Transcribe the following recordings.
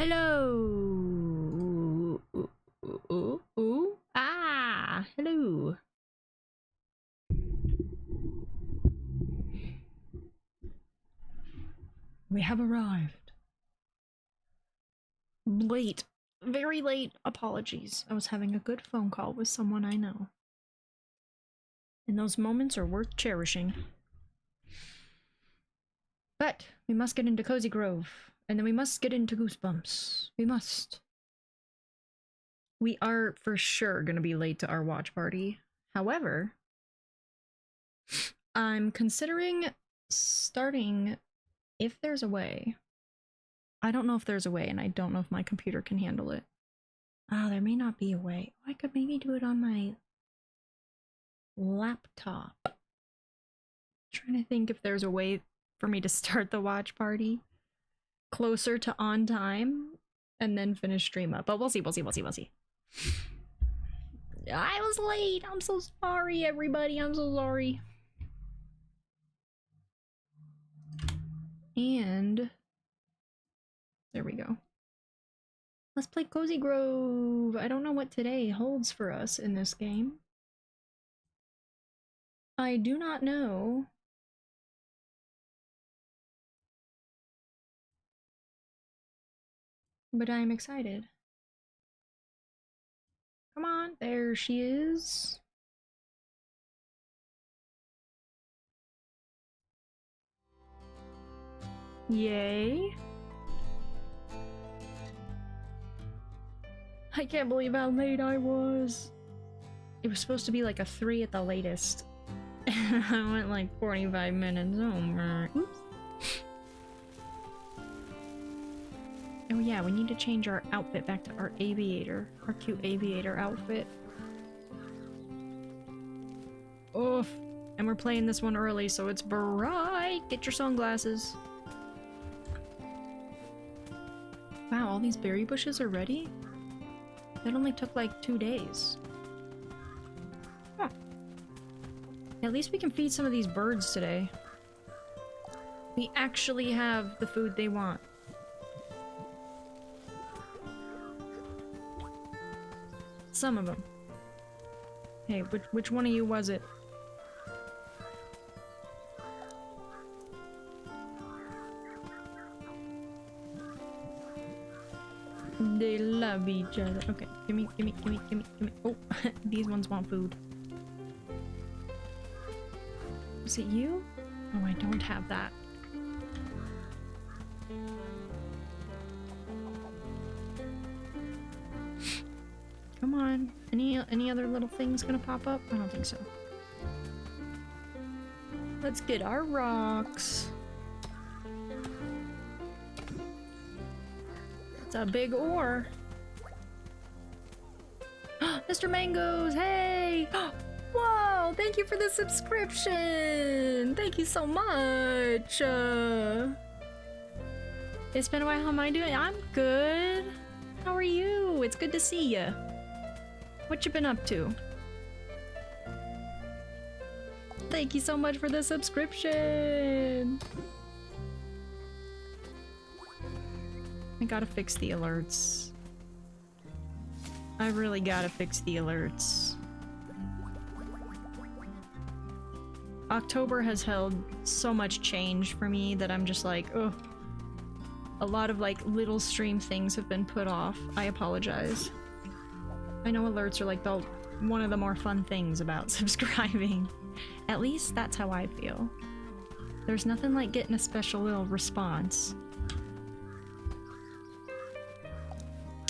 Hello. Ooh. Ah, hello. We have arrived. Late. Very late. Apologies. I was having a good phone call with someone I know. And those moments are worth cherishing. But we must get into Cozy Grove. And then we must get into Goosebumps. We must. We are for sure gonna be late to our watch party. However, I'm considering starting if there's a way. I don't know if there's a way, and I don't know if my computer can handle it. Ah, there may not be a way. I could maybe do it on my laptop. I'm trying to think if there's a way for me to start the watch party closer to on time and then finish stream up. But we'll see. I was late. I'm so sorry, everybody. I'm so sorry. And there we go. Let's play Cozy Grove. I don't know what today holds for us in this game. I do not know. But I am excited. Come on, there she is. Yay. I can't believe how late I was. It was supposed to be like a 3 at the latest. I went like 45 minutes over. Oops. Oh yeah, we need to change our outfit back to our aviator. Our cute aviator outfit. Oof. And we're playing this one early, so it's bright. Get your sunglasses. Wow, all these berry bushes are ready? That only took like 2 days. Huh. At least we can feed some of these birds today. We actually have the food they want. Some of them. Hey, which one of you was it? They love each other. Okay, gimme. Oh, these ones want food. Is it you? Oh, I don't have that. Come on. Any other little things gonna pop up? I don't think so. Let's get our rocks. It's a big ore. Mr. Mangoes, hey! Whoa, thank you for the subscription! Thank you so much! It's been a while, how am I doing? I'm good. How are you? It's good to see you. What you been up to? Thank you so much for the subscription! I gotta fix the alerts. I really gotta fix the alerts. October has held so much change for me that I'm just like, ugh. A lot of like little stream things have been put off. I apologize. I know alerts are like one of the more fun things about subscribing. At least that's how I feel. There's nothing like getting a special little response.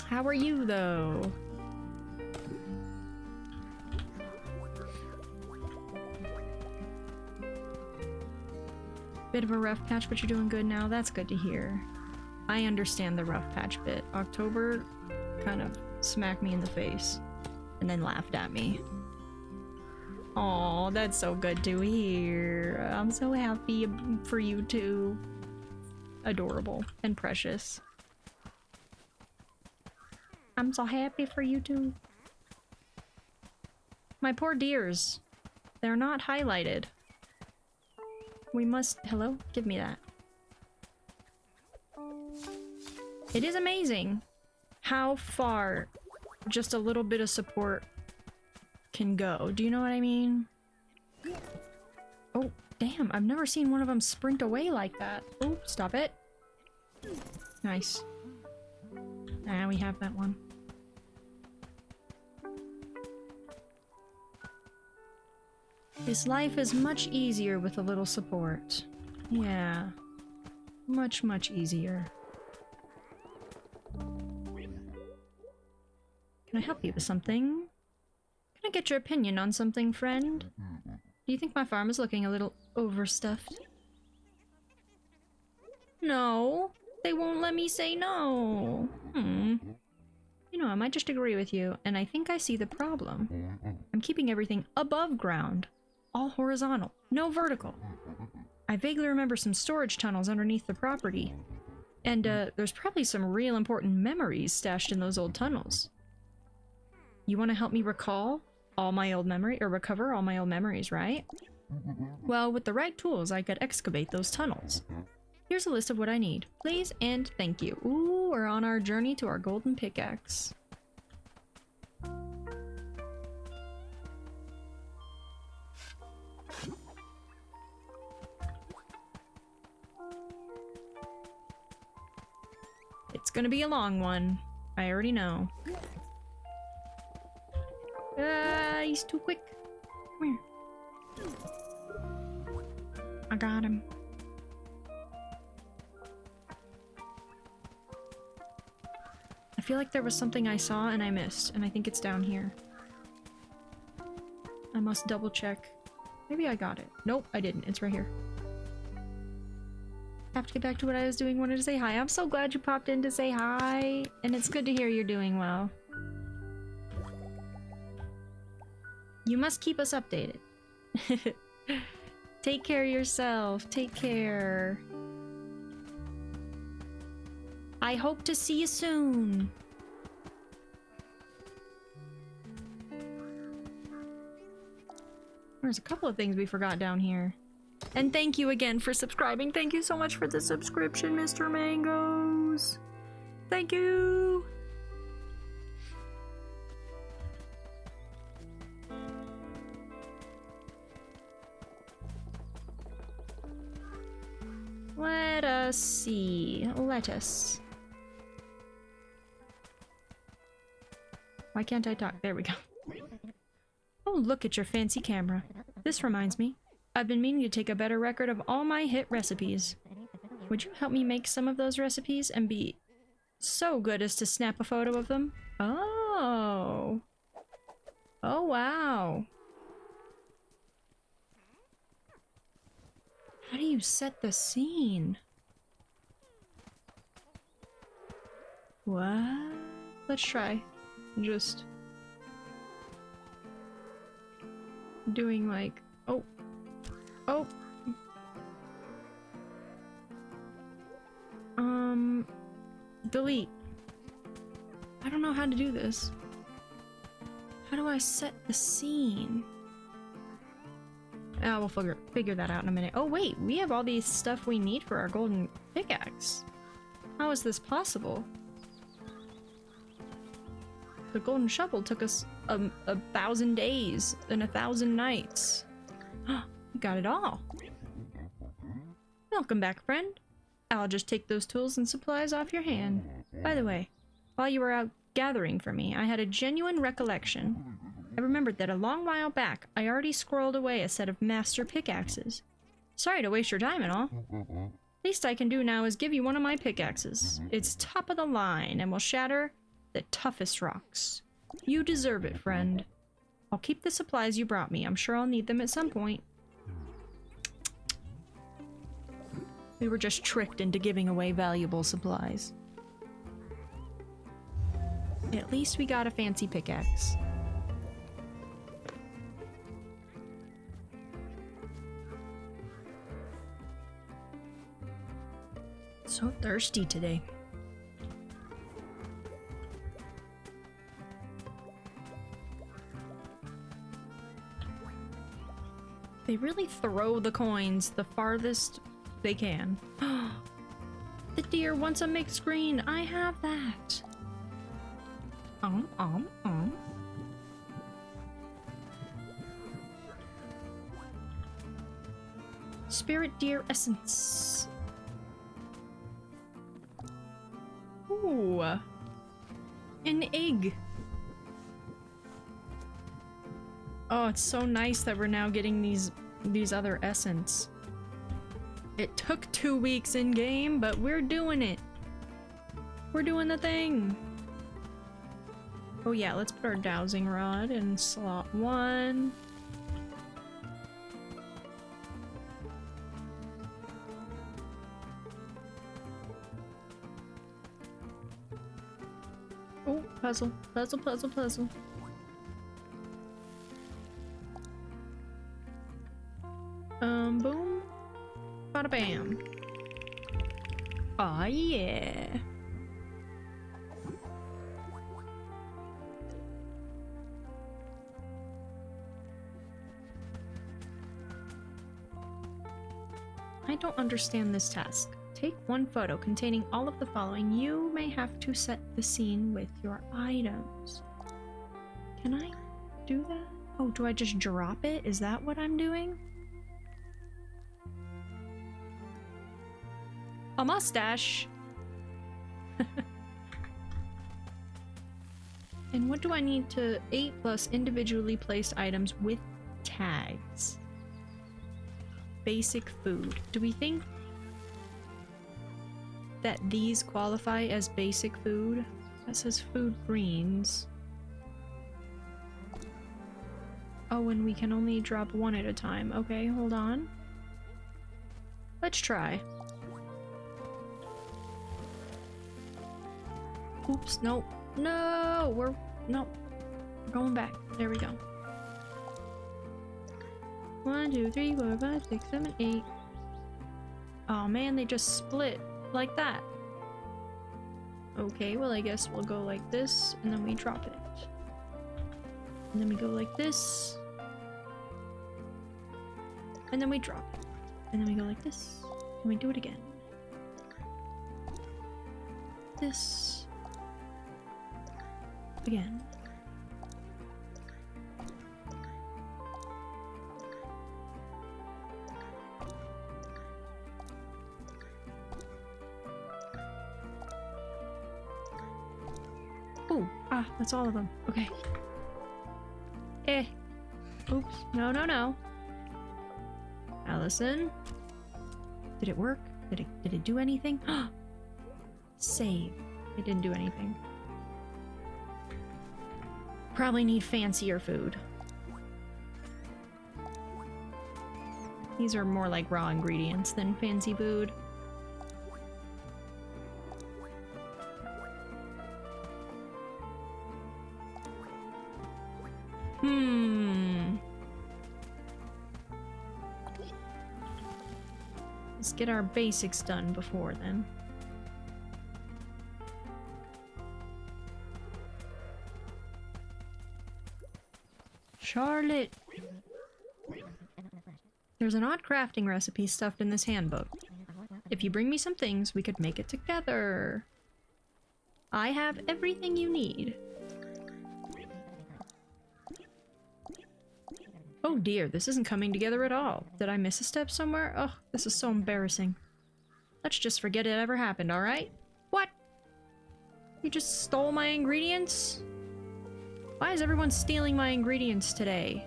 How are you, though? Bit of a rough patch, but you're doing good now. That's good to hear. I understand the rough patch bit. October kind of smacked me in the face and then laughed at me. Aw, that's so good to hear. I'm so happy for you too. Adorable and precious. I'm so happy for you too. My poor dears. They're not highlighted. We must- hello? Give me that. It is amazing how far just a little bit of support can go. Do you know what I mean? Oh, damn. I've never seen one of them sprint away like that. Oh, stop it. Nice. Ah, we have that one. This life is much easier with a little support. Yeah. Much, much easier. Can I help you with something? Can I get your opinion on something, friend? Do you think my farm is looking a little overstuffed? No. They won't let me say no. You know, I might just agree with you, and I think I see the problem. I'm keeping everything above ground. All horizontal, no vertical. I vaguely remember some storage tunnels underneath the property. And, there's probably some real important memories stashed in those old tunnels. You want to help me recall all my old memory, or recover all my old memories, right? Well, with the right tools, I could excavate those tunnels. Here's a list of what I need. Please and thank you. Ooh, we're on our journey to our golden pickaxe. It's gonna be a long one. I already know. He's too quick. Come here. I got him. I feel like there was something I saw and I missed, and I think it's down here. I must double check. Maybe I got it. Nope, I didn't. It's right here. Have to get back to what I was doing. Wanted to say hi. I'm so glad you popped in to say hi, and it's good to hear you're doing well. You must keep us updated. Take care of yourself. Take care. I hope to see you soon. There's a couple of things we forgot down here. And thank you again for subscribing. Thank you so much for the subscription, Mr. Mangoes. Thank you. Let us see. Lettuce. Why can't I talk? There we go. Oh, look at your fancy camera. This reminds me. I've been meaning to take a better record of all my hit recipes. Would you help me make some of those recipes and be so good as to snap a photo of them? Oh. Oh, wow. How do you set the scene? What? Let's try. Just doing like, oh, delete. I don't know how to do this. How do I set the scene? We'll figure that out in a minute. Oh wait, we have all these stuff we need for our golden pickaxe. How is this possible? The golden shovel took us 1,000 days and 1,000 nights. We got it all. Welcome back, friend. I'll just take those tools and supplies off your hand. By the way, while you were out gathering for me, I had a genuine recollection. I remembered that a long while back, I already squirreled away a set of master pickaxes. Sorry to waste your time and all. Least I can do now is give you one of my pickaxes. It's top of the line and will shatter the toughest rocks. You deserve it, friend. I'll keep the supplies you brought me. I'm sure I'll need them at some point. We were just tricked into giving away valuable supplies. At least we got a fancy pickaxe. So thirsty today. They really throw the coins the farthest they can. The The deer wants a mixed green. I have that. Um. Spirit deer essence. Ooh. An egg. Oh, it's so nice that we're now getting these other essence. It took 2 weeks in game, but we're doing it. We're doing the thing. Oh yeah, let's put our dowsing rod in slot 1. Oh, puzzle. Puzzle, puzzle, puzzle. Boom. Bada bam. Aw, yeah. I don't understand this task. Take one photo containing all of the following. You may have to set the scene with your items. Can I do that? Oh, do I just drop it? Is that what I'm doing? A mustache! And what do I need to 8 plus individually placed items with tags? Basic food. Do we think that these qualify as basic food? That says food greens. Oh, and we can only drop 1 at a time. Okay, hold on. Let's try. Oops, nope. No! We're going back. There we go. 1, 2, 3, 4, 5, 6, 7, 8. Oh man, they just split like that. Okay, well I guess we'll go like this, and then we drop it. And then we go like this. And then we drop it. And then we go like this. And we do it again. This. Again. Oh, that's all of them. Okay. Oops. No, no, no. Allison. Did it work? Did it do anything? Save. It didn't do anything. Probably need fancier food. These are more like raw ingredients than fancy food. Let's get our basics done before then. Charlotte! There's an odd crafting recipe stuffed in this handbook. If you bring me some things, we could make it together. I have everything you need. Oh dear, this isn't coming together at all. Did I miss a step somewhere? Oh, this is so embarrassing. Let's just forget it ever happened, alright? What? You just stole my ingredients? Why is everyone stealing my ingredients today?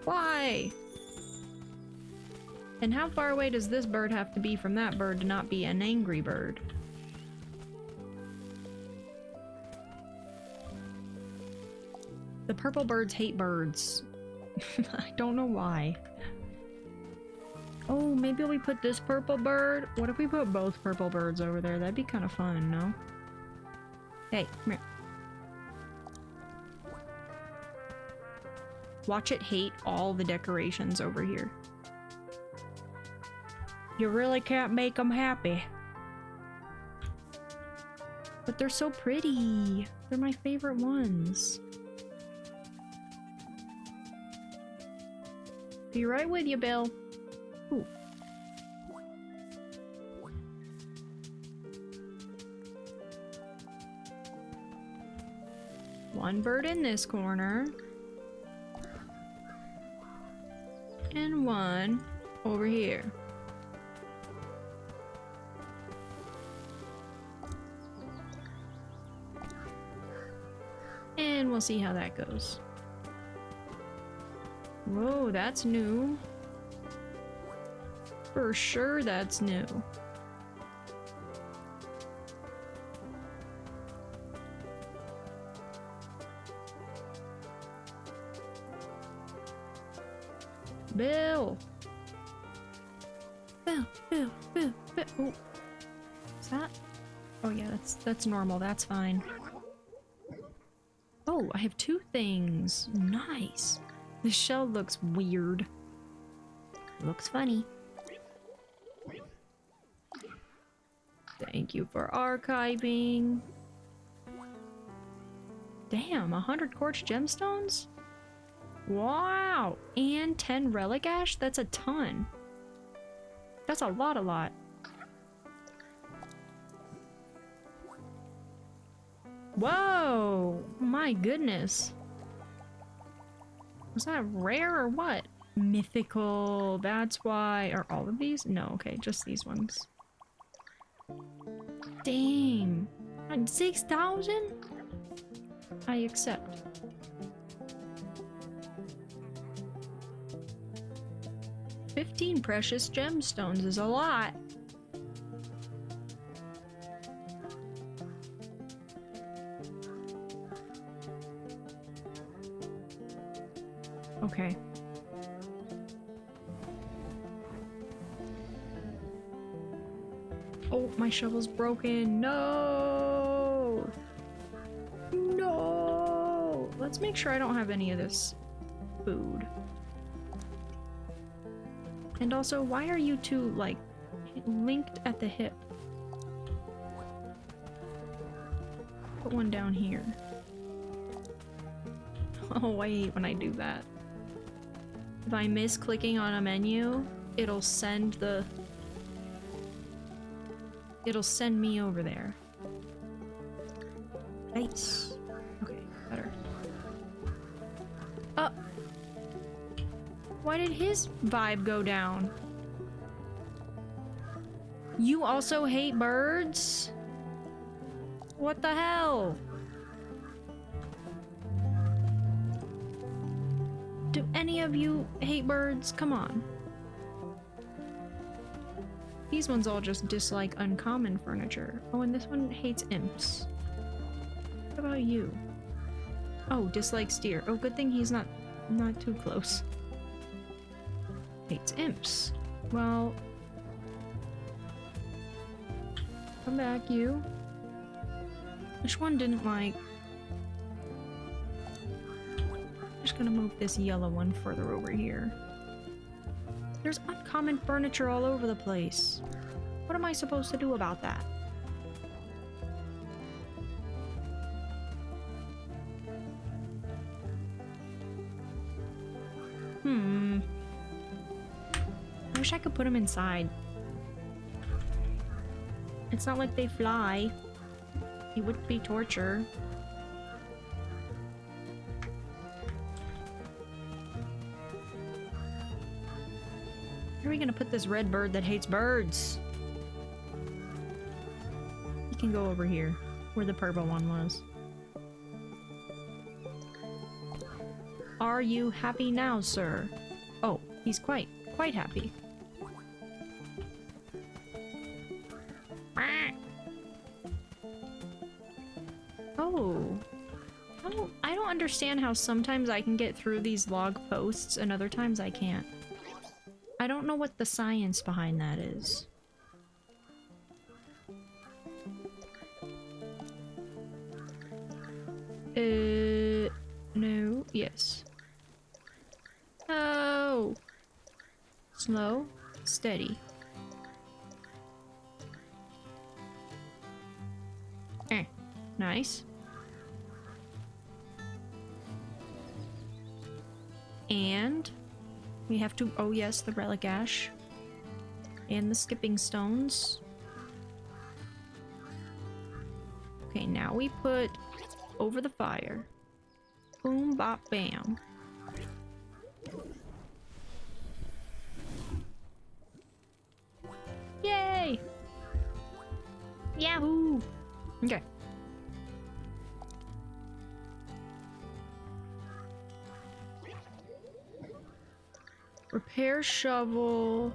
Why? And how far away does this bird have to be from that bird to not be an angry bird? The purple birds hate birds. I don't know why. Oh, maybe we put this purple bird? What if we put both purple birds over there? That'd be kind of fun, no? Hey, come here. Watch it hate all the decorations over here. You really can't make them happy. But they're so pretty. They're my favorite ones. Be right with you, Bill. Ooh. One bird in this corner. And one over here. And we'll see how that goes. Whoa, that's new. For sure that's new. Bill! Bill, Bill, Bill, Bill. Oh. Is that? Oh yeah, that's normal, that's fine. Oh, I have two things. Nice. The shell looks weird. Looks funny. Thank you for archiving. Damn, 100 quartz gemstones? Wow! And 10 relic ash? That's a ton. That's a lot. Whoa! My goodness. Was that rare or what? Mythical. That's why. Are all of these? No, okay, just these ones. Dang. 6,000? I accept. $15 precious gemstones is a lot. Okay. Oh, my shovel's broken. No! No! Let's make sure I don't have any of this food. And also, why are you two, like, linked at the hip? Put one down here. Oh, I hate when I do that. If I miss clicking on a menu, it'll send the... It'll send me over there. Nice. Okay, better. Oh! Why did his vibe go down? You also hate birds? What the hell? Do any of you hate birds? Come on. These ones all just dislike uncommon furniture. Oh, and this one hates imps. What about you? Oh, dislikes deer. Oh, good thing he's not too close. Hates imps. Well, come back, you. Which one didn't like? I'm just gonna move this yellow one further over here. There's uncommon furniture all over the place. What am I supposed to do about that? I wish I could put them inside. It's not like they fly. It would be torture. Where are we gonna put this red bird that hates birds? He can go over here, where the purple one was. Are you happy now, sir? Oh, he's quite happy. Oh. I don't understand how sometimes I can get through these log posts and other times I can't. I don't know what the science behind that is. No, yes. Oh! Slow, steady. Nice. And we have to, oh yes, the relic ash. And the skipping stones. Okay, now we put over the fire. Boom, bop, bam. Yay! Yahoo! Okay. Repair shovel.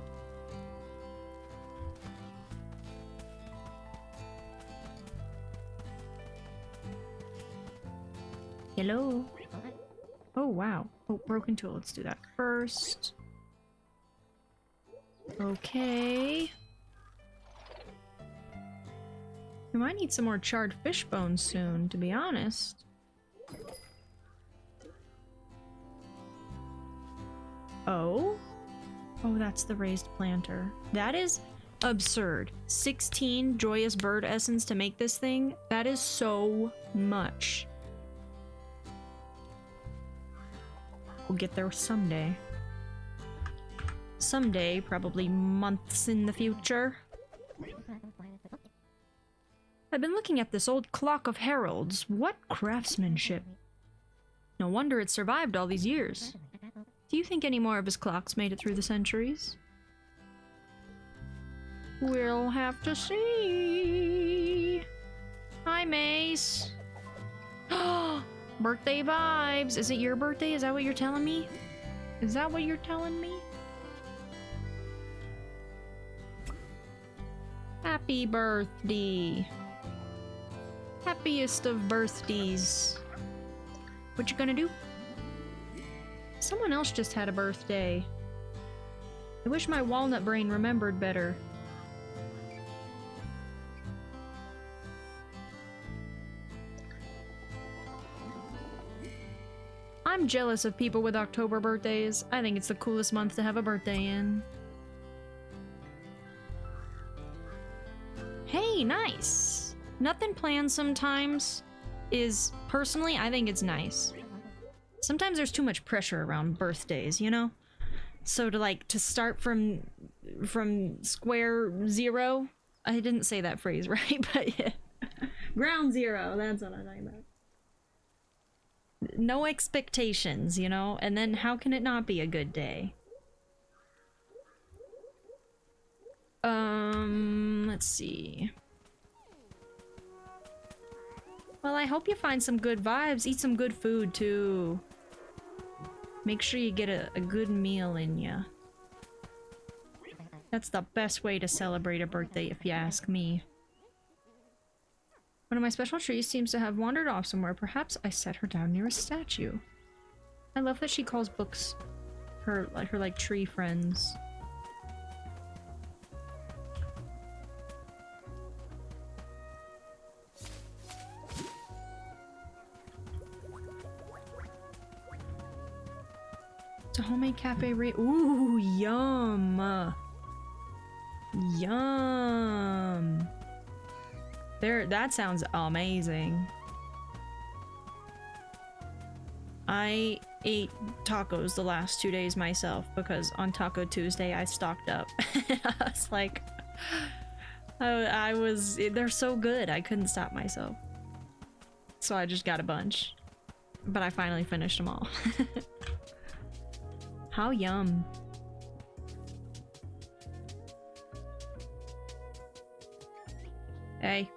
Hello? Oh, wow. Oh, broken tool. Let's do that first. Okay. We might need some more charred fish bones soon, to be honest. Oh? Oh, that's the raised planter. That is absurd. 16 joyous bird essence to make this thing? That is so much. We'll get there someday. Someday, probably months in the future. I've been looking at this old clock of heralds. What craftsmanship. No wonder it survived all these years. Do you think any more of his clocks made it through the centuries? We'll have to see. Hi, Mace. Birthday vibes. Is it your birthday? Is that what you're telling me? Is that what you're telling me? Happy birthday. Happiest of birthdays. What you gonna do? Someone else just had a birthday. I wish my walnut brain remembered better. I'm jealous of people with October birthdays. I think it's the coolest month to have a birthday in. Hey, nice! Nothing planned sometimes is, personally, I think it's nice. Sometimes there's too much pressure around birthdays, you know? So to start from square zero, I didn't say that phrase right, but yeah. Ground zero, that's what I'm talking about. No expectations, you know? And then how can it not be a good day? Let's see. Well, I hope you find some good vibes. Eat some good food, too. Make sure you get a good meal in ya. That's the best way to celebrate a birthday, if you ask me. One of my special trees seems to have wandered off somewhere. Perhaps I set her down near a statue. I love that she calls books her tree friends. It's a homemade cafe ooh, yum! Yum! That sounds amazing. I ate tacos the last 2 days myself because on Taco Tuesday I stocked up. I was like, they're so good, I couldn't stop myself. So I just got a bunch. But I finally finished them all. How yum. Hey.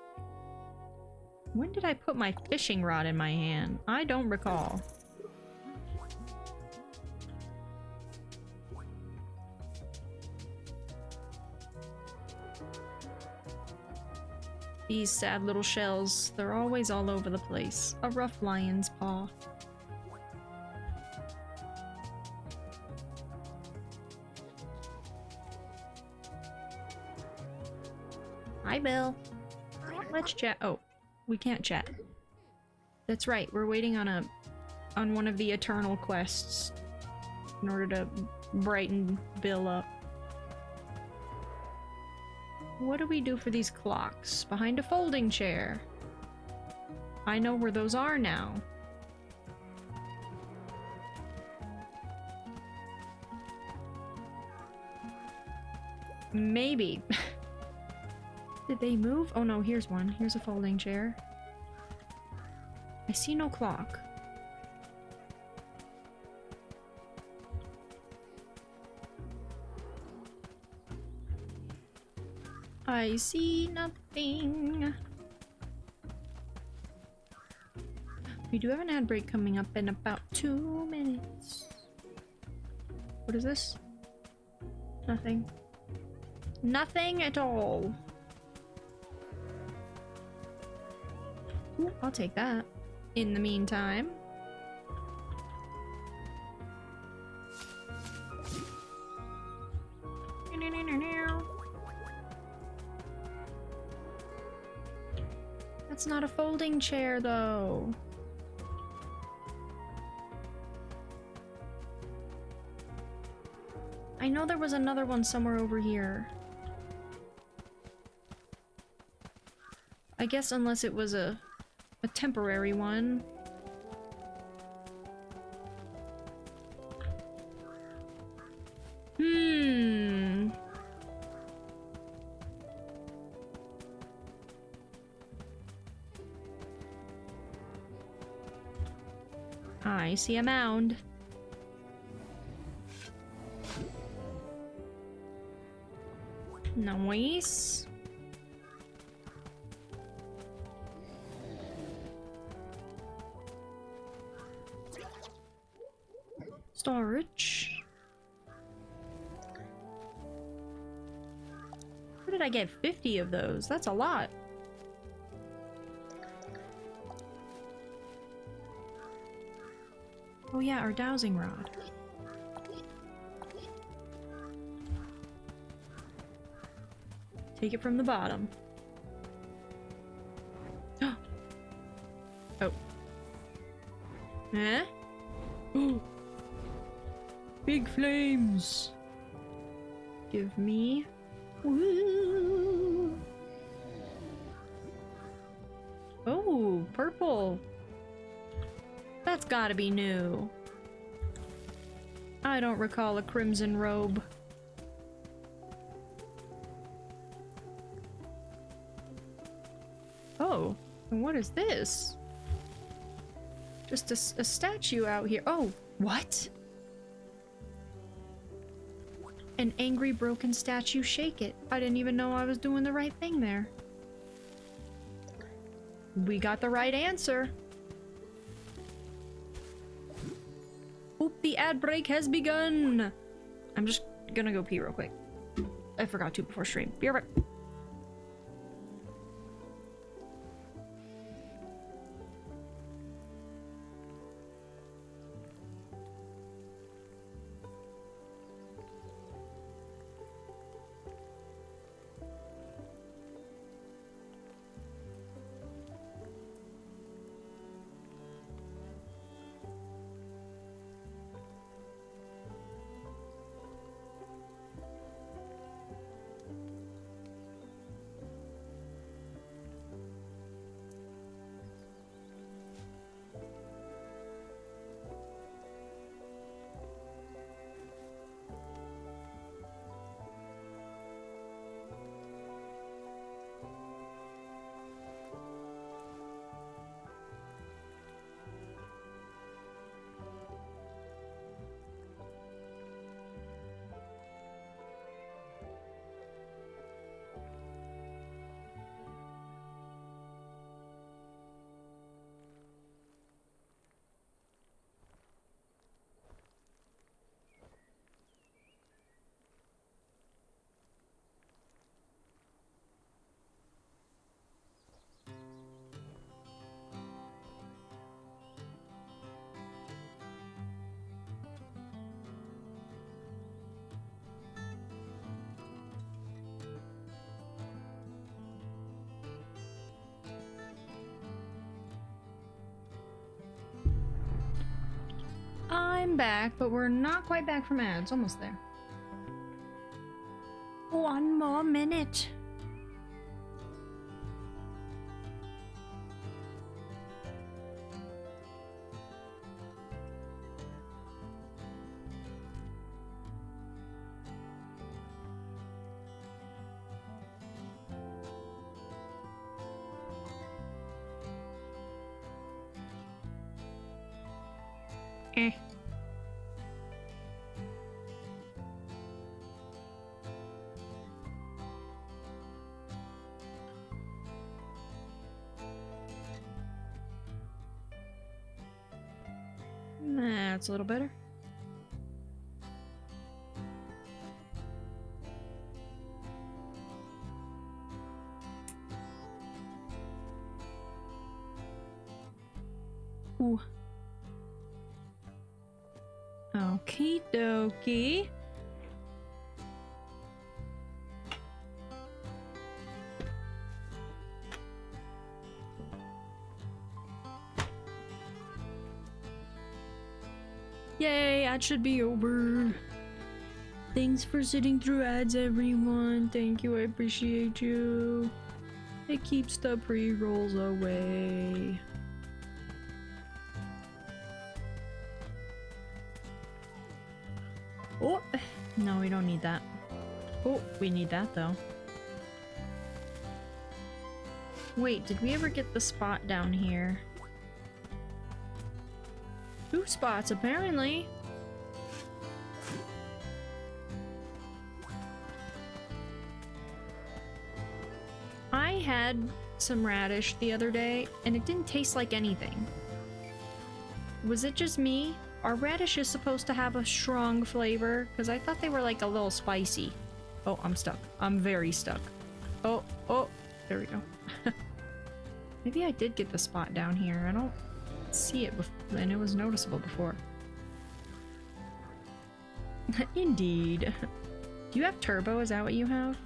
When did I put my fishing rod in my hand? I don't recall. These sad little shells, they're always all over the place. A rough lion's paw. Hi, Bill. Let's chat. Oh, we can't chat. That's right, we're waiting on one of the eternal quests in order to brighten Bill up. What do we do for these clocks? Behind a folding chair. I know where those are now. Maybe. Did they move? Oh no, here's one. Here's a folding chair. I see no clock. I see nothing. We do have an ad break coming up in about 2 minutes. What is this? Nothing. Nothing at all. Ooh, I'll take that. In the meantime. That's not a folding chair, though. I know there was another one somewhere over here. I guess unless it was a temporary one. I see a mound. Nice. Storage. Where did I get 50 of those? That's a lot. Oh yeah, our dowsing rod. Take it from the bottom. Oh. Eh? Oh. Big flames. Give me. Woo. Oh, purple. That's gotta be new. I don't recall a crimson robe. Oh, and what is this? Just a statue out here. Oh, what? An angry broken statue, shake it. I didn't even know I was doing the right thing there. We got the right answer. Oop, the ad break has begun. I'm just gonna go pee real quick. I forgot to before stream. Be right back. I'm back, but we're not quite back from ads. Almost there. 1 more minute. Eh. That's a little better. Ooh. Okie dokie. Yay, that should be over. Thanks for sitting through ads, everyone. Thank you, I appreciate you. It keeps the pre-rolls away. Oh, no, we don't need that. Oh, we need that though. Wait, did we ever get the spot down here? 2 spots, apparently. I had some radish the other day, and it didn't taste like anything. Was it just me? Are radishes supposed to have a strong flavor? Because I thought they were like a little spicy. Oh, I'm stuck. I'm very stuck. Oh, there we go. Maybe I did get the spot down here. I don't see it before, and it was noticeable before. Indeed. Do you have turbo? Is that what you have?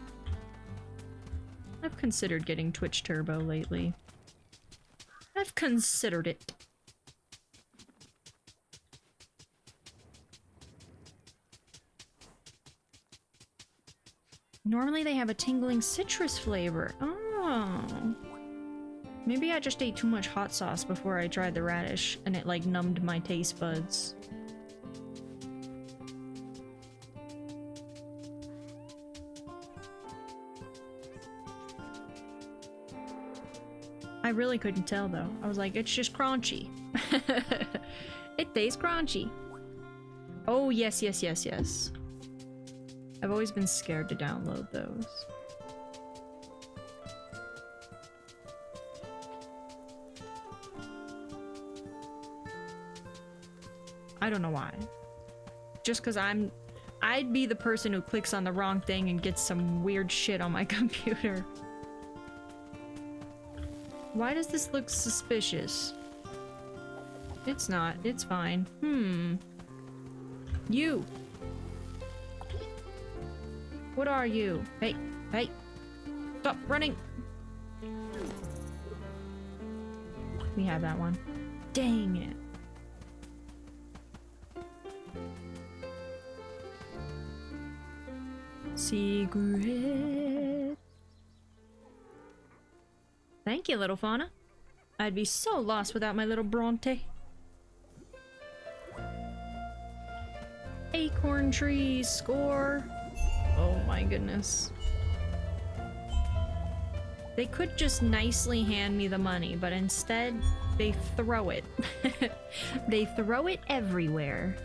I've considered getting Twitch Turbo lately. I've considered it. Normally they have a tingling citrus flavor. Oh. Maybe I just ate too much hot sauce before I tried the radish, and it like numbed my taste buds. I really couldn't tell though. I was like, it's just crunchy. It tastes crunchy. Oh, yes, yes, yes, yes. I've always been scared to download those. I don't know why. Just because I'd be the person who clicks on the wrong thing and gets some weird shit on my computer. Why does this look suspicious? It's not. It's fine. You! What are you? Hey! Hey! Stop running! We have that one. Dang it. Secret. Thank you, little fauna. I'd be so lost without my little Bronte. Acorn trees, score. Oh my goodness. They could just nicely hand me the money, but instead, they throw it. They throw it everywhere.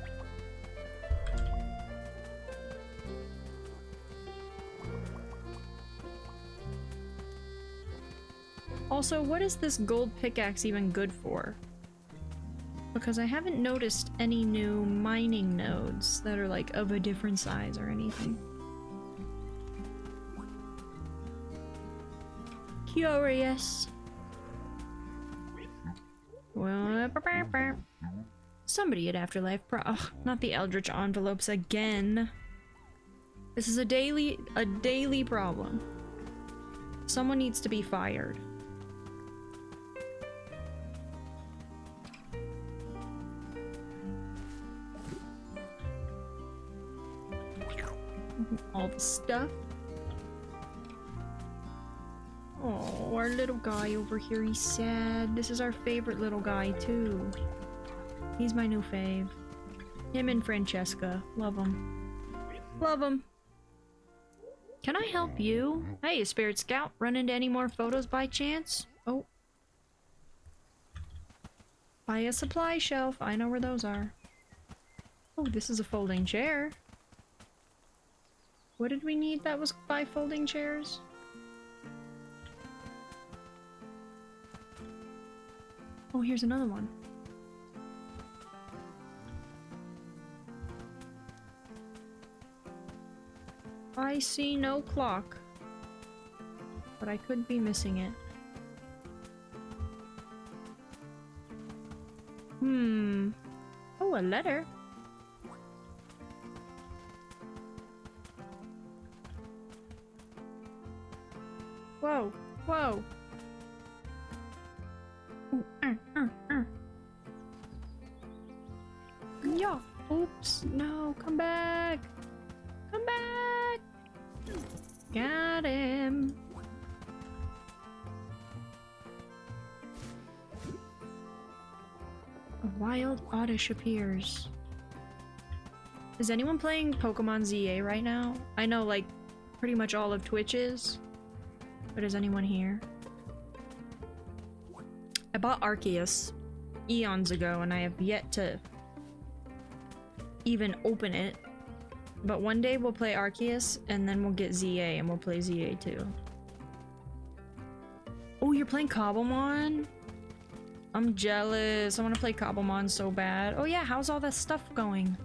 Also, what is this gold pickaxe even good for? Because I haven't noticed any new mining nodes that are like of a different size or anything. Curious. Well, somebody at Afterlife Ugh, not the Eldritch envelopes again. This is a daily problem. Someone needs to be fired. All the stuff. Oh, our little guy over here, he's sad. This is our favorite little guy, too. He's my new fave. Him and Francesca. Love him. Love him. Can I help you? Hey, Spirit Scout. Run into any more photos by chance? Oh. Buy a supply shelf. I know where those are. Oh, this is a folding chair. What did we need that was by folding chairs? Oh, here's another one. I see no clock. But I could be missing it. Oh, a letter. Whoa, whoa. Ooh, Yeah. Oops. No, come back. Come back. Got him. A wild oddish appears. Is anyone playing Pokemon ZA right now? I know, like, pretty much all of Twitch is. But is anyone here? I bought Arceus eons ago and I have yet to even open it. But one day we'll play Arceus and then we'll get ZA and we'll play ZA too. Oh, you're playing Cobblemon? I'm jealous. I want to play Cobblemon so bad. Oh yeah, how's all that stuff going?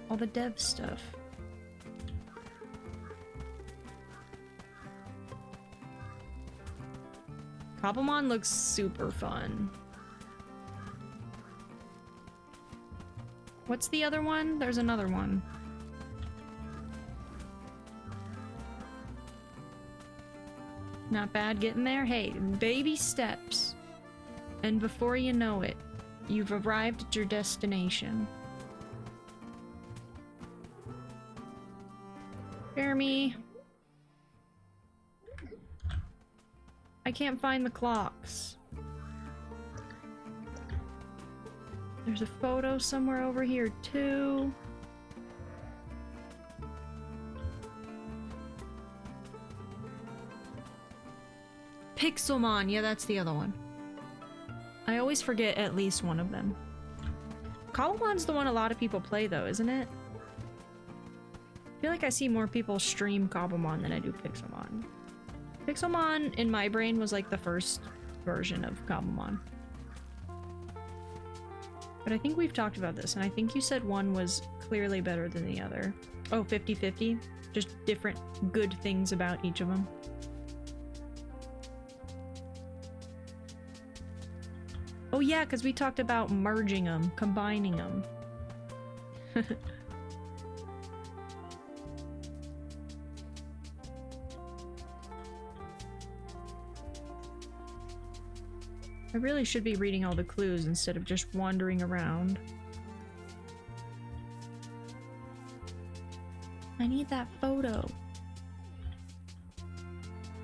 All the dev stuff. Cobblemon looks super fun. What's the other one? There's another one. Not bad getting there. Hey, baby steps. And before you know it, you've arrived at your destination. Jeremy. I can't find the clocks. There's a photo somewhere over here too. Pixelmon, yeah, that's the other one. I always forget at least one of them. Cobblemon's the one a lot of people play though, isn't it? I feel like I see more people stream Cobblemon than I do Pixelmon. Pixelmon in my brain was like the first version of Cobblemon. But I think we've talked about this, and I think you said one was clearly better than the other. Oh, 50-50? Just different good things about each of them. Oh yeah, because we talked about merging them, combining them. I really should be reading all the clues instead of just wandering around. I need that photo.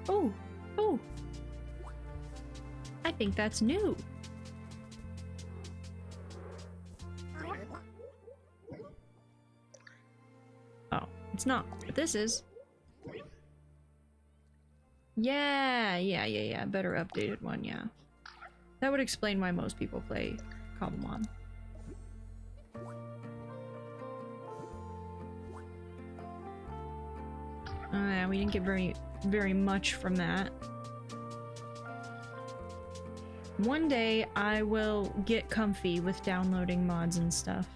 Oh, oh. I think that's new. Oh, it's not, but this is. Yeah. Better updated one, yeah. That would explain why most people play Cobblemon. Yeah, we didn't get very much from that. One day I will get comfy with downloading mods and stuff.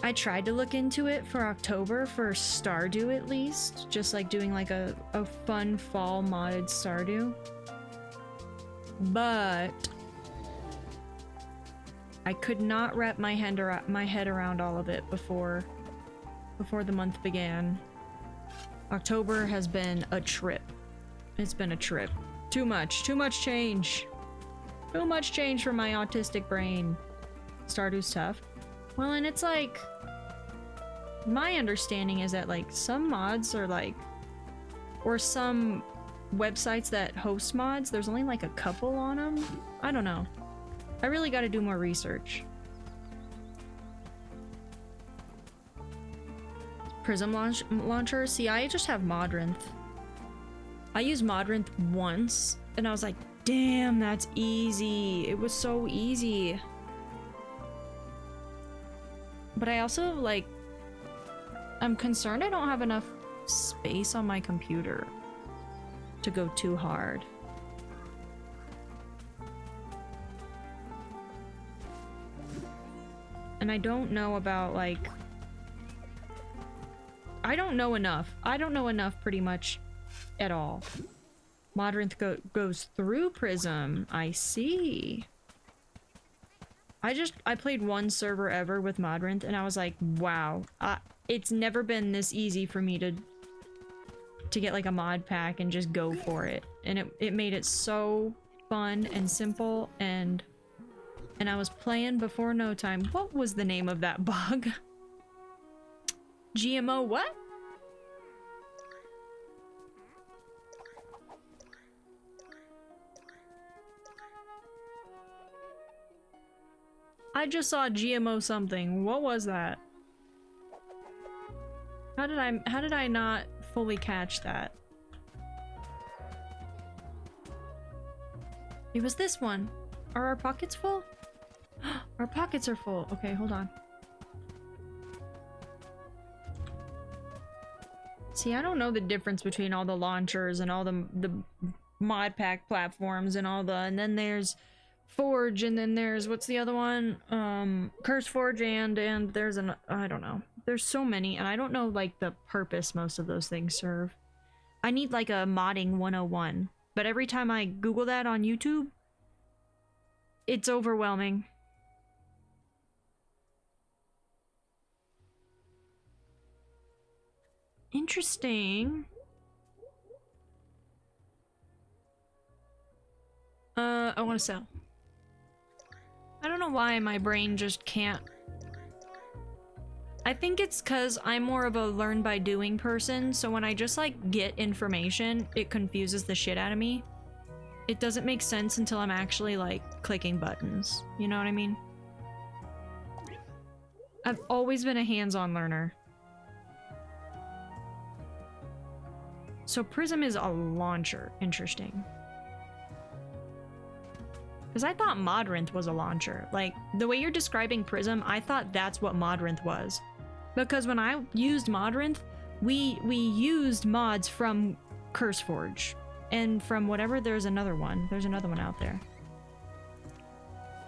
I tried to look into it for October for Stardew at least, just like doing like a fun fall modded Stardew. But I could not wrap my head around all of it before the month began. October has been a trip. It's been a trip. Too much change. Too much change for my autistic brain. Stardew's tough. Well, and it's like, my understanding is that like some mods are like, or some websites that host mods, there's only like a couple on them. I don't know. I really got to do more research. Prism launcher. See, I just have Modrinth. I used Modrinth once and I was like, damn, that's easy. It was so easy. But I also, like, I'm concerned I don't have enough space on my computer to go too hard. And I don't know about, like... I don't know enough. I don't know enough pretty much at all. Modrinth goes through Prism. I see. I played one server ever with Modrinth and I was like, wow. It's never been this easy for me to get like a mod pack and just go for it. And it made it so fun and simple, and I was playing before no time. What was the name of that bug? GMO what? I just saw GMO something. What was that? How did I not fully catch that? It was this one. Are our pockets full? Our pockets are full. Okay, hold on. See, I don't know the difference between all the launchers and all the mod pack platforms and all the, and then there's Forge, and then there's, what's the other one? CurseForge, and there's an, I don't know. There's so many, and I don't know, like, the purpose most of those things serve. I need, like, a modding 101. But every time I Google that on YouTube, it's overwhelming. Interesting. I want to sell. I don't know why my brain just can't. I think it's because I'm more of a learn by doing person, so when I just like get information, it confuses the shit out of me. It doesn't make sense until I'm actually like clicking buttons. You know what I mean? I've always been a hands-on learner. So Prism is a launcher. Interesting. Because I thought Modrinth was a launcher. Like, the way you're describing Prism, I thought that's what Modrinth was. Because when I used Modrinth, we used mods from CurseForge. And from whatever, there's another one. There's another one out there.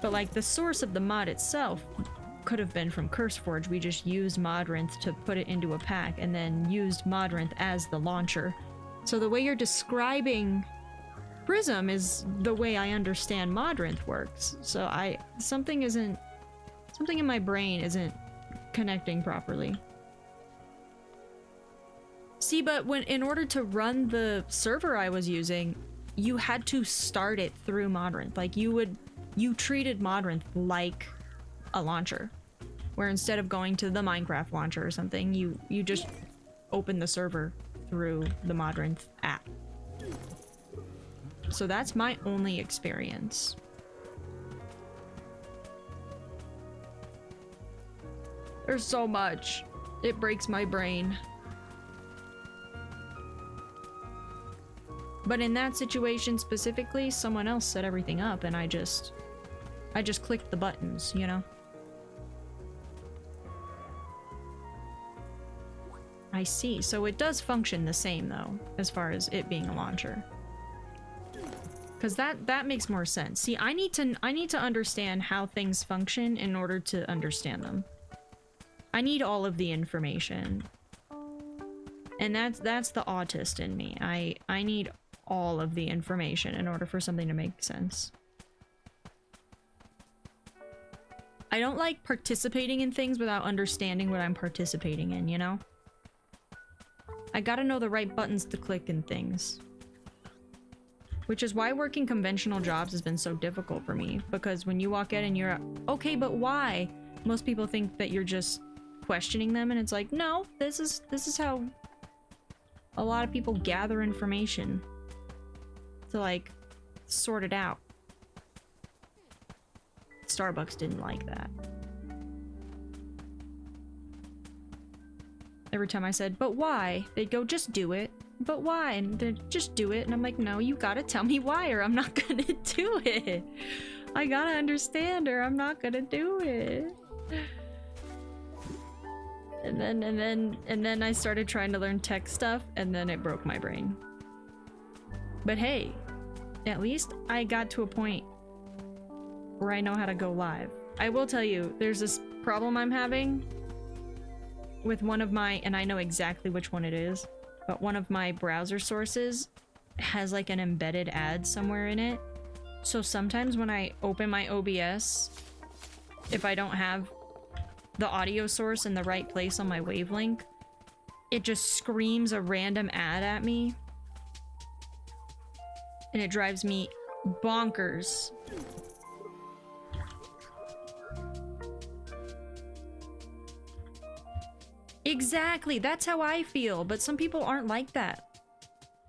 But like, the source of the mod itself could have been from CurseForge. We just used Modrinth to put it into a pack, and then used Modrinth as the launcher. So the way you're describing Prism is the way I understand Modrinth works. So something in my brain isn't connecting properly. See, but in order to run the server I was using, you had to start it through Modrinth. Like you treated Modrinth like a launcher, where instead of going to the Minecraft launcher or something, you just open the server through the Modrinth app. So that's my only experience. There's so much. It breaks my brain. But in that situation specifically, someone else set everything up and I just clicked the buttons, you know? I see. So it does function the same though, as far as it being a launcher. Because that makes more sense. See, I need to understand how things function in order to understand them. I need all of the information. And that's the autist in me. I need all of the information in order for something to make sense. I don't like participating in things without understanding what I'm participating in, you know? I gotta know the right buttons to click and things. Which is why working conventional jobs has been so difficult for me, because when you walk in and you're okay, but why? Most people think that you're just questioning them, and it's like, no, this is how a lot of people gather information to like sort it out. Starbucks didn't like that. Every time I said, but why? They'd go, just do it. But why? And they'd just do it. And I'm like, no, you gotta tell me why or I'm not gonna do it. I gotta understand or I'm not gonna do it. And then I started trying to learn tech stuff, and then it broke my brain. But hey, at least I got to a point where I know how to go live. I will tell you, there's this problem I'm having with one of my, and I know exactly which one it is, but one of my browser sources has like an embedded ad somewhere in it. So sometimes when I open my OBS, if I don't have the audio source in the right place on my wavelength, it just screams a random ad at me. And it drives me bonkers. Exactly, that's how I feel, but some people aren't like that.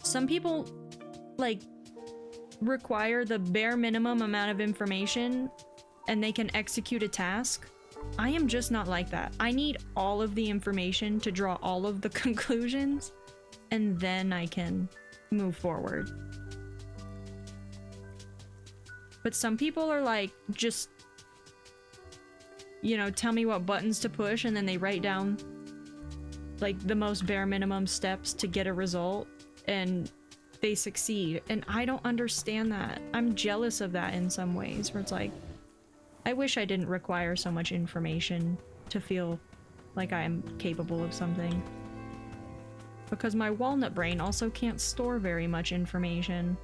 Some people, like, require the bare minimum amount of information and they can execute a task. I am just not like that. I need all of the information to draw all of the conclusions, and then I can move forward. But some people are like, just, you know, tell me what buttons to push, and then they write down like the most bare minimum steps to get a result, and they succeed. And I don't understand that. I'm jealous of that in some ways, where it's like, I wish I didn't require so much information to feel like I am capable of something. Because my walnut brain also can't store very much information.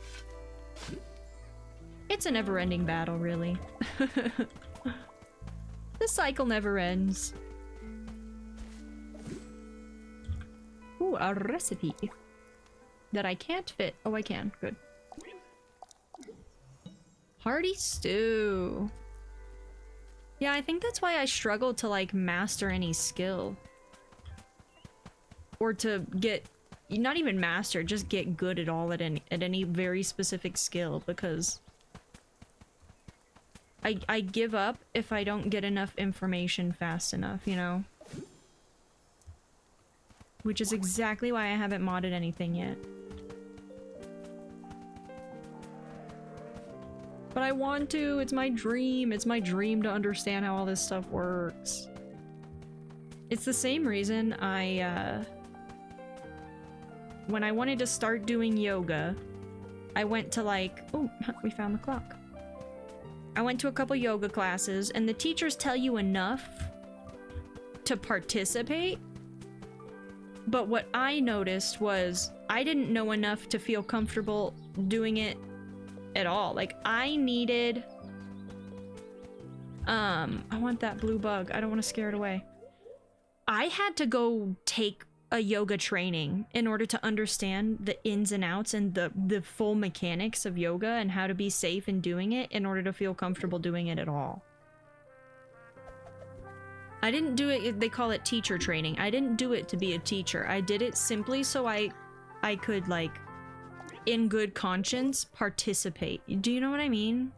It's a never-ending battle, really. The cycle never ends. Ooh, a recipe that I can't fit. Oh, I can. Good. Hearty stew. Yeah, I think that's why I struggle to, like, master any skill. Or to get, not even master, just get good at all at any very specific skill, because I give up if I don't get enough information fast enough, you know? Which is exactly why I haven't modded anything yet. But I want to, it's my dream. It's my dream to understand how all this stuff works. It's the same reason when I wanted to start doing yoga, I went to like, oh, we found the clock. I went to a couple yoga classes, and the teachers tell you enough to participate. But what I noticed was I didn't know enough to feel comfortable doing it at all. Like, I needed, I want that blue bug. I don't want to scare it away. I had to go take a yoga training in order to understand the ins and outs and the full mechanics of yoga and how to be safe in doing it in order to feel comfortable doing it at all. I didn't do it, they call it teacher training. I didn't do it to be a teacher. I did it simply so I could, like, in good conscience, participate. Do you know what I mean?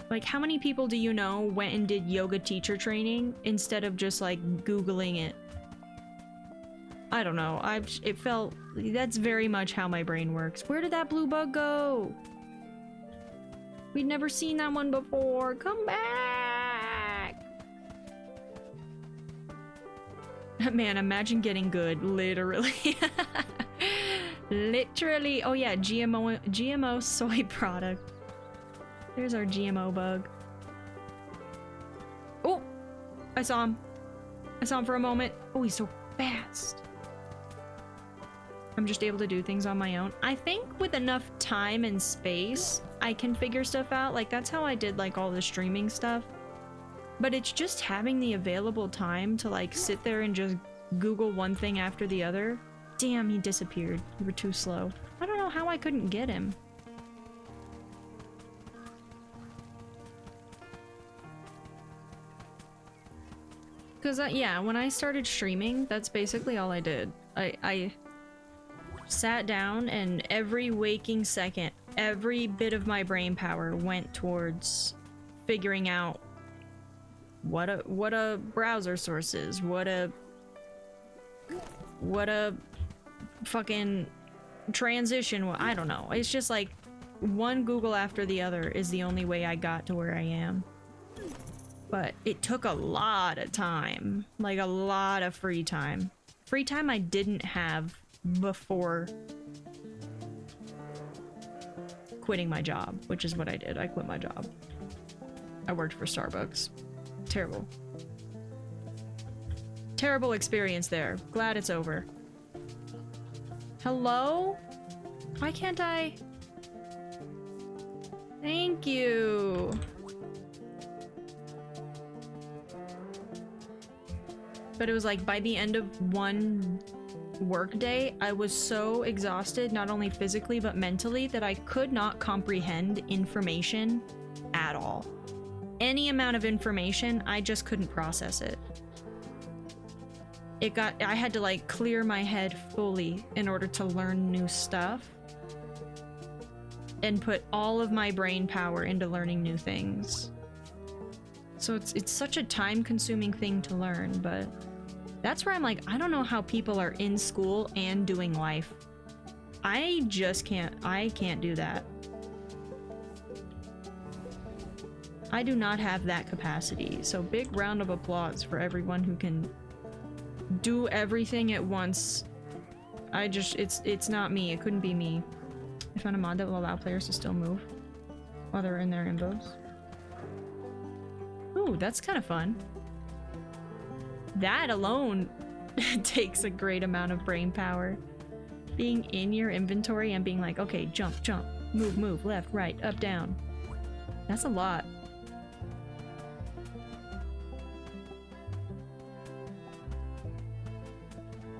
Like, how many people do you know went and did yoga teacher training instead of just, like, Googling it? I don't know. It felt... That's very much how my brain works. Where did that blue bug go? We'd never seen that one before. Come back! Man, imagine getting good. Literally. Literally. Oh yeah, GMO soy product. There's our GMO bug. Oh! I saw him. I saw him for a moment. Oh, he's so fast. I'm just able to do things on my own. I think with enough time and space, I can figure stuff out. Like, that's how I did, like, all the streaming stuff. But it's just having the available time to, like, sit there and just Google one thing after the other. Damn, he disappeared. You were too slow. I don't know how I couldn't get him. Because, yeah, when I started streaming, that's basically all I did. I sat down, and every waking second, every bit of my brain power went towards figuring out what a browser source is, what a fucking transition, I don't know. It's just like one Google after the other is the only way I got to where I am. But it took a lot of time, like a lot of free time. Free time I didn't have before quitting my job, which is what I did. I quit my job. I worked for Starbucks. Terrible. Terrible experience there. Glad it's over. Hello? Why can't I? Thank you. But it was like by the end of one work day, I was so exhausted, not only physically but mentally, that I could not comprehend information at all. Any amount of information, I just couldn't process it. I had to like clear my head fully in order to learn new stuff and put all of my brain power into learning new things. So it's such a time-consuming thing to learn, but that's where I'm like, I don't know how people are in school and doing life. I can't do that. I do not have that capacity. So big round of applause for everyone who can do everything at once. It's not me. It couldn't be me. I found a mod that will allow players to still move while they're in their imbos. Ooh, that's kind of fun. That alone takes a great amount of brain power. Being in your inventory and being like, okay, jump, jump, move, move, left, right, up, down. That's a lot.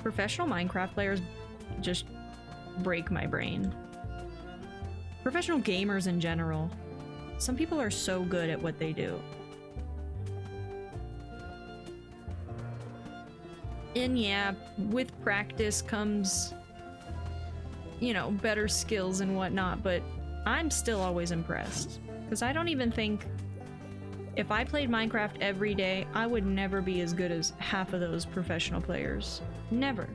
Professional Minecraft players just break my brain. Professional gamers in general. Some people are so good at what they do. And yeah, with practice comes, you know, better skills and whatnot, but I'm still always impressed. Because I don't even think, if I played Minecraft every day, I would never be as good as half of those professional players. Never.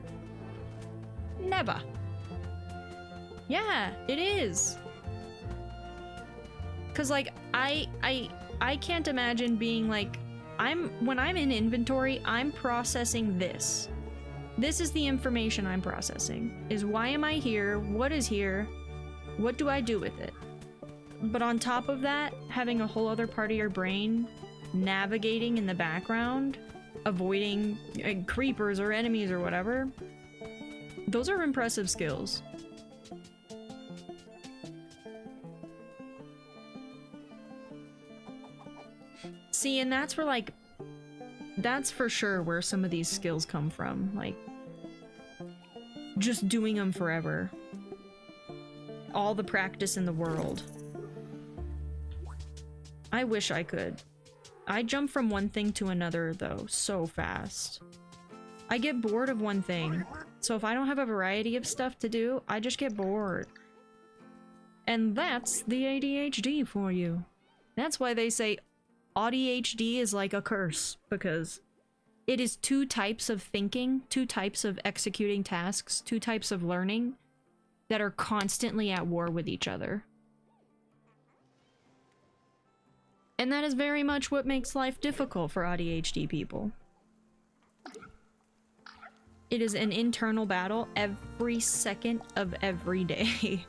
Never. Yeah, it is. Cause like, I can't imagine being like, when I'm in inventory, I'm processing this. This is the information I'm processing. Is why am I here? What is here? What do I do with it? But on top of that, having a whole other part of your brain navigating in the background, avoiding creepers or enemies or whatever, those are impressive skills. See, and that's where, like, that's for sure where some of these skills come from. Like, just doing them forever. All the practice in the world. I wish I could. I jump from one thing to another, though, so fast. I get bored of one thing. So if I don't have a variety of stuff to do, I just get bored. And that's the ADHD for you. That's why they say ADHD is like a curse, because it is two types of thinking, two types of executing tasks, two types of learning that are constantly at war with each other. And that is very much what makes life difficult for ADHD people. It is an internal battle every second of every day.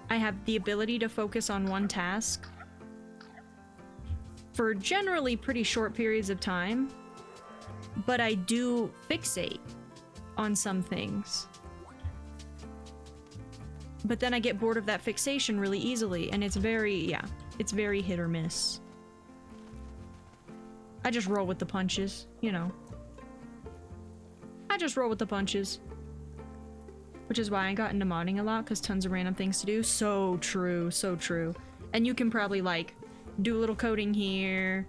I have the ability to focus on one task for generally pretty short periods of time, but I do fixate on some things. But then I get bored of that fixation really easily, and it's very, it's very hit or miss. I just roll with the punches, you know. I just roll with the punches. Which is why I got into modding a lot, because tons of random things to do. So true, so true. And you can probably, like, do a little coding here.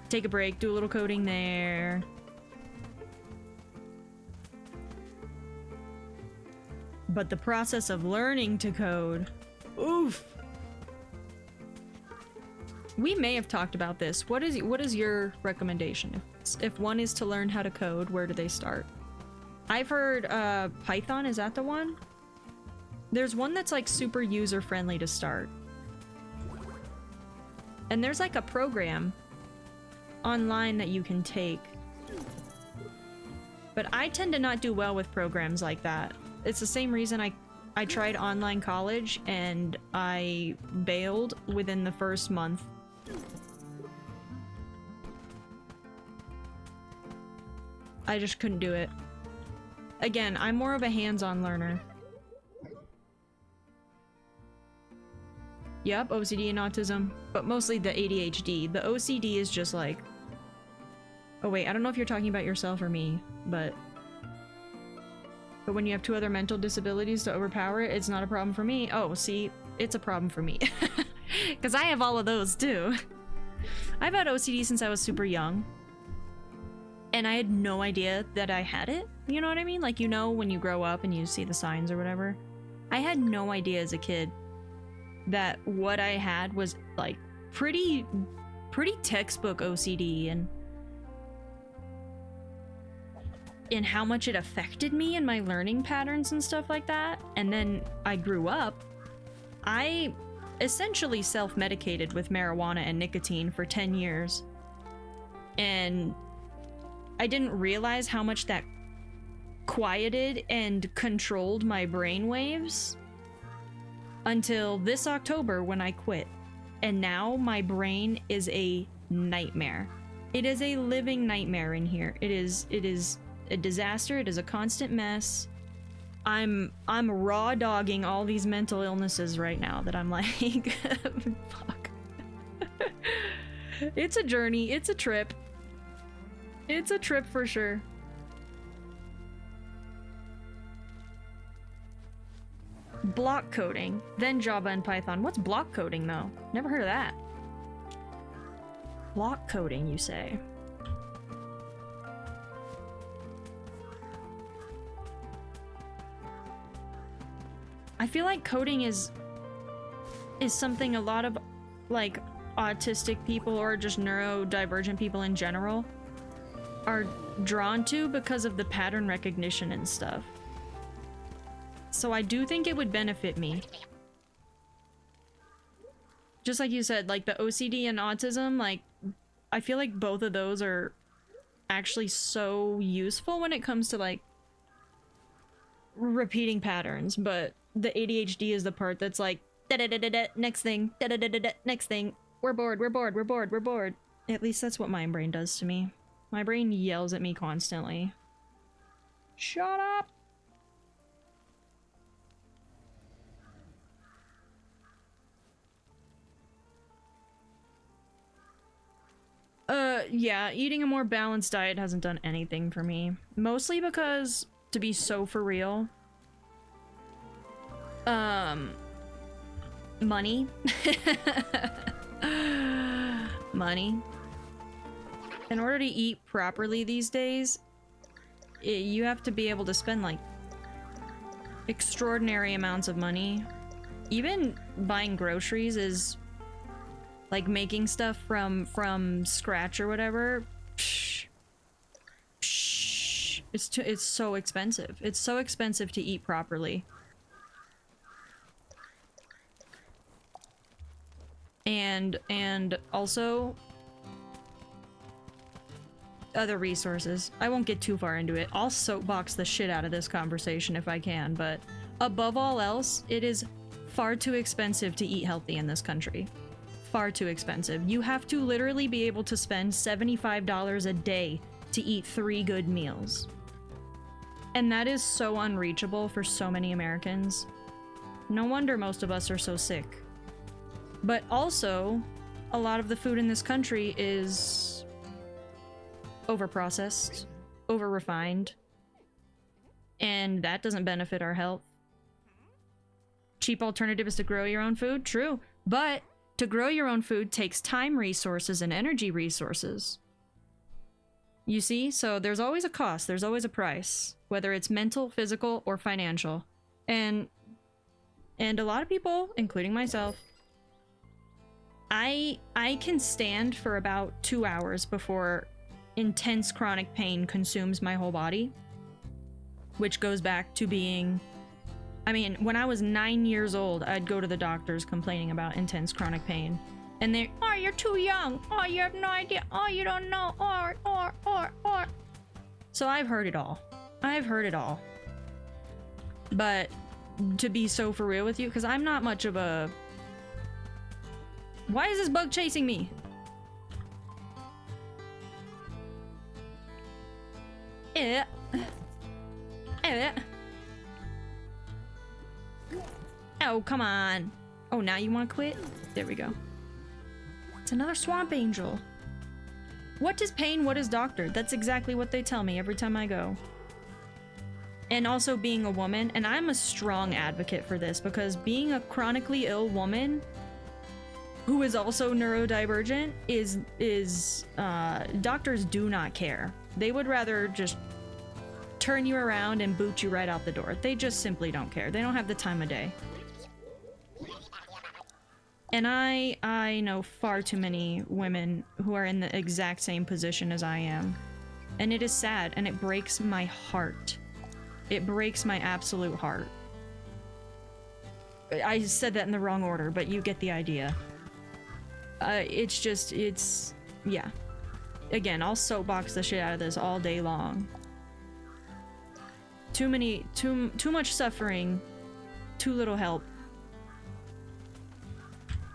Take a break, do a little coding there. But the process of learning to code, oof. We may have talked about this. What is your recommendation? If one is to learn how to code, where do they start? I've heard Python, is that the one? There's one that's like super user-friendly to start. And there's like a program online that you can take. But I tend to not do well with programs like that. It's the same reason I tried online college and I bailed within the first month. I just couldn't do it. Again, I'm more of a hands-on learner. Yep, OCD and autism, but mostly the ADHD. The OCD is just like... Oh wait, I don't know if you're talking about yourself or me, but when you have two other mental disabilities to overpower it, it's not a problem for me. Oh, see, it's a problem for me. Because I have all of those too. I've had OCD since I was super young. And I had no idea that I had it. You know what I mean? Like, you know, when you grow up and you see the signs or whatever. I had no idea as a kid that what I had was like pretty textbook OCD, and how much it affected me and my learning patterns and stuff like that. And then I grew up. I essentially self-medicated with marijuana and nicotine for 10 years. And I didn't realize how much that quieted and controlled my brain waves until this October when I quit. And now my brain is a nightmare. It is a living nightmare in here. It is a disaster. It is a constant mess. I'm raw dogging all these mental illnesses right now that I'm like, fuck. It's a journey. It's a trip. It's a trip for sure. Block coding, then Java and Python. What's block coding though? Never heard of that. Block coding, you say? I feel like coding is something a lot of like autistic people or just neurodivergent people in general are drawn to because of the pattern recognition and stuff. So I do think it would benefit me. Just like you said, like the OCD and autism, like I feel like both of those are actually so useful when it comes to like repeating patterns, but the ADHD is the part that's like da da da da da next thing, da da da da da next thing. We're bored, we're bored, we're bored, we're bored. At least that's what my brain does to me. My brain yells at me constantly. Shut up! Yeah, eating a more balanced diet hasn't done anything for me. Mostly because, to be so for real, money. Money. In order to eat properly these days, you have to be able to spend like extraordinary amounts of money. Even buying groceries is like making stuff from scratch or whatever. It's so expensive. It's so expensive to eat properly. And also other resources. I won't get too far into it. I'll soapbox the shit out of this conversation if I can, but above all else, it is far too expensive to eat healthy in this country. Far too expensive. You have to literally be able to spend $75 a day to eat 3 good meals. And that is so unreachable for so many Americans. No wonder most of us are so sick. But also, a lot of the food in this country is overprocessed, over-refined, and that doesn't benefit our health. Cheap alternative is to grow your own food? True, but to grow your own food takes time resources and energy resources. You see? So there's always a cost, there's always a price, whether it's mental, physical, or financial. And a lot of people, including myself, I can stand for about 2 hours before intense chronic pain consumes my whole body, which goes back to being I mean, when I was 9 years old, I'd go to the doctors complaining about intense chronic pain. And they, oh, you're too young. Oh, you have no idea. Oh, you don't know. Or. So I've heard it all. I've heard it all. But to be so for real with you, because I'm not much of a... Why is this bug chasing me? Oh, come on. Oh, now you want to quit? There we go. It's another swamp angel. What is pain? What is doctor? That's exactly what they tell me every time I go. And also being a woman, and I'm a strong advocate for this because being a chronically ill woman who is also neurodivergent is doctors do not care. They would rather just turn you around and boot you right out the door. They just simply don't care. They don't have the time of day. And I know far too many women who are in the exact same position as I am. And it is sad, and it breaks my heart. It breaks my absolute heart. I said that in the wrong order, but you get the idea. Yeah. Again, I'll soapbox the shit out of this all day long. Too much suffering, too little help.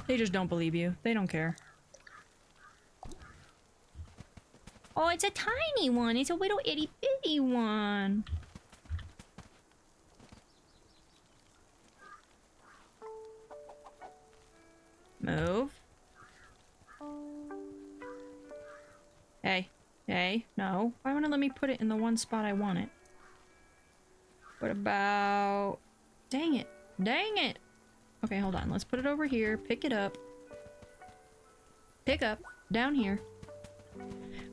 They just don't believe you. They don't care. Oh, it's a tiny one. It's a little itty bitty one. Move. Hey. Hey. No. Why won't it let me put it in the one spot I want it? What about... Dang it. Dang it. Okay, hold on. Let's put it over here. Pick it up. Pick up. Down here.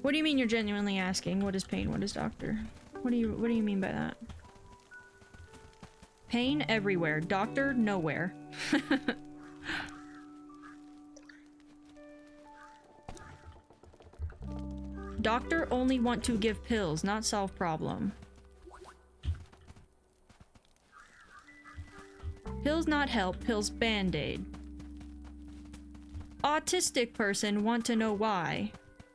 What do you mean you're genuinely asking? What is pain? What is doctor? What do you mean by that? Pain everywhere. Doctor nowhere. Doctor only want to give pills, not solve problem. Pills not help, pills band-aid. Autistic person want to know why.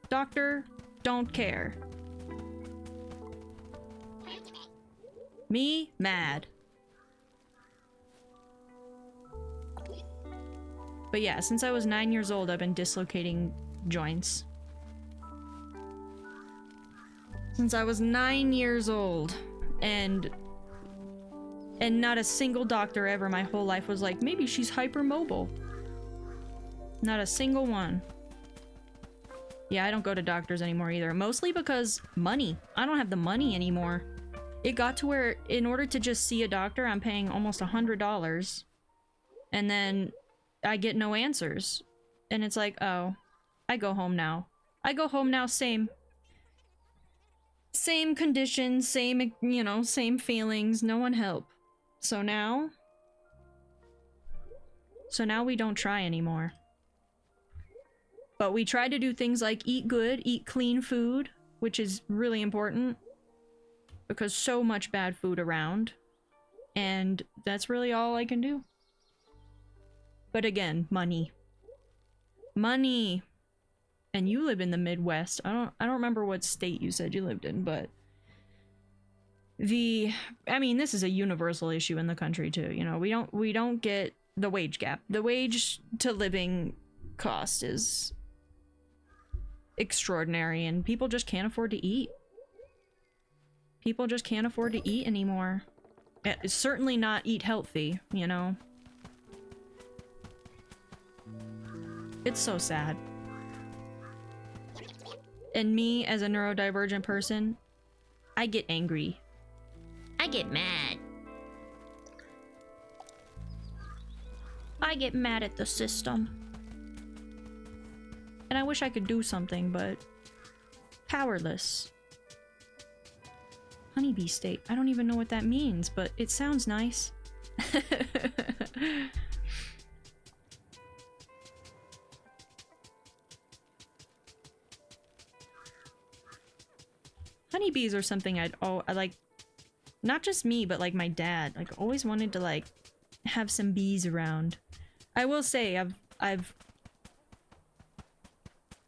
Doctor don't care. Me mad. But yeah, since I was 9 years old, I've been dislocating joints. Since I was 9 years old, and not a single doctor ever my whole life was like, maybe she's hypermobile. Not a single one. Yeah, I don't go to doctors anymore either. Mostly because money. I don't have the money anymore. It got to where in order to just see a doctor, I'm paying almost $100. And then I get no answers. And it's like, oh, I go home now. I go home now, same conditions, same, you know, same feelings, no one help. So now we don't try anymore. But we try to do things like eat good, eat clean food, which is really important because so much bad food around. And that's really all I can do. But again, money. Money. And you live in the Midwest. I don't remember what state you said you lived in, but I mean, this is a universal issue in the country too. You know, we don't get the wage gap. The wage to living cost is extraordinary, and people just can't afford to eat. People just can't afford to eat anymore. Certainly not eat healthy, you know. It's so sad. And me, as a neurodivergent person, I get angry. I get mad. I get mad at the system. And I wish I could do something, but powerless. Honeybee state. I don't even know what that means, but it sounds nice. Honeybees are something I like. Not just me, but like my dad. Like always wanted to like have some bees around. I will say I've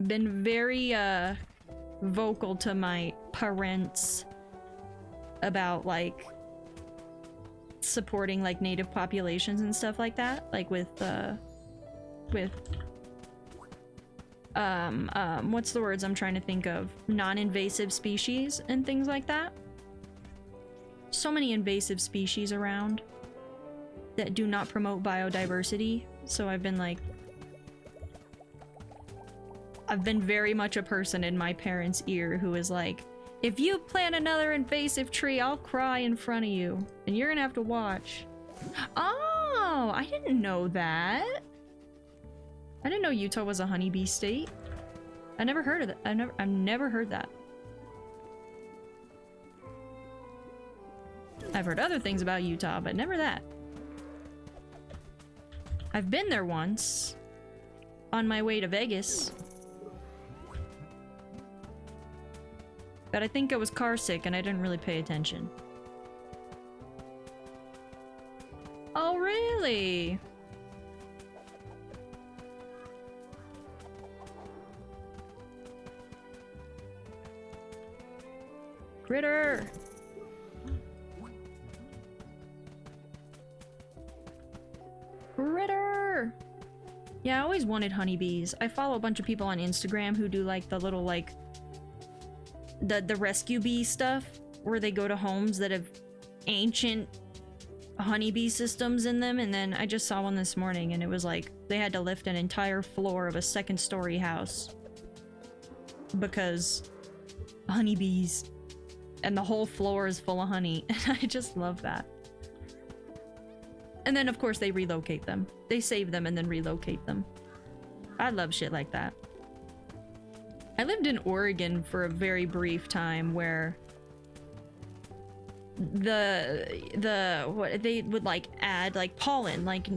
been very vocal to my parents about like supporting like native populations and stuff like that, like with what's the words I'm trying to think of, non-invasive species and things like that. So many invasive species around that do not promote biodiversity, so I've been very much a person in my parents' ear who is like, if you plant another invasive tree, I'll cry in front of you, and you're gonna have to watch. Oh, I didn't know that. I didn't know Utah was a honeybee state. I never heard of that. I've never heard that. I've heard other things about Utah, but never that. I've been there once on my way to Vegas. But I think I was car sick and I didn't really pay attention. Oh, really? Critter! Critter! Yeah, I always wanted honeybees. I follow a bunch of people on Instagram who do like the little like the rescue bee stuff, where they go to homes that have ancient honeybee systems in them, and then I just saw one this morning and it was like they had to lift an entire floor of a second-story house because honeybees, and the whole floor is full of honey, and I just love that. And then of course they relocate them. They save them and then relocate them. I love shit like that. I lived in Oregon for a very brief time where what they would like add like pollen, like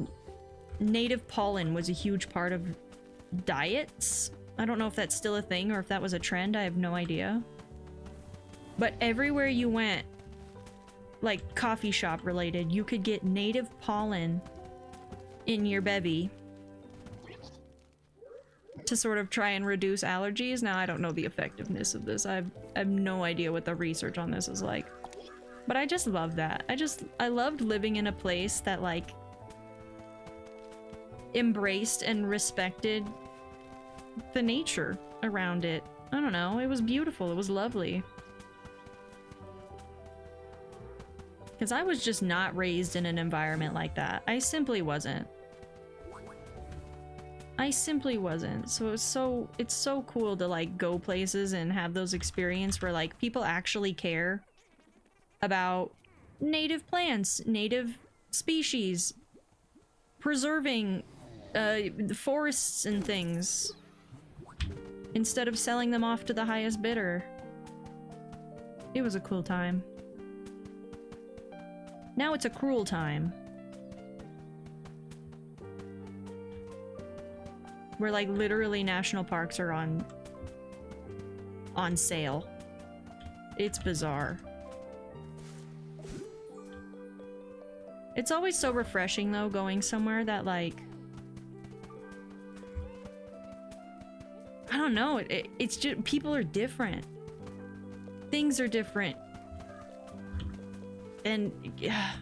native pollen was a huge part of diets. I don't know if that's still a thing or if that was a trend. I have no idea. But everywhere you went, like coffee shop related, you could get native pollen in your bevy to sort of try and reduce allergies. Now, I don't know the effectiveness of this. I have no idea what the research on this is like. But I just love that. I loved living in a place that like embraced and respected the nature around it. I don't know, it was beautiful, it was lovely. Because I was just not raised in an environment like that. I simply wasn't. So it's so cool to like go places and have those experiences where like people actually care about native plants, native species, preserving forests and things instead of selling them off to the highest bidder. It was a cool time. Now it's a cruel time. Where like literally national parks are on sale. It's bizarre. It's always so refreshing though, going somewhere that like, I don't know, it's just, people are different. Things are different. And yeah,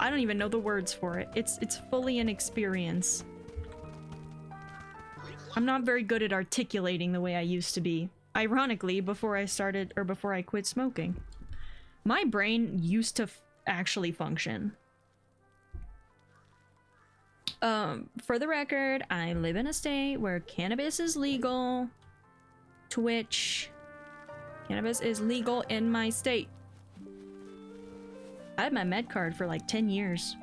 I don't even know the words for it. It's fully an experience. I'm not very good at articulating the way I used to be. Ironically, before I quit smoking. My brain used to actually function. For the record, I live in a state where cannabis is legal. Twitch. Cannabis is legal in my state. I had my med card for like 10 years.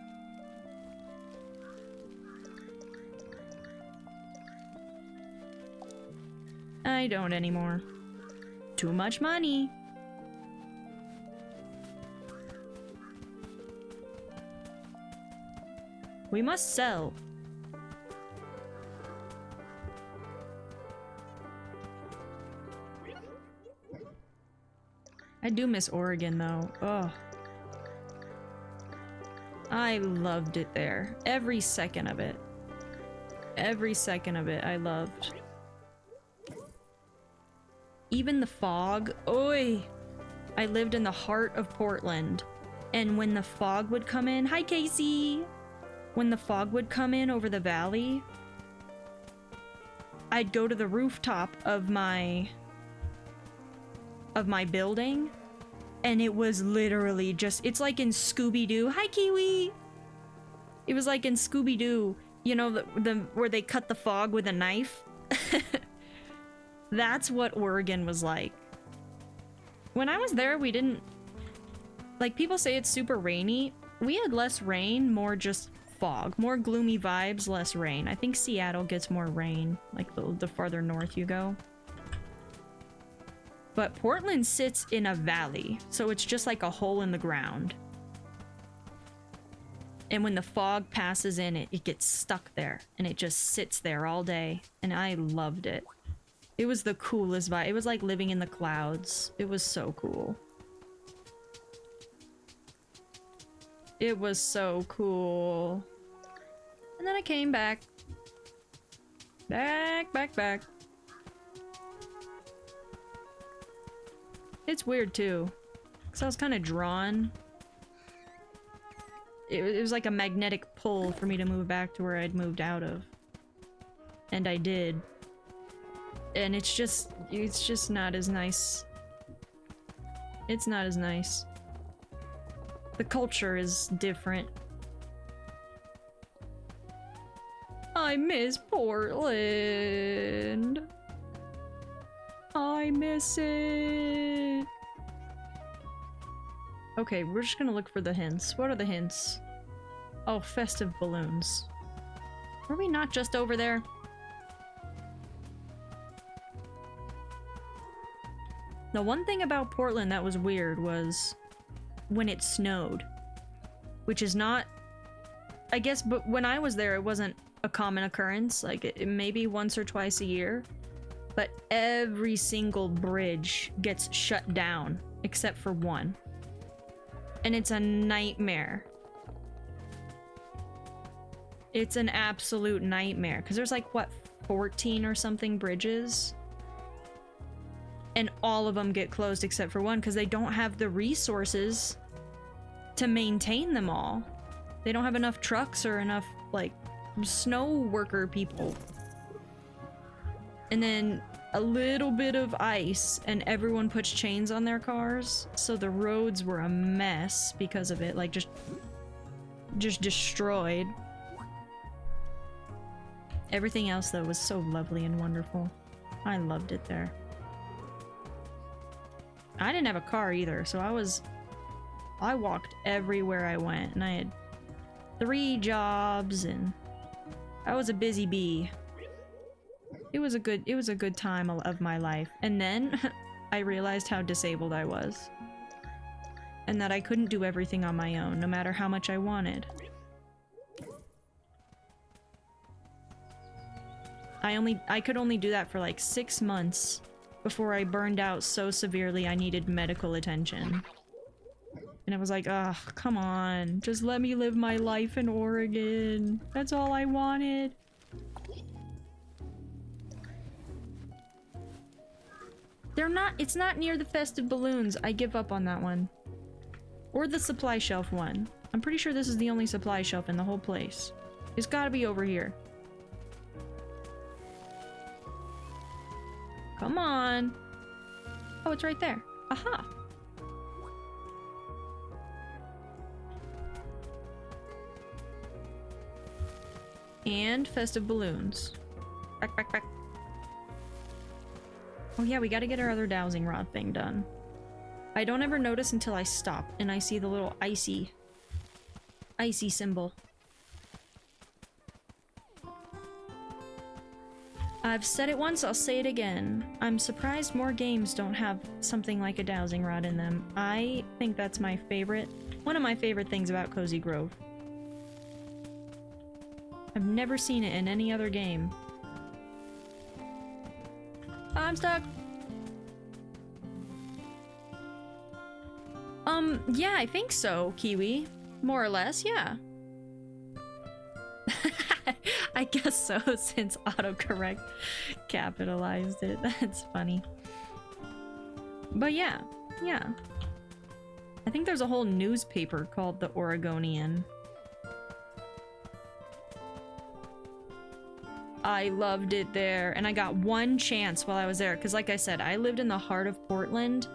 I don't anymore. Too much money. We must sell. I do miss Oregon though. Oh, I loved it there. Every second of it. Every second of it I loved. Even the fog. Oi! I lived in the heart of Portland. And when the fog would come in... Hi, Casey! When the fog would come in over the valley, I'd go to the rooftop of my building, and it was literally just... It's like in Scooby-Doo. Hi, Kiwi! It was like in Scooby-Doo. You know, where they cut the fog with a knife? That's what Oregon was like. When I was there, we didn't... Like, people say it's super rainy. We had less rain, more just fog. More gloomy vibes, less rain. I think Seattle gets more rain, like the farther north you go. But Portland sits in a valley, so it's just like a hole in the ground. And when the fog passes in, it gets stuck there, and it just sits there all day. And I loved it. It was the coolest vibe. It was like living in the clouds. It was so cool. It was so cool. And then I came back. Back. It's weird too, because I was kind of drawn. It was like a magnetic pull for me to move back to where I'd moved out of. And I did. And it's just not as nice. It's not as nice. The culture is different. I miss Portland. I miss it. Okay, we're just gonna look for the hints. What are the hints? Oh, festive balloons. Were we not just over there? The one thing about Portland that was weird was when it snowed. Which is not... I guess, but when I was there, it wasn't a common occurrence. Like, it maybe once or twice a year. But every single bridge gets shut down, except for one. And it's a nightmare. It's an absolute nightmare. Because there's like, what, 14 or something bridges? And all of them get closed except for one, because they don't have the resources to maintain them all. They don't have enough trucks or enough, like, snow worker people. And then a little bit of ice, and everyone puts chains on their cars, so the roads were a mess because of it, like, just destroyed. Everything else, though, was so lovely and wonderful. I loved it there. I didn't have a car either, so I walked everywhere I went, and I had 3 jobs, and I was a busy bee. It was a good time of my life. And then I realized how disabled I was. And that I couldn't do everything on my own, no matter how much I wanted. I could only do that for like 6 months before I burned out so severely I needed medical attention. And it was like, ugh, come on. Just let me live my life in Oregon. That's all I wanted. It's not near the festive balloons. I give up on that one. Or the supply shelf one. I'm pretty sure this is the only supply shelf in the whole place. It's gotta be over here. Come on. Oh, it's right there. Aha. And festive balloons. Back. Oh yeah, we gotta get our other dowsing rod thing done. I don't ever notice until I stop and I see the little icy symbol. I've said it once, I'll say it again. I'm surprised more games don't have something like a dowsing rod in them. I think that's one of my favorite things about Cozy Grove. I've never seen it in any other game. I'm stuck. Yeah, I think so, Kiwi. More or less, yeah. I guess so, since autocorrect capitalized it. That's funny. But yeah. I think there's a whole newspaper called The Oregonian. I loved it there, and I got one chance while I was there, because like I said, I lived in the heart of Portland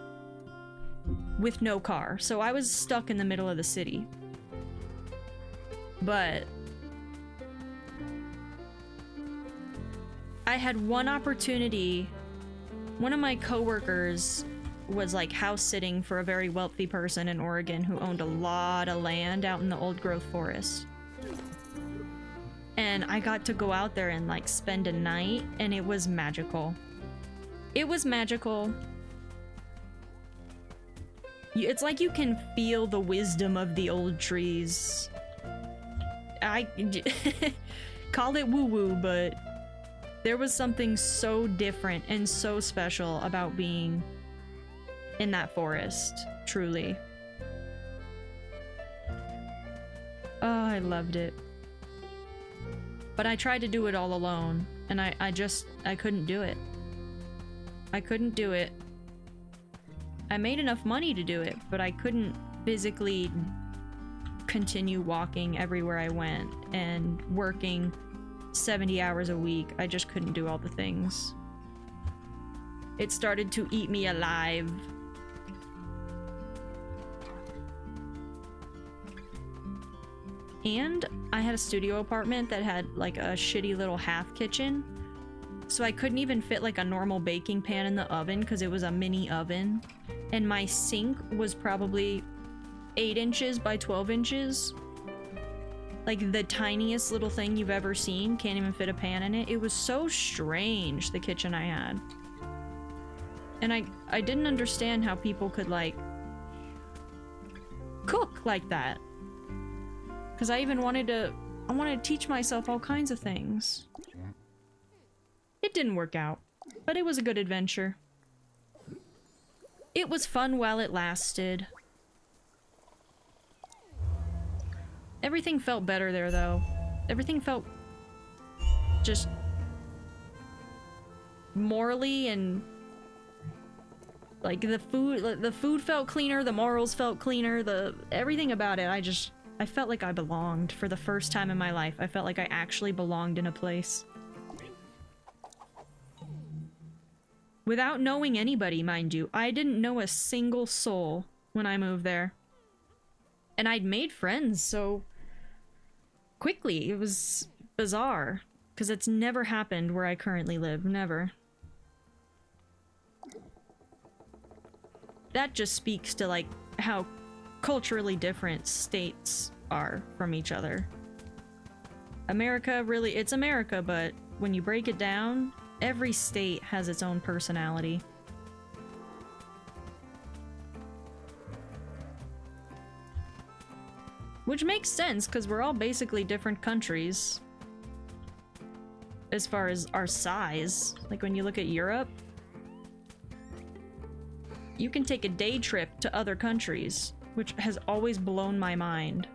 with no car, so I was stuck in the middle of the city. But I had one opportunity. One of my coworkers was like house sitting for a very wealthy person in Oregon who owned a lot of land out in the old growth forest. And I got to go out there and like spend a night, and it was magical. It was magical. It's like you can feel the wisdom of the old trees. I call it woo-woo, but there was something so different and so special about being in that forest, truly. Oh, I loved it. But I tried to do it all alone, and I couldn't do it. I couldn't do it. I made enough money to do it, but I couldn't physically continue walking everywhere I went and working 70 hours a week. I just couldn't do all the things. It started to eat me alive. And I had a studio apartment that had like a shitty little half kitchen. So I couldn't even fit like a normal baking pan in the oven because it was a mini oven. And my sink was probably 8 inches by 12 inches. Like the tiniest little thing you've ever seen. Can't even fit a pan in it. It was so strange, the kitchen I had. And I didn't understand how people could like cook like that. Because I wanted to teach myself all kinds of things. It didn't work out, but it was a good adventure. It was fun while it lasted. Everything felt better there, though. Everything felt just morally and like the food felt cleaner, the morals felt cleaner, everything about it. I felt like I belonged for the first time in my life. I felt like I actually belonged in a place. Without knowing anybody, mind you. I didn't know a single soul when I moved there. And I'd made friends so quickly. It was bizarre. Because it's never happened where I currently live. Never. That just speaks to, like, how culturally different states are from each other. America, really, it's America, but when you break it down, every state has its own personality. Which makes sense, because we're all basically different countries. As far as our size. Like when you look at Europe, you can take a day trip to other countries, which has always blown my mind.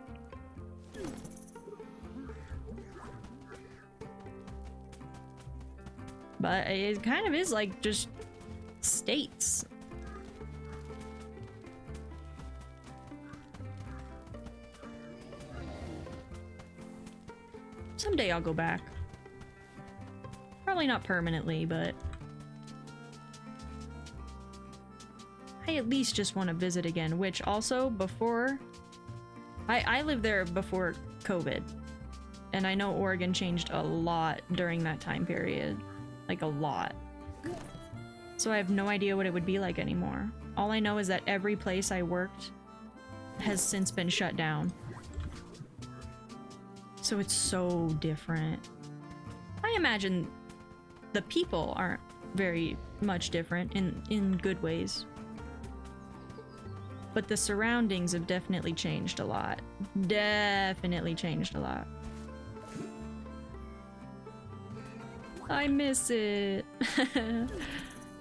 But it kind of is like just states. Someday I'll go back. Probably not permanently, but I at least just want to visit again, which also before I lived there before COVID, and I know Oregon changed a lot during that time period. Like a lot. So I have no idea what it would be like anymore. All I know is that every place I worked has since been shut down. So it's so different. I imagine the people aren't very much different in good ways. But the surroundings have definitely changed a lot. Definitely changed a lot. I miss it.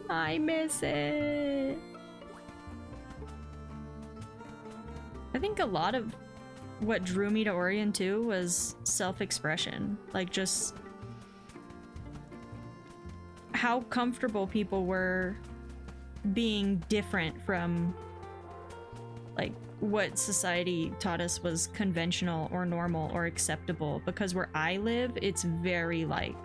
I miss it. I think a lot of what drew me to Oregon too was self-expression. Like, just how comfortable people were being different from, like, what society taught us was conventional or normal or acceptable. Because where I live, it's very, like,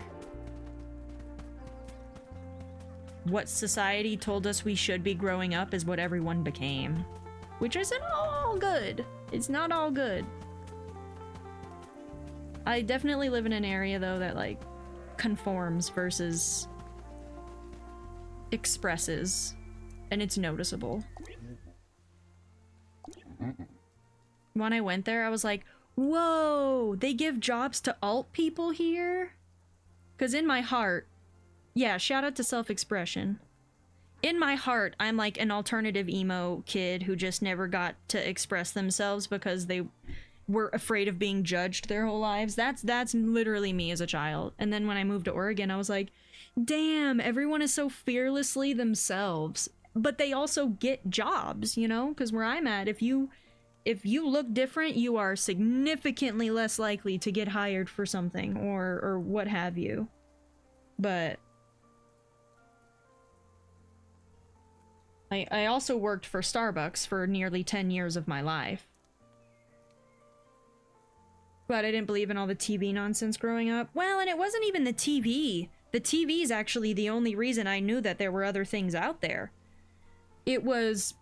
what society told us we should be growing up is what everyone became. Which isn't all good. It's not all good. I definitely live in an area, though, that, like, conforms versus expresses. And it's noticeable. When I went there, I was like, whoa, they give jobs to alt people here? Because in my heart, yeah, shout out to self-expression. In my heart, I'm like an alternative emo kid who just never got to express themselves because they were afraid of being judged their whole lives. That's literally me as a child. And then when I moved to Oregon, I was like, damn, everyone is so fearlessly themselves. But they also get jobs, you know? Because where I'm at, if you look different, you are significantly less likely to get hired for something or what have you. But I also worked for Starbucks for nearly 10 years of my life. But I didn't believe in all the TV nonsense growing up. Well, and it wasn't even the TV. The TV is actually the only reason I knew that there were other things out there. It was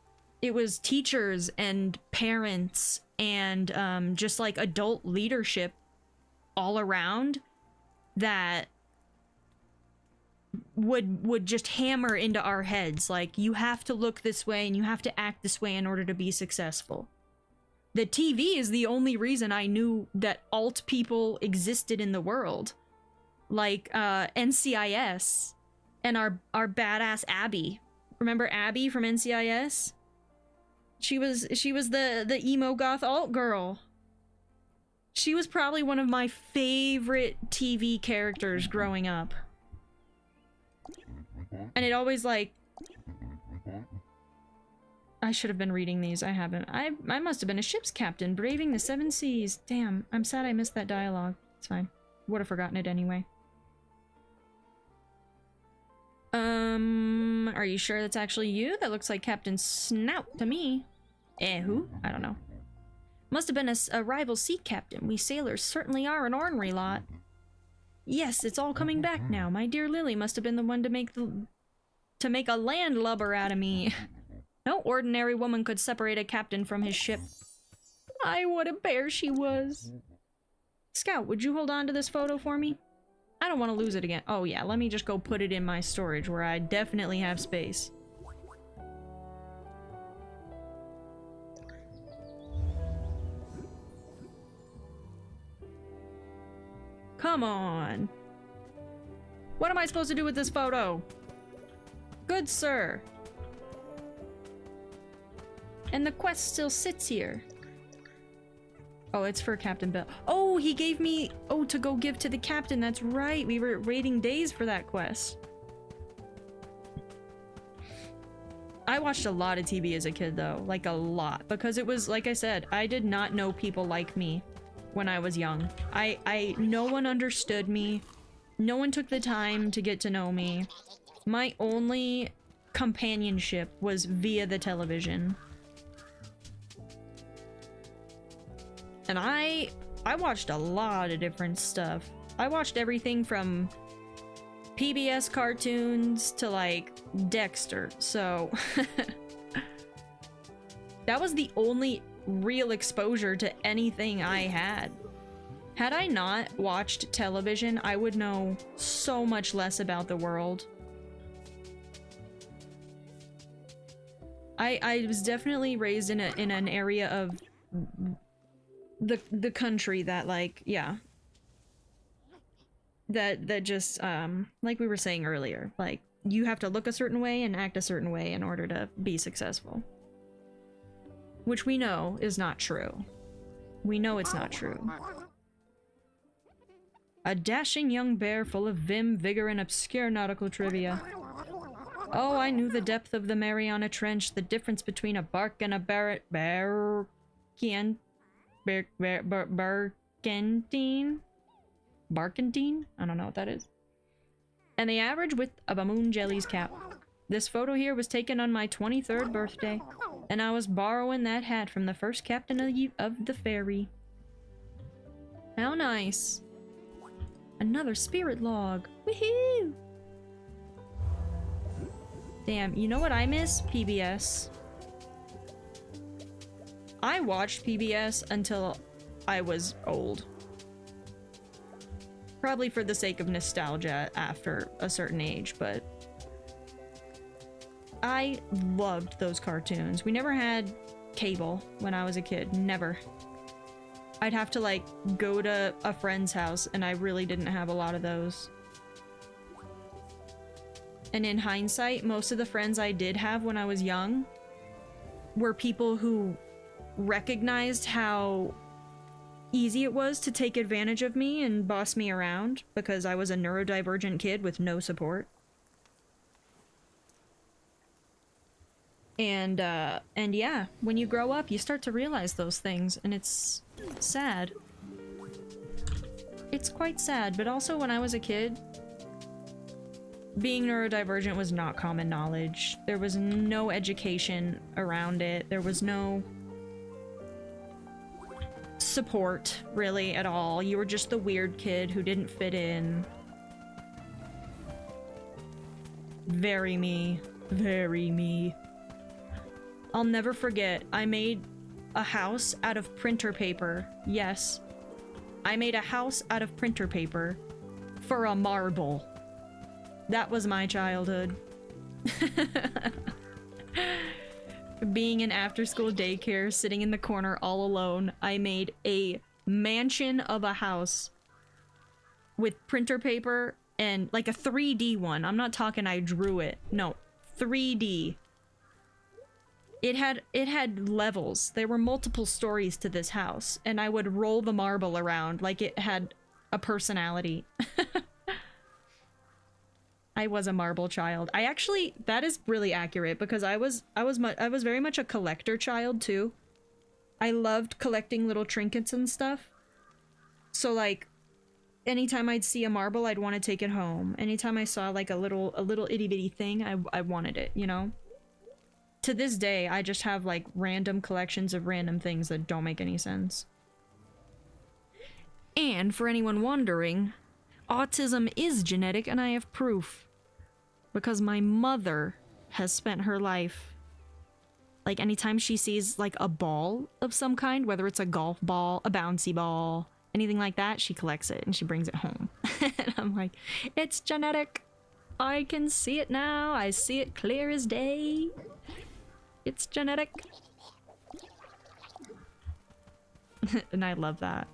teachers and parents and just like adult leadership all around that would just hammer into our heads, like, you have to look this way and you have to act this way in order to be successful. The TV is the only reason I knew that alt people existed in the world. Like NCIS and our badass Abby. Remember Abby from NCIS? She was the emo goth alt girl. She was probably one of my favorite TV characters growing up. And it always, like, I should have been reading these. I haven't. I must have been a ship's captain braving the seven seas. Damn, I'm sad I missed that dialogue. It's fine. Would have forgotten it anyway. Are you sure that's actually you? That looks like Captain Snout to me. Who? I don't know. Must have been a rival sea captain. We sailors certainly are an ornery lot. Yes, it's all coming back now. My dear Lily must have been the one to make a landlubber out of me. No ordinary woman could separate a captain from his ship. Ay, what a bear she was. Scout, would you hold on to this photo for me? I don't want to lose it again. Oh yeah, let me just go put it in my storage where I definitely have space. Come on. What am I supposed to do with this photo? Good sir. And the quest still sits here. Oh, it's for Captain Bell. Oh, he gave me... Oh, to go give to the captain. That's right. We were waiting days for that quest. I watched a lot of TV as a kid, though. Like, a lot. Because it was, like I said, I did not know people like me when I was young. No one understood me. No one took the time to get to know me. My only companionship was via the television. And I watched a lot of different stuff. I watched everything from PBS cartoons to, like, Dexter, so... That was the only real exposure to anything I had. Had I not watched television, I would know so much less about the world. I was definitely raised in an area of the country that, like, yeah, that just like we were saying earlier, like, you have to look a certain way and act a certain way in order to be successful, which we know is not true. We know it's not true. A dashing young bear full of vim, vigor, and obscure nautical trivia. Oh, I knew the depth of the Mariana Trench, the difference between a bark and a barrakian. Barkentine? Barkentine? I don't know what that is. And the average width of a moon jelly's cap. This photo here was taken on my 23rd birthday, and I was borrowing that hat from the first captain of the ferry. How nice. Another spirit log. Woohoo! Damn, you know what I miss? PBS. I watched PBS until I was old. Probably for the sake of nostalgia after a certain age, but I loved those cartoons. We never had cable when I was a kid. Never. I'd have to, like, go to a friend's house, and I really didn't have a lot of those. And in hindsight, most of the friends I did have when I was young were people who recognized how easy it was to take advantage of me and boss me around because I was a neurodivergent kid with no support. And yeah, when you grow up, you start to realize those things, and it's sad. It's quite sad, but also when I was a kid, being neurodivergent was not common knowledge. There was no education around it. There was no support, really, at all. You were just the weird kid who didn't fit in. Very me. Very me. I'll never forget, I made a house out of printer paper. Yes. I made a house out of printer paper for a marble. That was my childhood. Being in after-school daycare, sitting in the corner all alone, I made a mansion of a house with printer paper and like a 3D one. I'm not talking I drew it. No, 3D. It had levels. There were multiple stories to this house, and I would roll the marble around like it had a personality. I was a marble child. I actually, that is really accurate because I was very much a collector child too. I loved collecting little trinkets and stuff. So like, anytime I'd see a marble, I'd want to take it home. Anytime I saw like a little itty bitty thing, I wanted it, you know? To this day, I just have like random collections of random things that don't make any sense. And for anyone wondering, autism is genetic, and I have proof. Because my mother has spent her life, like, anytime she sees, like, a ball of some kind, whether it's a golf ball, a bouncy ball, anything like that, she collects it and she brings it home. And I'm like, it's genetic. I can see it now. I see it clear as day. It's genetic. And I love that.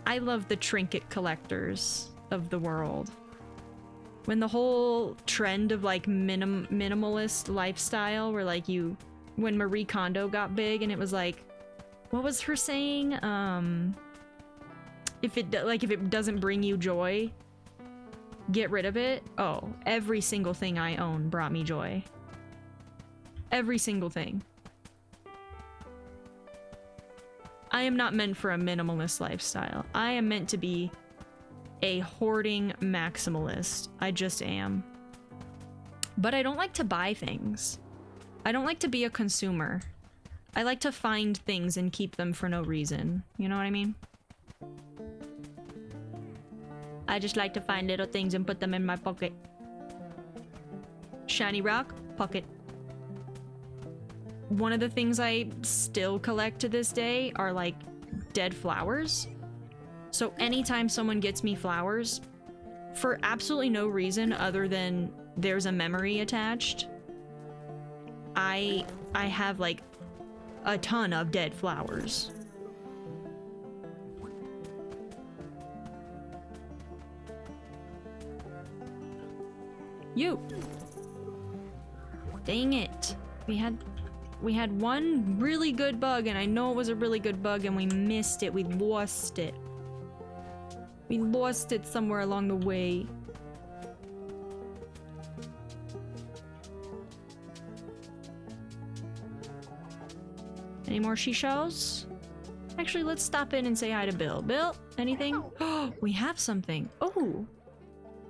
I love the trinket collectors of the world. When the whole trend of like minimalist lifestyle, where like when Marie Kondo got big, and it was like, what was her saying? If it doesn't bring you joy, get rid of it. Oh, every single thing I own brought me joy. Every single thing. I am not meant for a minimalist lifestyle. I am meant to be a hoarding maximalist. I just am. But I don't like to buy things. I don't like to be a consumer. I like to find things and keep them for no reason. You know what I mean? I just like to find little things and put them in my pocket. Shiny rock, pocket. One of the things I still collect to this day are like dead flowers. So anytime someone gets me flowers, for absolutely no reason other than there's a memory attached, I have like a ton of dead flowers. You! Dang it. We had one really good bug, and I know it was a really good bug, and we missed it. We lost it. We lost it somewhere along the way. Any more seashells? Actually, let's stop in and say hi to Bill. Bill, anything? Oh, we have something. Oh!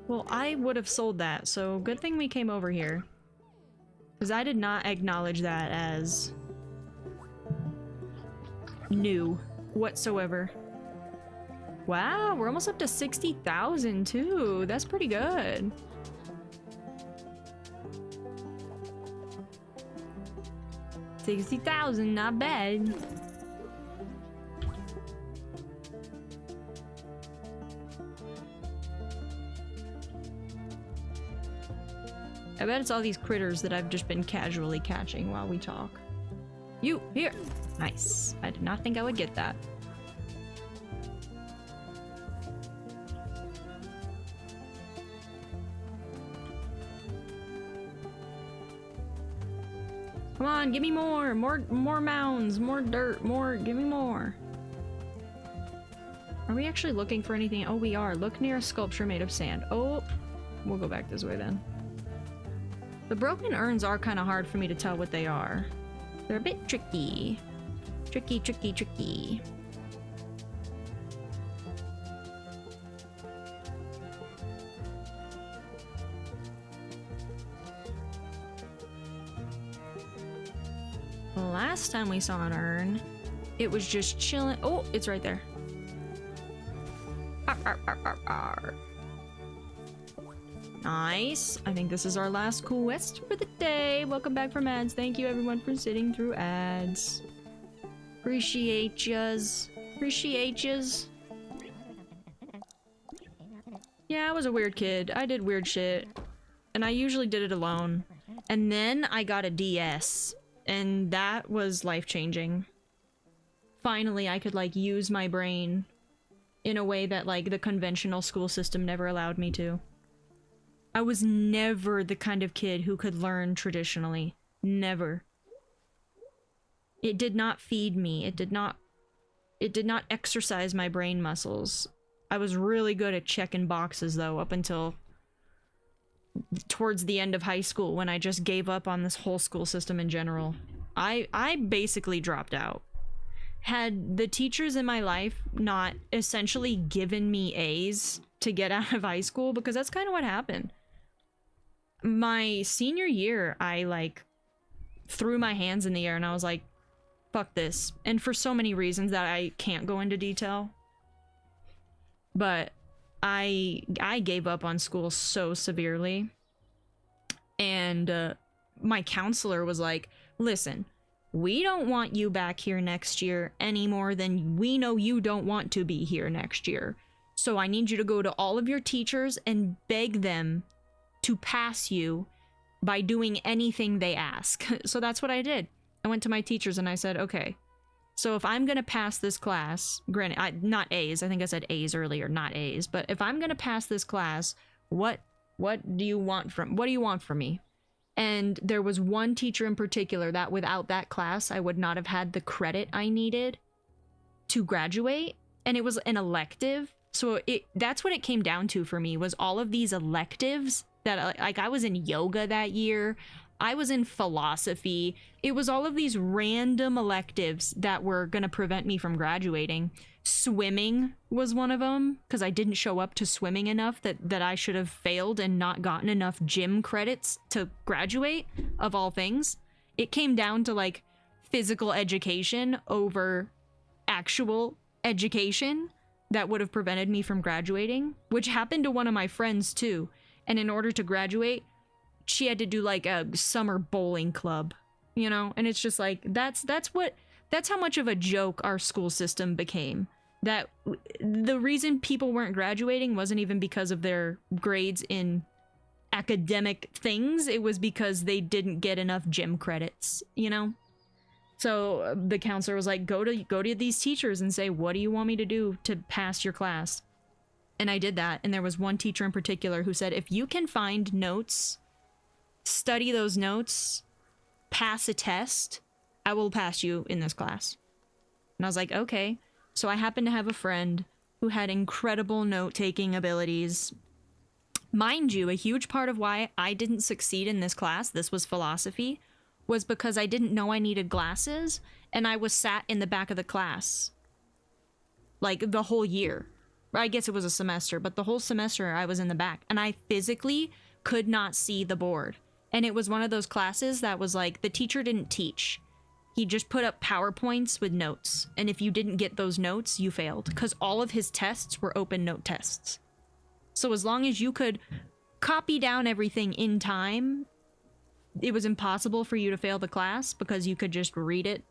Well, I would have sold that, so good thing we came over here. Because I did not acknowledge that as new whatsoever. Wow, we're almost up to 60,000 too. That's pretty good. $60,000, not bad. I bet it's all these critters that I've just been casually catching while we talk. You, here! Nice. I did not think I would get that. Come on, give me more! More mounds, more dirt, more, give me more. Are we actually looking for anything? Oh, we are. Look near a sculpture made of sand. Oh, we'll go back this way then. The broken urns are kind of hard for me to tell what they are. They're a bit tricky. Tricky, tricky, tricky. The last time we saw an urn, it was just chilling. Oh, it's right there. Arr, arr, arr, arr, arr. Nice. I think this is our last quest for the day. Welcome back from ads. Thank you everyone for sitting through ads. Appreciate yas. Appreciate yas. Yeah, I was a weird kid. I did weird shit. And I usually did it alone. And then I got a DS. And that was life-changing. Finally, I could, like, use my brain in a way that, like, the conventional school system never allowed me to. I was never the kind of kid who could learn traditionally. Never. It did not feed me. It did not exercise my brain muscles. I was really good at checking boxes, though, up until towards the end of high school, when I just gave up on this whole school system in general. I basically dropped out. Had the teachers in my life not essentially given me A's to get out of high school, because that's kind of what happened. My senior year, I, like, threw my hands in the air and I was like, fuck this. And for so many reasons that I can't go into detail. But I gave up on school so severely. And my counselor was like, listen, we don't want you back here next year any more than we know you don't want to be here next year. So I need you to go to all of your teachers and beg them to pass you by doing anything they ask. So that's what I did. I went to my teachers and I said, okay, so if I'm gonna pass this class, granted, not A's, I think I said A's earlier, not A's, but if I'm gonna pass this class, what do you want from me? And there was one teacher in particular that without that class, I would not have had the credit I needed to graduate. And it was an elective. So that's what it came down to for me, was all of these electives that, like, I was in yoga that year. I was in philosophy. It was all of these random electives that were going to prevent me from graduating. Swimming was one of them, because I didn't show up to swimming enough that I should have failed and not gotten enough gym credits to graduate, of all things. It came down to, like, physical education over actual education that would have prevented me from graduating, which happened to one of my friends too. And in order to graduate, she had to do like a summer bowling club, you know? And it's just like, that's how much of a joke our school system became. That the reason people weren't graduating wasn't even because of their grades in academic things. It was because they didn't get enough gym credits, you know? So the counselor was like, go to these teachers and say, what do you want me to do to pass your class? And I did that. And there was one teacher in particular who said, if you can find notes, study those notes, pass a test, I will pass you in this class. And I was like, okay. So I happened to have a friend who had incredible note-taking abilities. Mind you, a huge part of why I didn't succeed in this class, this was philosophy, was because I didn't know I needed glasses, and I was sat in the back of the class. Like, the whole year. I guess it was a semester, but the whole semester I was in the back. And I physically could not see the board. And it was one of those classes that was like, the teacher didn't teach. He just put up PowerPoints with notes. And if you didn't get those notes, you failed. Because all of his tests were open note tests. So as long as you could copy down everything in time, it was impossible for you to fail the class because you could just read it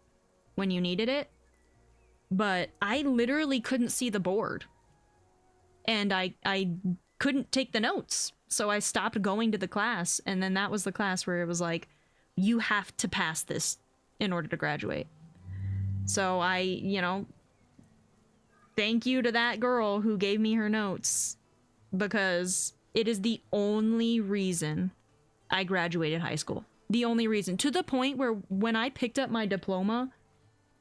when you needed it. But I literally couldn't see the board. And I couldn't take the notes. So I stopped going to the class. And then that was the class where it was like, you have to pass this in order to graduate. So I, you know, thank you to that girl who gave me her notes, because it is the only reason I graduated high school. The only reason. To the point where when I picked up my diploma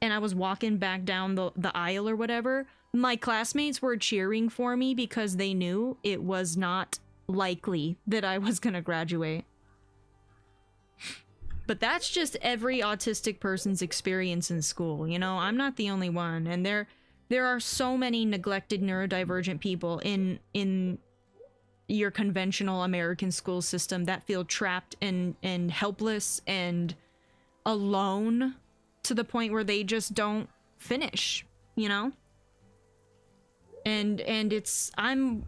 and I was walking back down the aisle or whatever, my classmates were cheering for me because they knew it was not likely that I was gonna graduate. But that's just every autistic person's experience in school, you know? I'm not the only one, and there are so many neglected neurodivergent people in your conventional American school system that feel trapped and helpless and alone to the point where they just don't finish, you know? And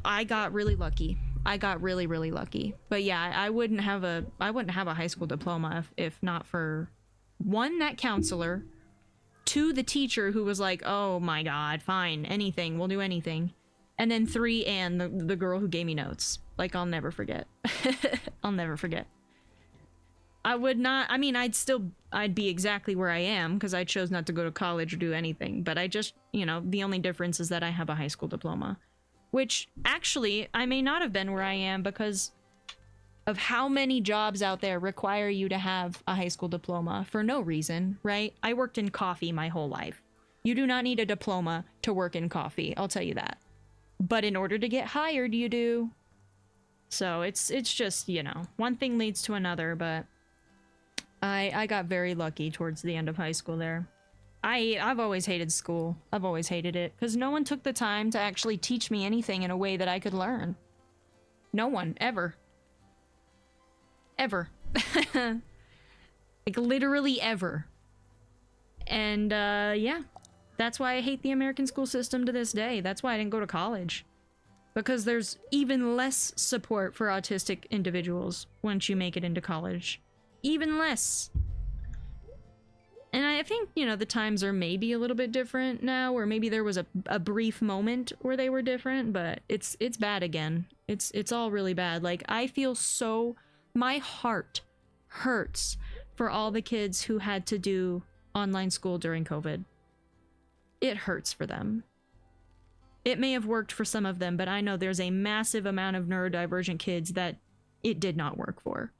I got really lucky. I got really, really lucky. But yeah, I wouldn't have a high school diploma if not for, one, that counselor, two, the teacher who was like, oh my god, fine, anything, we'll do anything. And then three, Anne, the girl who gave me notes. Like, I'll never forget. I'll never forget. I would not, I mean, I'd be exactly where I am because I chose not to go to college or do anything. But I just, you know, the only difference is that I have a high school diploma. Which, actually, I may not have been where I am because of how many jobs out there require you to have a high school diploma for no reason, right? I worked in coffee my whole life. You do not need a diploma to work in coffee, I'll tell you that. But in order to get hired, you do. So it's just, you know, one thing leads to another, but I got very lucky towards the end of high school there. I've always hated school. I've always hated it because no one took the time to actually teach me anything in a way that I could learn. No one, ever. Ever. Like, literally ever. And, yeah. That's why I hate the American school system to this day. That's why I didn't go to college. Because there's even less support for autistic individuals once you make it into college. Even less. And I think, you know, the times are maybe a little bit different now, or maybe there was a brief moment where they were different, but it's bad again. It's all really bad. Like, I feel so... My heart hurts for all the kids who had to do online school during COVID. It hurts for them. It may have worked for some of them, but I know there's a massive amount of neurodivergent kids that it did not work for.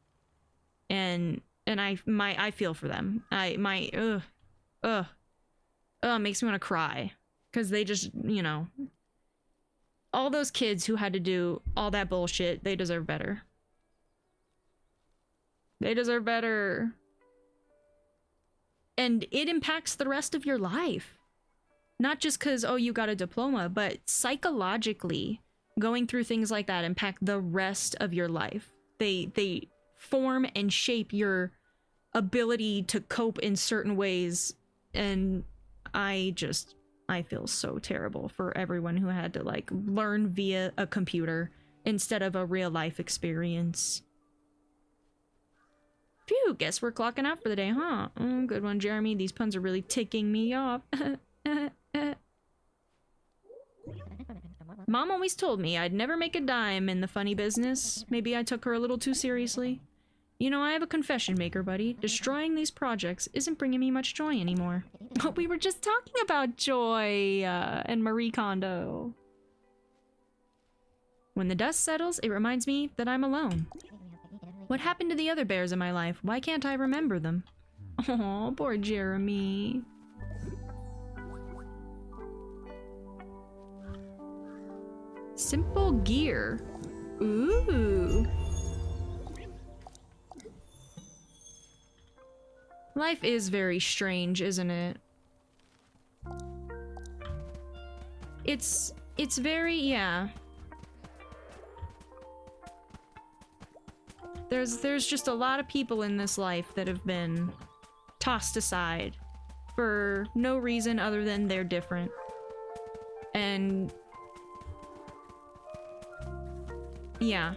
And I feel for them. It makes me want to cry. Because they just, you know, all those kids who had to do all that bullshit, they deserve better. They deserve better. And it impacts the rest of your life. Not just because, oh, you got a diploma, but psychologically, going through things like that impact the rest of your life. They form and shape your ability to cope in certain ways. And I feel so terrible for everyone who had to, like, learn via a computer instead of a real life experience. Phew, guess we're clocking out for the day, huh? Oh, good one, Jeremy. These puns are really ticking me off. Mom always told me I'd never make a dime in the funny business. Maybe I took her a little too seriously. You know, I have a confession maker, buddy. Destroying these projects isn't bringing me much joy anymore. But we were just talking about joy and Marie Kondo. When the dust settles, it reminds me that I'm alone. What happened to the other bears in my life? Why can't I remember them? Oh, poor Jeremy. Simple gear. Ooh. Life is very strange, isn't it? It's very, yeah. There's just a lot of people in this life that have been tossed aside for no reason other than they're different. And yeah.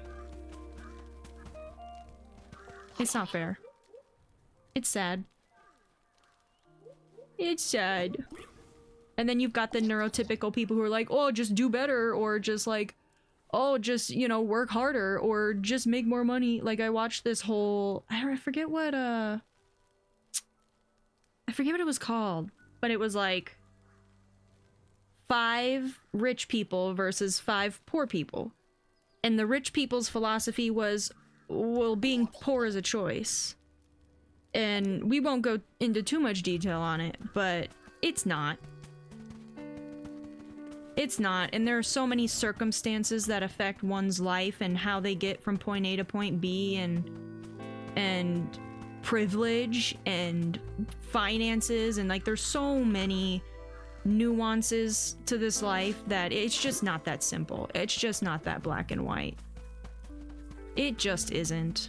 It's not fair. It's sad. It's sad. And then you've got the neurotypical people who are like, oh, just do better, or just like, oh, just, you know, work harder, or just make more money. Like, I watched this whole, I forget what it was called, but it was like 5 rich people versus 5 poor people. And the rich people's philosophy was, well, being poor is a choice. And we won't go into too much detail on it, but it's not. It's not, and there are so many circumstances that affect one's life and how they get from point A to point B, and privilege and finances, and like there's so many nuances to this life that it's just not that simple. It's just not that black and white. It just isn't.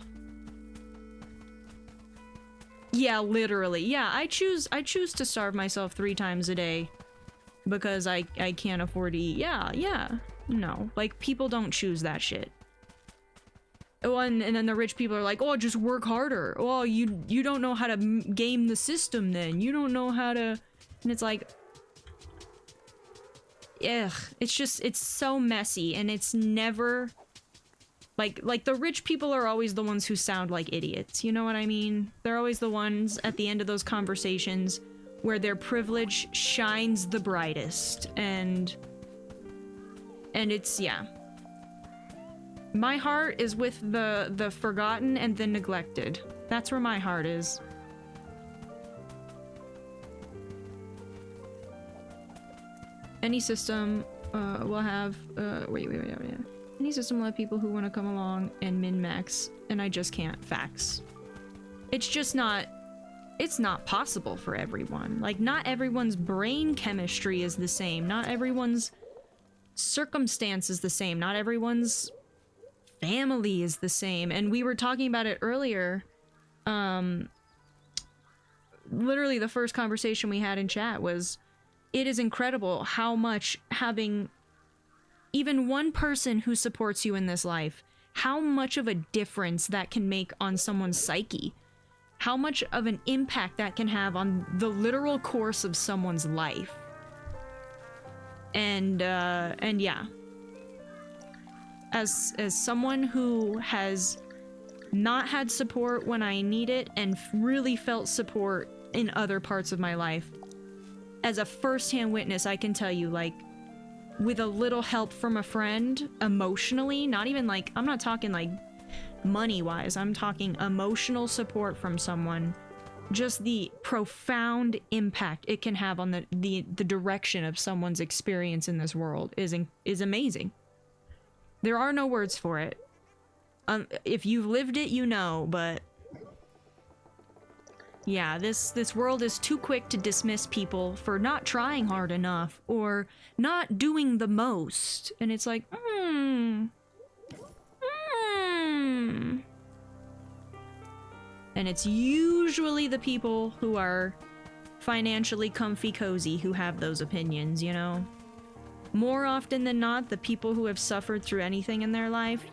Yeah, literally. Yeah, I choose to starve myself 3 times a day because I can't afford to eat. Yeah. No, like, people don't choose that shit. Oh, and then the rich people are like, oh, just work harder. Oh, you don't know how to game the system then. You don't know how to... And it's like... Ugh. It's so messy, and it's never... Like the rich people are always the ones who sound like idiots, you know what I mean? They're always the ones at the end of those conversations where their privilege shines the brightest, and it's, yeah. My heart is with the forgotten and the neglected. That's where my heart is. Any system will have wait. Any system will have people who want to come along and min-max, and I just can't. Facts. It's just not... It's not possible for everyone. Like, not everyone's brain chemistry is the same. Not everyone's circumstance is the same. Not everyone's family is the same. And we were talking about it earlier. Literally the first conversation we had in chat was, it is incredible how much having even one person who supports you in this life, how much of a difference that can make on someone's psyche. How much of an impact that can have on the literal course of someone's life. And yeah. As someone who has not had support when I need it and really felt support in other parts of my life, as a first-hand witness, I can tell you, like, with a little help from a friend, emotionally, not even like, I'm not talking like money-wise, I'm talking emotional support from someone, just the profound impact it can have on the direction of someone's experience in this world is amazing. There are no words for it. If you've lived it, you know, but yeah, this world is too quick to dismiss people for not trying hard enough or not doing the most. And it's like, And it's usually the people who are financially comfy cozy who have those opinions, you know? More often than not, the people who have suffered through anything in their life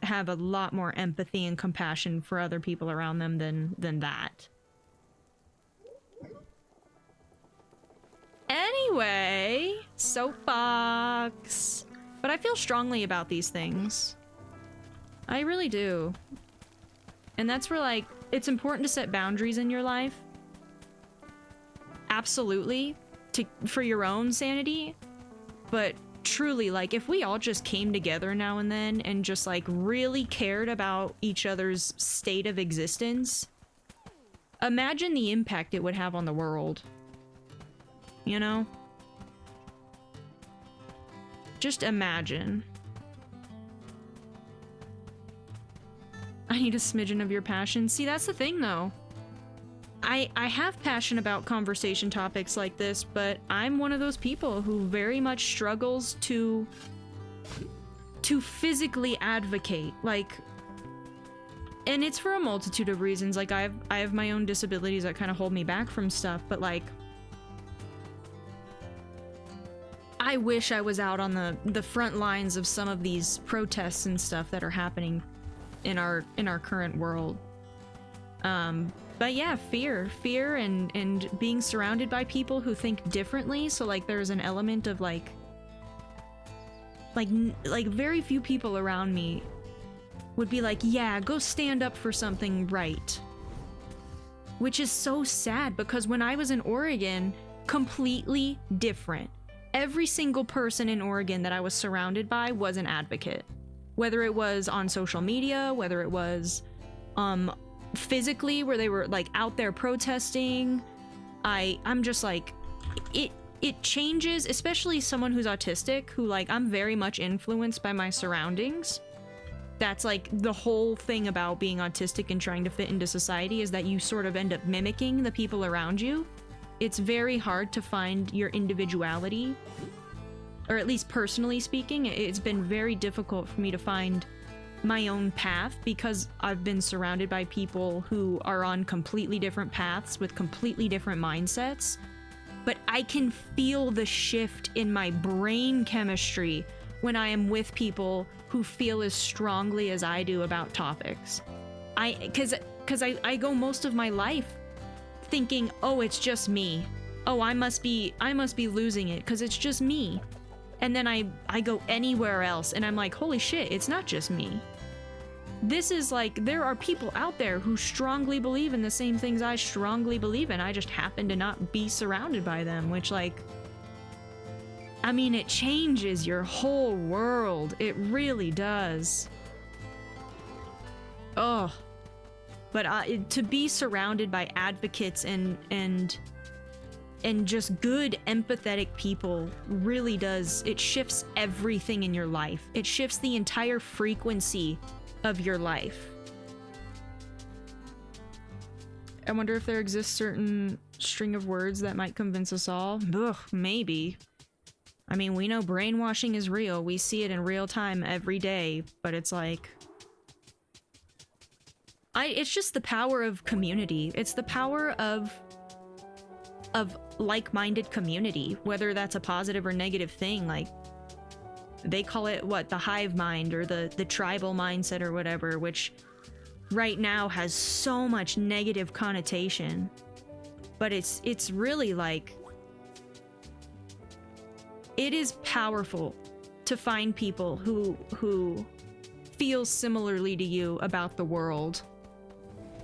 have a lot more empathy and compassion for other people around them than that. Anyway, soapbox. But I feel strongly about these things. I really do. And that's where, like, it's important to set boundaries in your life. Absolutely. For your own sanity. But truly, like, if we all just came together now and then and just, like, really cared about each other's state of existence, imagine the impact it would have on the world. You know? Just imagine. I need a smidgen of your passion. See, that's the thing, though. I have passion about conversation topics like this, but I'm one of those people who very much struggles to physically advocate, like, and it's for a multitude of reasons. Like, I have my own disabilities that kind of hold me back from stuff, but like, I wish I was out on the front lines of some of these protests and stuff that are happening in our current world. But yeah, fear and being surrounded by people who think differently. So like, there's an element of like very few people around me would be like, yeah, go stand up for something right. Which is so sad, because when I was in Oregon, completely different. Every single person in Oregon that I was surrounded by was an advocate. Whether it was on social media, whether it was physically, where they were like out there protesting. I'm just like, it changes, especially someone who's autistic, who like, I'm very much influenced by my surroundings. That's like the whole thing about being autistic and trying to fit into society, is that you sort of end up mimicking the people around you. It's very hard to find your individuality, or at least personally speaking, it's been very difficult for me to find my own path, because I've been surrounded by people who are on completely different paths with completely different mindsets. But I can feel the shift in my brain chemistry when I am with people who feel as strongly as I do about topics. Because I go most of my life thinking, oh, it's just me. Oh, I must be losing it because it's just me. And then I go anywhere else and I'm like, holy shit, it's not just me. This is like, there are people out there who strongly believe in the same things I strongly believe in. I just happen to not be surrounded by them, which, like, I mean, it changes your whole world. It really does. Oh. But to be surrounded by advocates and just good, empathetic people really does, it shifts everything in your life. It shifts the entire frequency of your life. I wonder if there exists certain string of words that might convince us all. Ugh, maybe. I mean, we know brainwashing is real. We see it in real time every day, but it's like, it's just the power of community. It's the power of like-minded community, whether that's a positive or negative thing. Like, they call it, what, the hive mind, or the tribal mindset or whatever, which right now has so much negative connotation. But it's really like, it is powerful to find people who feel similarly to you about the world.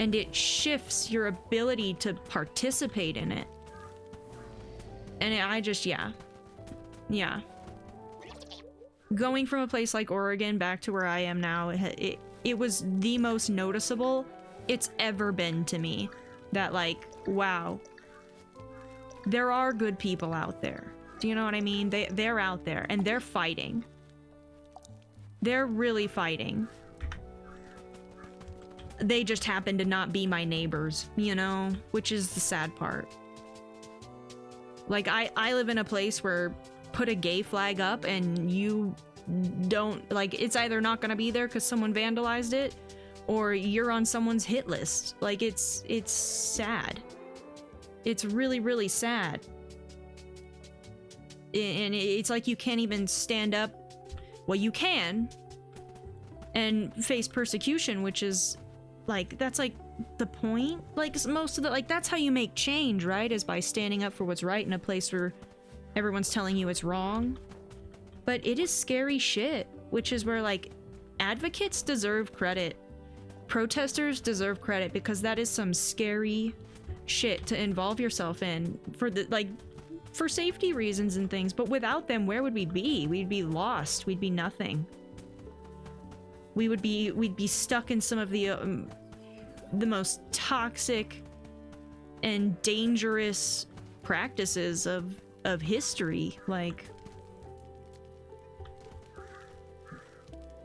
And it shifts your ability to participate in it. And I just, yeah. Going from a place like Oregon back to where I am now, it was the most noticeable it's ever been to me. That, like, wow, there are good people out there. Do you know what I mean? They're out there, and they're fighting. They're really fighting. They just happen to not be my neighbors, you know? Which is the sad part. Like, I live in a place where put a gay flag up and you don't, like, it's either not gonna be there because someone vandalized it, or you're on someone's hit list. Like, it's sad. It's really, really sad. And it's like you can't even stand up. Well, you can, and face persecution, which is, like, that's like the point. Like, most of the, like, that's how you make change, right? Is by standing up for what's right in a place where everyone's telling you it's wrong. But it is scary shit, which is where, like, advocates deserve credit. Protesters deserve credit, because that is some scary shit to involve yourself in for the, like, for safety reasons and things. But without them, where would we be? We'd be lost. We'd be nothing. We'd be stuck in some of the most toxic and dangerous practices of history. Like,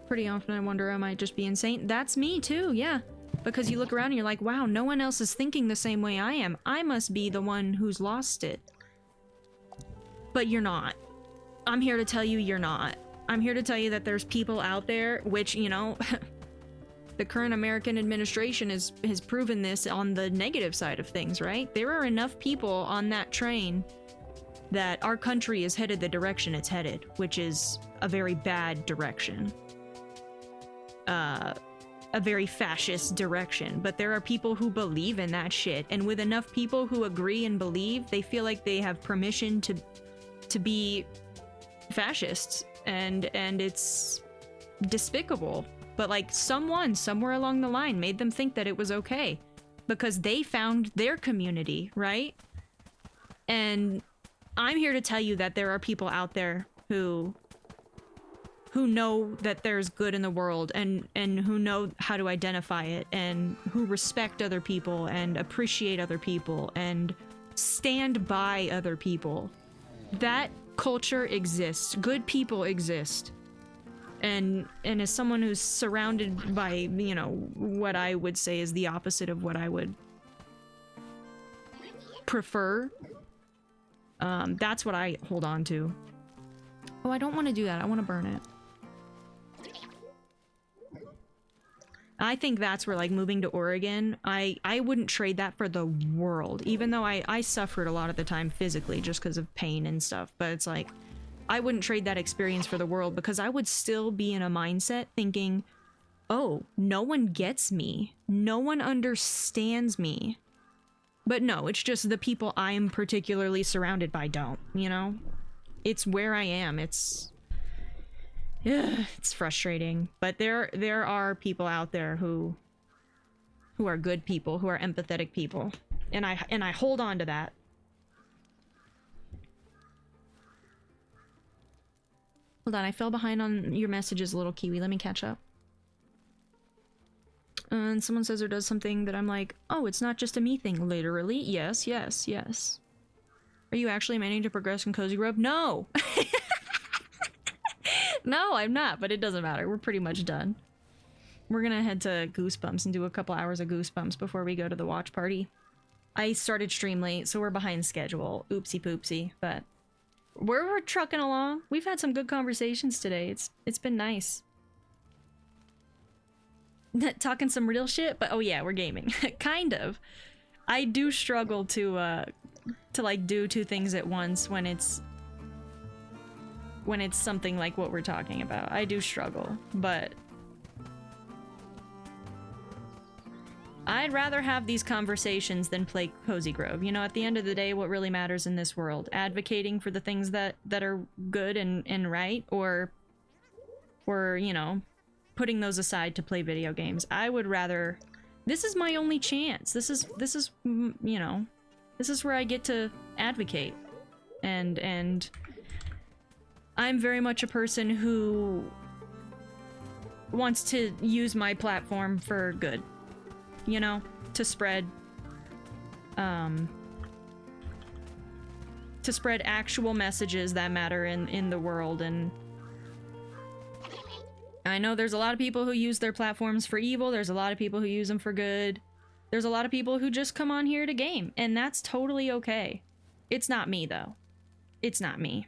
pretty often I wonder, am I just being insane? That's me too, yeah. Because you look around and you're like, wow, no one else is thinking the same way I am. I must be the one who's lost it. But you're not. I'm here to tell you you're not. I'm here to tell you that there's people out there, which, you know, the current American administration has proven this on the negative side of things, right? There are enough people on that train that our country is headed the direction it's headed, which is a very bad direction. A very fascist direction. But there are people who believe in that shit, and with enough people who agree and believe, they feel like they have permission to be fascists, and it's despicable. But like someone somewhere along the line made them think that it was okay because they found their community, right? And I'm here to tell you that there are people out there who know that there's good in the world, and who know how to identify it, and who respect other people and appreciate other people and stand by other people. That culture exists. Good people exist. And as someone who's surrounded by, you know, what I would say is the opposite of what I would prefer, that's what I hold on to. Oh, I don't want to do that. I want to burn it. I think that's where, like, moving to Oregon, I wouldn't trade that for the world, even though I suffered a lot of the time physically just because of pain and stuff. But it's like, I wouldn't trade that experience for the world, because I would still be in a mindset thinking, oh, no one gets me. No one understands me. But no, it's just the people I am particularly surrounded by don't, you know? It's where I am. It's frustrating, but there are people out there who are good people, who are empathetic people, and I hold on to that. Hold on, I fell behind on your messages, little Kiwi. Let me catch up. And someone says or does something that I'm like, oh, it's not just a me thing, literally. Yes, yes, yes. Are you actually managing to progress in Cozy Grove? No! No, I'm not, but it doesn't matter. We're pretty much done. We're gonna head to Goosebumps and do a couple hours of Goosebumps before we go to the watch party. I started stream late, so we're behind schedule. Oopsie poopsie, but we're trucking along. We've had some good conversations today. It's been nice. Talking some real shit, but oh yeah, we're gaming. Kind of. I do struggle to like do two things at once when it's something like what we're talking about. I do struggle, but I'd rather have these conversations than play Cozy Grove. You know, at the end of the day, what really matters in this world, advocating for the things that are good and right, or you know, putting those aside to play video games. I would rather, this is my only chance. This is you know, this is where I get to advocate, and I'm very much a person who wants to use my platform for good, you know, to spread actual messages that matter in the world. And I know there's a lot of people who use their platforms for evil. There's a lot of people who use them for good. There's a lot of people who just come on here to game, and that's totally okay. It's not me, though. It's not me.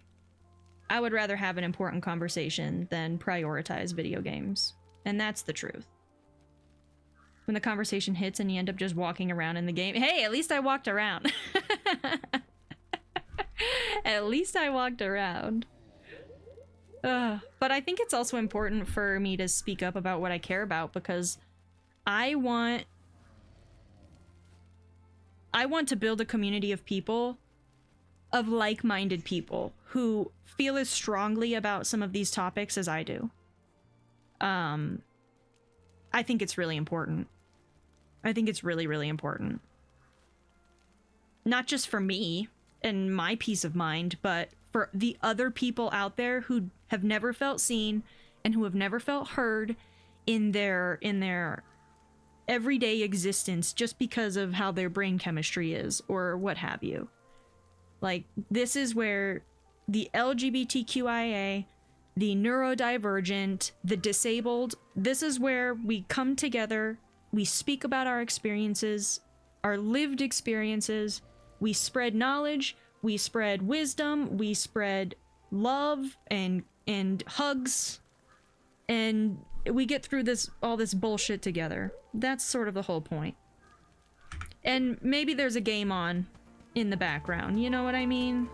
I would rather have an important conversation than prioritize video games. And that's the truth. When the conversation hits and you end up just walking around in the game, hey, at least I walked around. At least I walked around. But I think it's also important for me to speak up about what I care about, because I want to build a community of people, of like-minded people who feel as strongly about some of these topics as I do. I think it's really important. I think it's really, really important. Not just for me and my peace of mind, but for the other people out there who have never felt seen and who have never felt heard in their everyday existence just because of how their brain chemistry is, or what have you. Like, this is where the LGBTQIA, the neurodivergent, the disabled, this is where we come together, we speak about our experiences, our lived experiences, we spread knowledge, we spread wisdom, we spread love and hugs, and we get through all this bullshit together. That's sort of the whole point. And maybe there's a game on in the background, you know what I mean?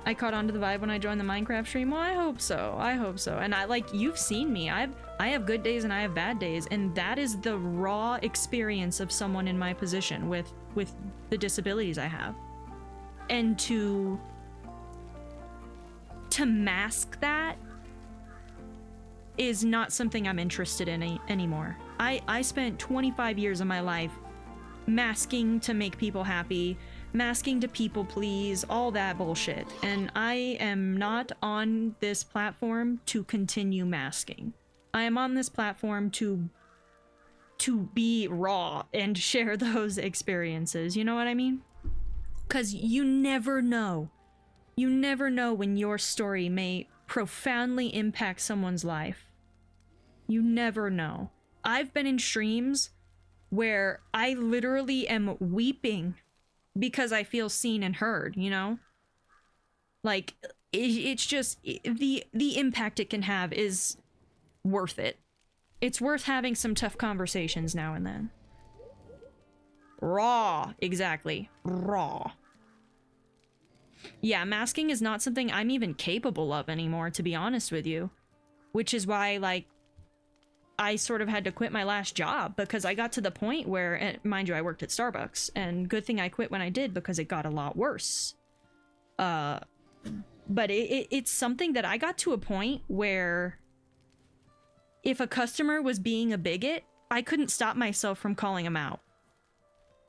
I caught on to the vibe when I joined the Minecraft stream. Well, I hope so. I hope so. And you've seen me. I have good days and I have bad days, and that is the raw experience of someone in my position with the disabilities I have. And to mask that is not something I'm interested in anymore. I spent 25 years of my life masking to make people happy, masking to people please, all that bullshit. And I am not on this platform to continue masking. I am on this platform to be raw and share those experiences, you know what I mean? Because you never know. You never know when your story may profoundly impact someone's life. You never know. I've been in streams where I literally am weeping because I feel seen and heard, you know? Like, it's just, the impact it can have is worth it. It's worth having some tough conversations now and then. Raw, exactly. Raw. Yeah, masking is not something I'm even capable of anymore, to be honest with you. Which is why, like, I sort of had to quit my last job, because I got to the point where, and mind you, I worked at Starbucks, and good thing I quit when I did, because it got a lot worse. But it's something that I got to a point where if a customer was being a bigot, I couldn't stop myself from calling them out.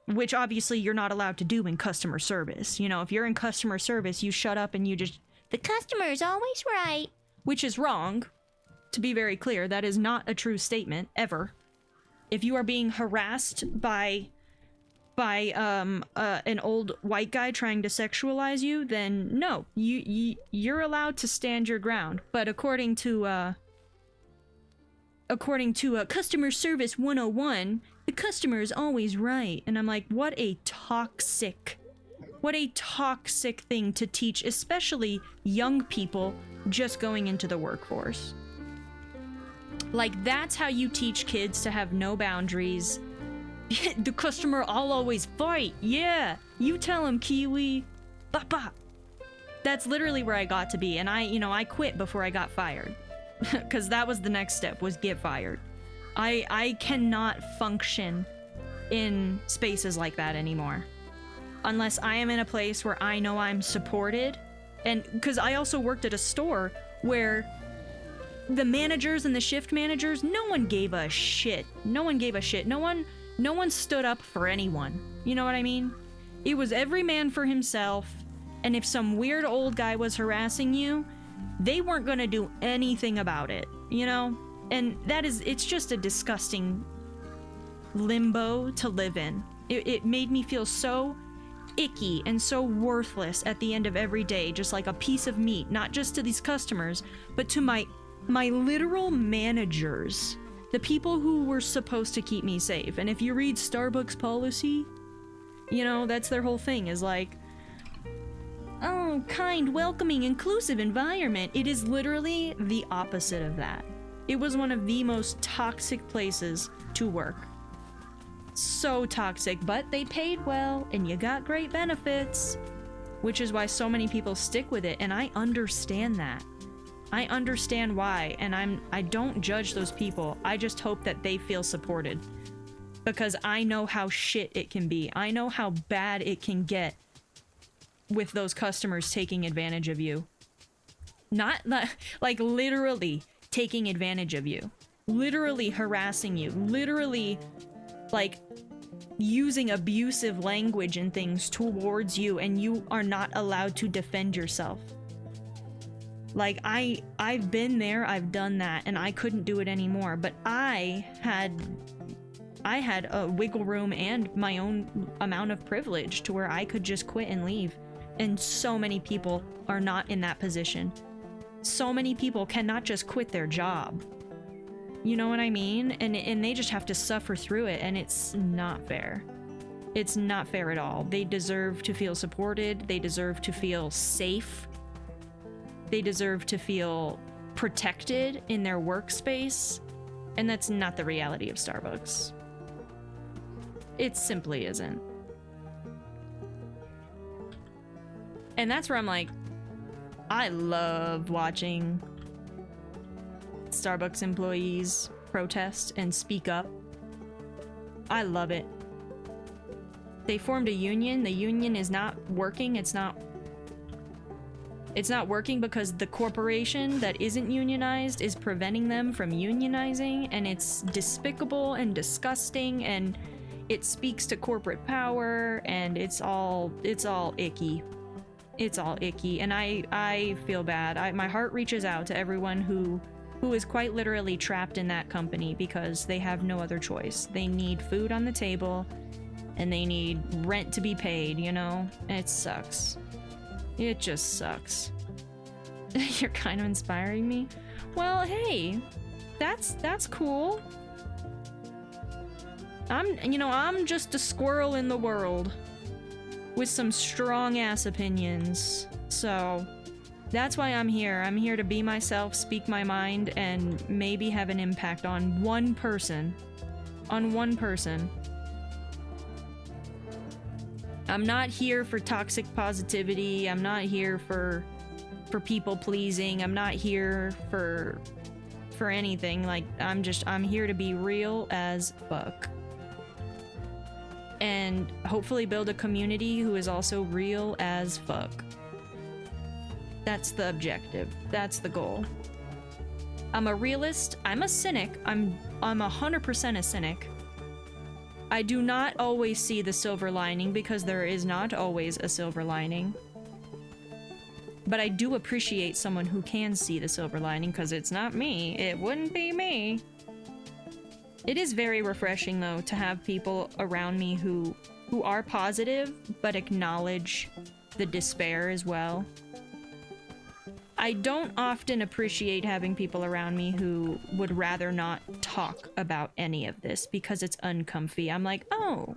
Which obviously you're not allowed to do in customer service. You know, if you're in customer service, you shut up and you just, the customer is always right. Which is wrong. To be very clear, that is not a true statement, ever. If you are being harassed by an old white guy trying to sexualize you, then no, you're allowed to stand your ground. But according to customer service 101, the customer is always right. And I'm like, what a toxic thing to teach, especially young people just going into the workforce. Like, that's how you teach kids to have no boundaries. The customer, I'll always fight. Yeah, you tell him, Kiwi. Ba-ba. That's literally where I got to be. And I quit before I got fired. Because that was the next step, was get fired. I cannot function in spaces like that anymore. Unless I am in a place where I know I'm supported. And because I also worked at a store where the managers and the shift managers, no one gave a shit. No one gave a shit. No one stood up for anyone. You know what I mean? It was every man for himself. And if some weird old guy was harassing you, they weren't gonna do anything about it, you know? And it's just a disgusting limbo to live in. It made me feel so icky and so worthless at the end of every day, just like a piece of meat, not just to these customers, but to my literal managers, the people who were supposed to keep me safe. And if you read Starbucks policy, you know, that's their whole thing, is like, oh, kind, welcoming, inclusive environment. It is literally the opposite of that. It was one of the most toxic places to work. So toxic, but they paid well, and you got great benefits, which is why so many people stick with it, and I understand that. I understand why, and I don't judge those people. I just hope that they feel supported, because I know how shit it can be. I know how bad it can get with those customers taking advantage of you. Not like literally taking advantage of you, literally harassing you, literally like using abusive language and things towards you, and you are not allowed to defend yourself. Like, I've been there, I've done that, and I couldn't do it anymore, but I had a wiggle room and my own amount of privilege to where I could just quit and leave. And so many people are not in that position. So many people cannot just quit their job. You know what I mean? And they just have to suffer through it, and it's not fair. It's not fair at all. They deserve to feel supported. They deserve to feel safe. They deserve to feel protected in their workspace. And that's not the reality of Starbucks. It simply isn't. And that's where I'm like, I love watching Starbucks employees protest and speak up. I love it. They formed a union. The union is not working. It's not working because the corporation that isn't unionized is preventing them from unionizing, and it's despicable and disgusting, and it speaks to corporate power, and it's all icky. It's all icky, and I feel bad. My heart reaches out to everyone who is quite literally trapped in that company because they have no other choice. They need food on the table, and they need rent to be paid, you know? It sucks. It just sucks. You're kind of inspiring me. Well, hey, that's cool. I'm just a squirrel in the world with some strong ass opinions. So that's why I'm here. I'm here to be myself, speak my mind, and maybe have an impact on one person. On one person. I'm not here for toxic positivity. I'm not here for people pleasing. I'm not here for anything. Like, I'm here to be real as fuck. And hopefully build a community who is also real as fuck. That's the objective. That's the goal. I'm a realist. I'm a cynic. I'm 100% a cynic. I do not always see the silver lining because there is not always a silver lining. But I do appreciate someone who can see the silver lining because it's not me. It wouldn't be me. It is very refreshing, though, to have people around me who are positive but acknowledge the despair as well. I don't often appreciate having people around me who would rather not talk about any of this because it's uncomfy. I'm like, oh,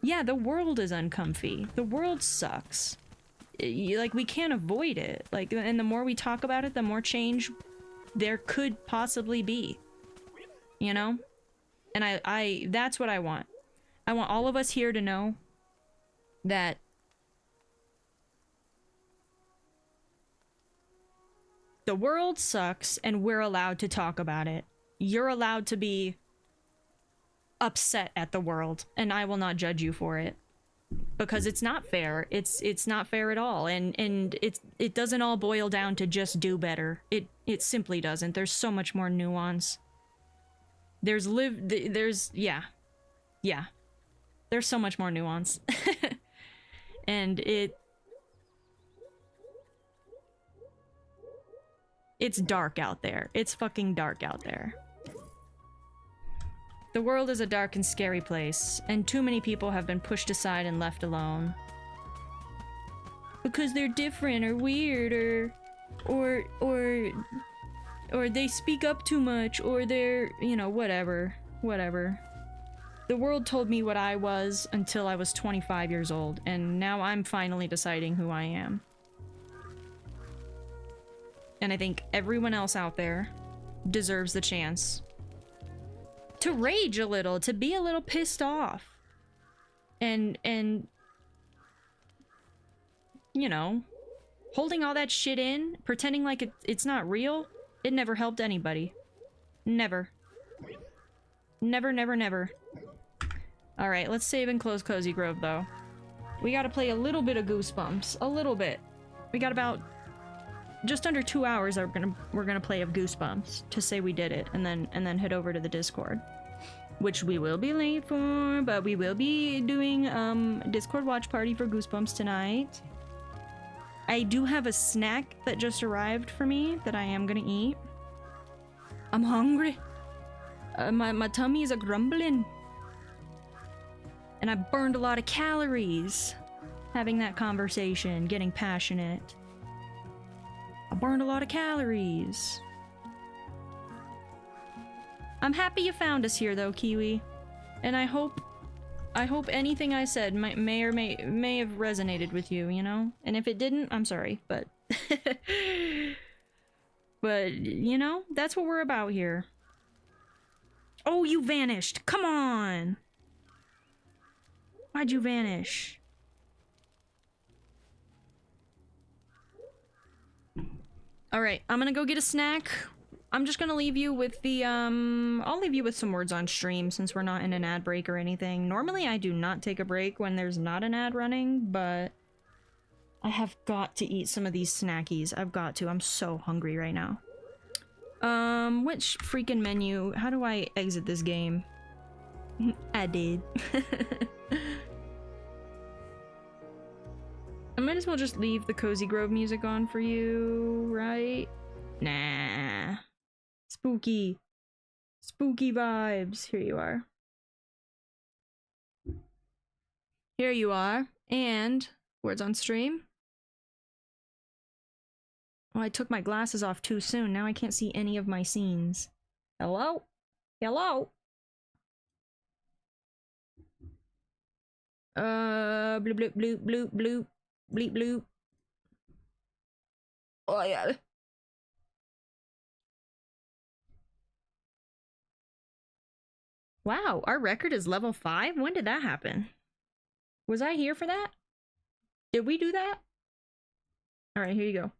yeah, the world is uncomfy. The world sucks. Like, we can't avoid it. Like, and the more we talk about it, the more change there could possibly be. You know? And I that's what I want. I want all of us here to know that the world sucks and we're allowed to talk about it. You're allowed to be upset at the world, and I will not judge you for it. Because it's not fair. It's not fair at all. And it doesn't all boil down to just do better. It simply doesn't. There's so much more nuance. There's so much more nuance. And it's dark out there. It's fucking dark out there. The world is a dark and scary place, and too many people have been pushed aside and left alone. Because they're different or weird or they speak up too much, or they're, you know, whatever. The world told me what I was until I was 25 years old, and now I'm finally deciding who I am. And I think everyone else out there deserves the chance to rage a little, to be a little pissed off. And you know, holding all that shit in, pretending like it's not real, it never helped anybody. Never. Never. Alright, let's save and close Cozy Grove, though. We gotta play a little bit of Goosebumps. A little bit. We got about just under 2 hours we're gonna play of Goosebumps to say we did it, and then head over to the Discord. Which we will be late for, but we will be doing Discord watch party for Goosebumps tonight. I do have a snack that just arrived for me that I am gonna eat. I'm hungry. My tummy is a grumbling. And I burned a lot of calories having that conversation, getting passionate. I burned a lot of calories. I'm happy you found us here though, Kiwi. And I hope anything I said may have resonated with you, you know? And if it didn't, I'm sorry, but but you know, that's what we're about here. Oh, you vanished. Come on. Why'd you vanish? Alright, I'm gonna go get a snack. I'm just gonna leave you with the, I'll leave you with some words on stream since we're not in an ad break or anything. Normally I do not take a break when there's not an ad running, but I have got to eat some of these snackies. I've got to. I'm so hungry right now. Which freaking menu? How do I exit this game? I did. I might as well just leave the Cozy Grove music on for you, right? Nah. Spooky. Spooky vibes. Here you are. Here you are. And words on stream. Oh, I took my glasses off too soon. Now I can't see any of my scenes. Hello? Hello? Bloop bloop bloop bloop bloop. Bleep bloop. Oh yeah. Wow, our record is level 5? When did that happen? Was I here for that? Did we do that? Alright, here you go.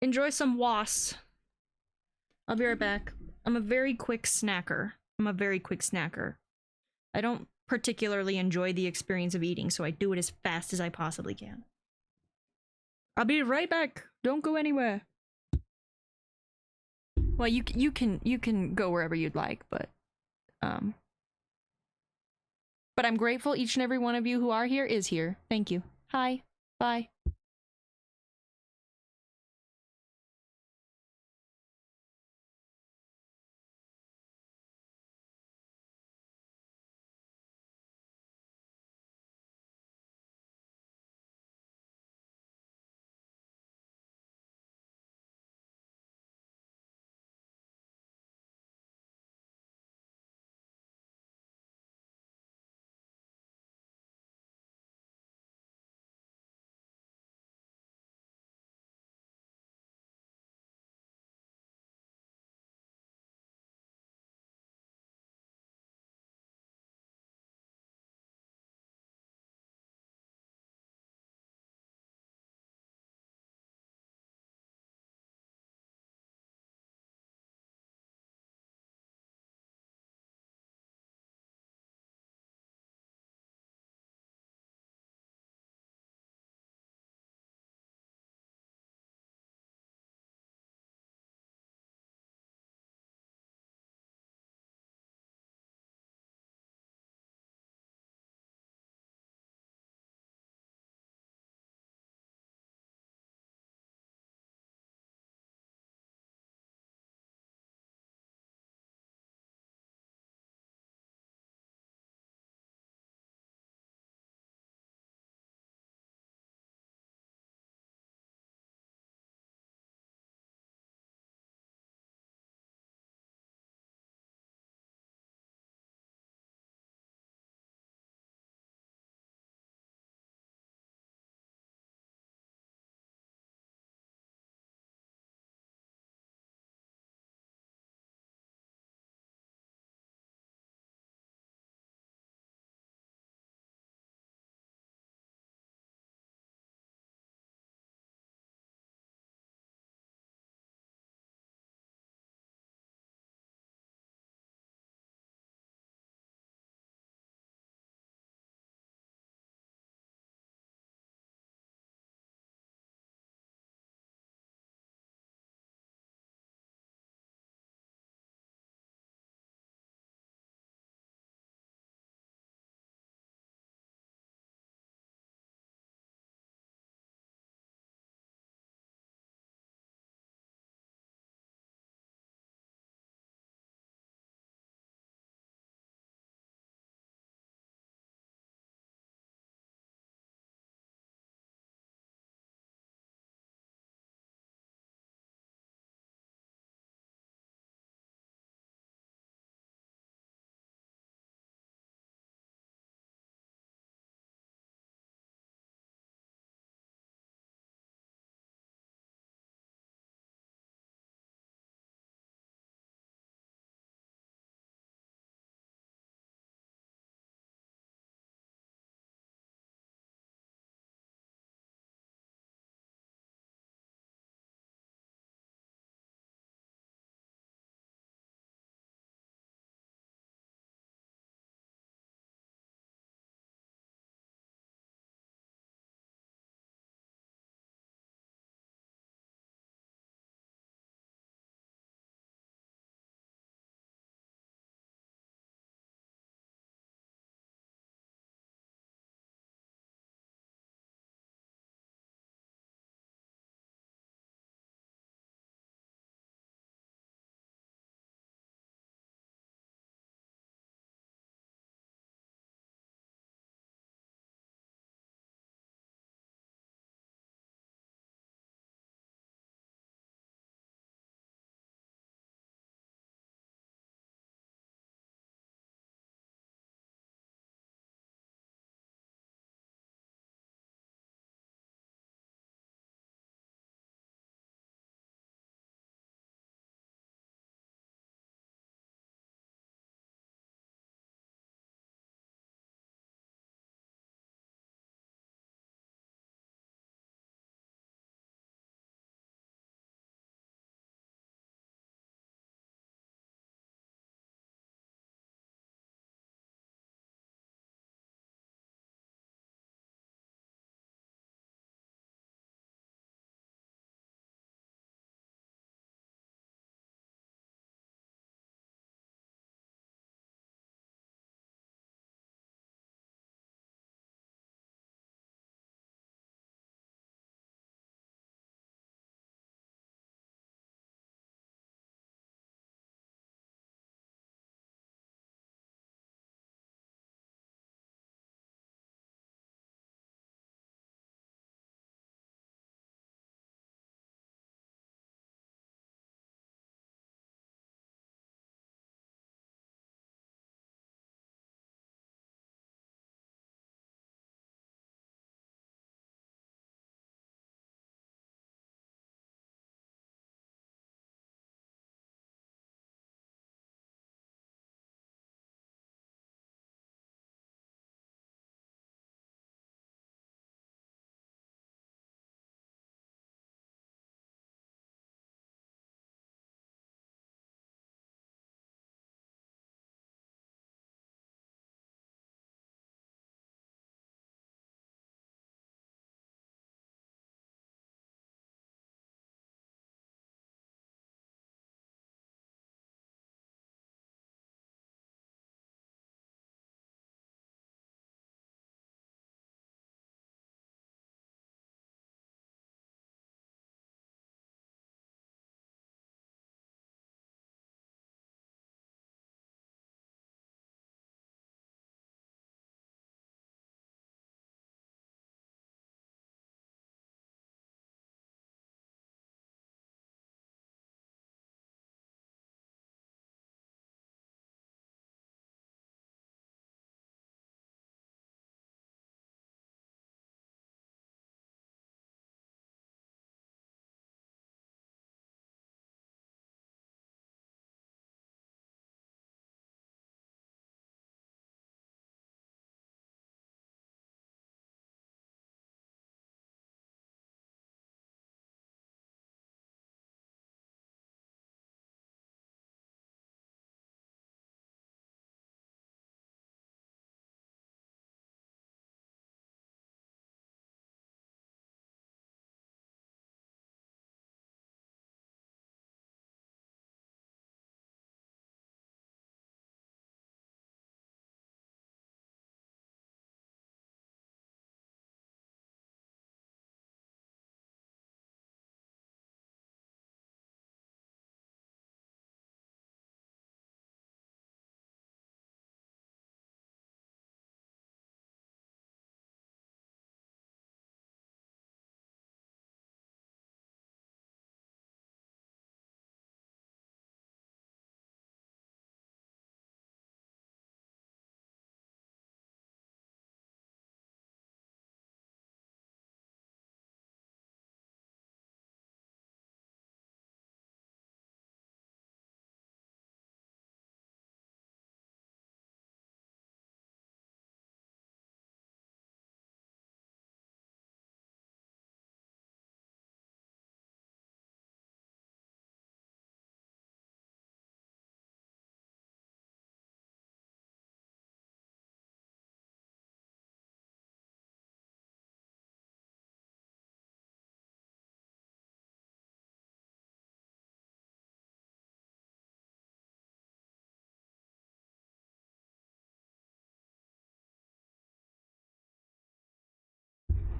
Enjoy some was. I'll be right back. I'm a very quick snacker. I don't particularly enjoy the experience of eating, so I do it as fast as I possibly can. I'll be right back. Don't go anywhere. Well, you can go wherever you'd like, but I'm grateful each and every one of you who are here is here. Thank you. Hi. Bye.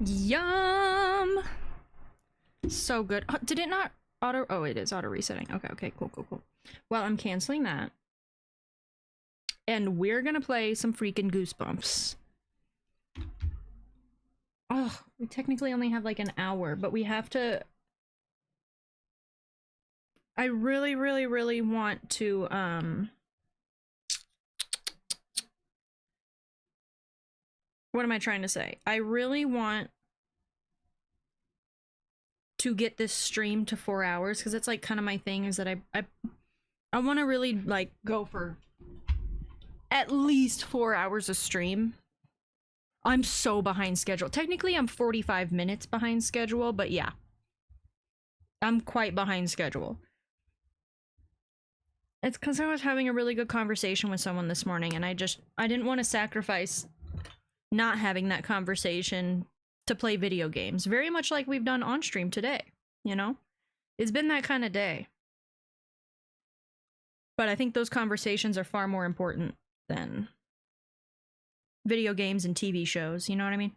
Yum! So good. Did it not auto? Oh, it is auto resetting. Okay, okay, cool, cool, cool. Well, I'm canceling that. And we're gonna play some freaking Goosebumps. Oh, we technically only have like an hour, but we have to... I really, really, really want to, what am I trying to say? I really want to get this stream to 4 hours, because it's like kind of my thing, is that I want to really like go for at least 4 hours of stream. I'm so behind schedule. Technically, I'm 45 minutes behind schedule, but yeah. I'm quite behind schedule. It's because I was having a really good conversation with someone this morning, and I didn't want to sacrifice not having that conversation to play video games. Very much like we've done on stream today, you know? It's been that kind of day. But I think those conversations are far more important than video games and TV shows, you know what I mean?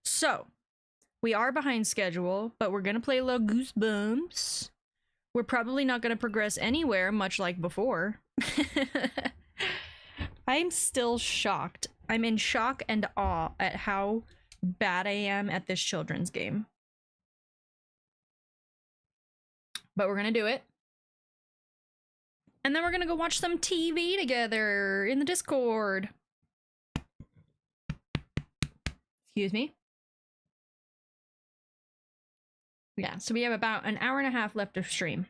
So, we are behind schedule, but we're gonna play a little Goosebumps. We're probably not gonna progress anywhere, much like before. I'm still shocked. I'm in shock and awe at how bad I am at this children's game. But we're gonna do it. And then we're gonna go watch some TV together in the Discord. Excuse me. Yeah, so we have about an hour and a half left of stream.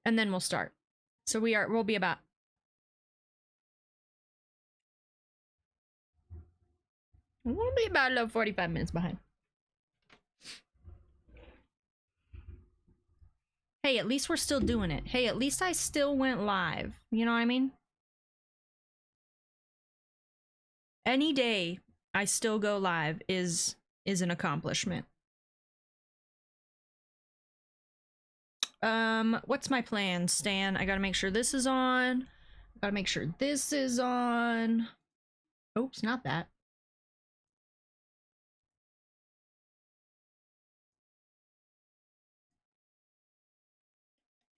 And then we'll start. So we'll be about... We'll be about 45 minutes behind. Hey, at least we're still doing it. Hey, at least I still went live. You know what I mean? Any day I still go live is an accomplishment. What's my plan, Stan? I gotta make sure this is on. Gotta make sure this is on. Oops, not that.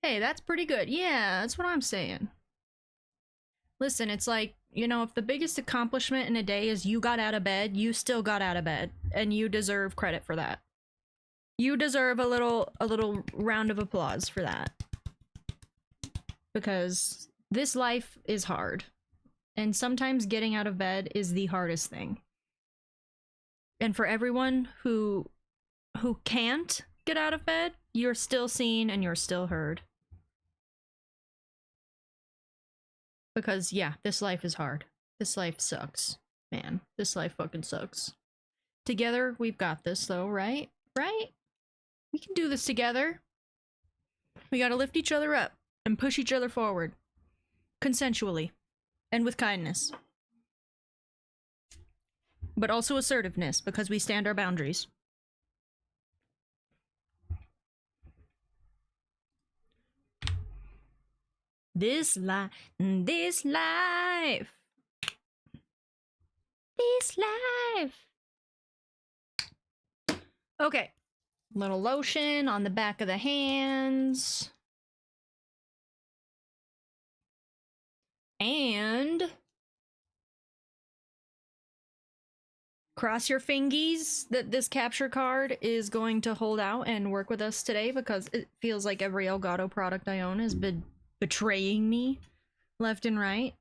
Hey, that's pretty good. Yeah, that's what I'm saying. Listen, it's like, you know, if the biggest accomplishment in a day is you got out of bed, you still got out of bed, and you deserve credit for that. You deserve a little round of applause for that. Because this life is hard. And sometimes getting out of bed is the hardest thing. And for everyone who can't get out of bed, you're still seen and you're still heard. Because yeah, this life is hard. This life sucks. Man, this life fucking sucks. Together, we've got this though, right? Right? We can do this together. We gotta lift each other up and push each other forward. Consensually. And with kindness. But also assertiveness, because we stand our boundaries. This life. Okay. Little lotion on the back of the hands. And cross your fingies that this capture card is going to hold out and work with us today, because it feels like every Elgato product I own has been betraying me left and right.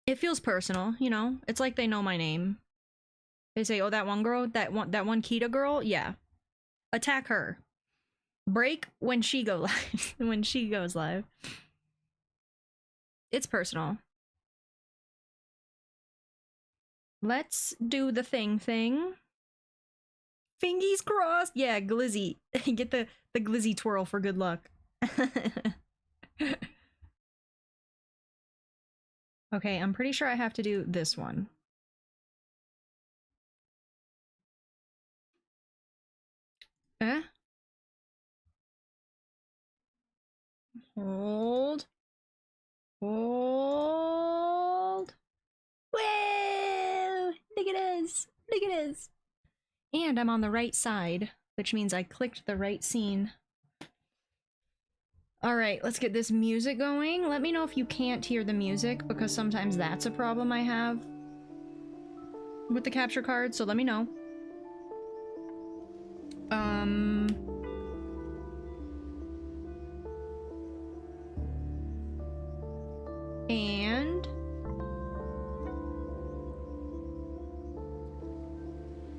It feels personal, you know? It's like they know my name. They say, oh, that one girl, that one Kita girl? Yeah. Attack her. Break when she go live. When she goes live. It's personal. Let's do the thing. Fingies crossed. Yeah, glizzy. Get the glizzy twirl for good luck. Okay, I'm pretty sure I have to do this one. Eh? Hold. Hold. Whoa! this! Look at this! And I'm on the right side, which means I clicked the right scene. Alright, let's get this music going. Let me know if you can't hear the music, because sometimes that's a problem I have with the capture card, so let me know. And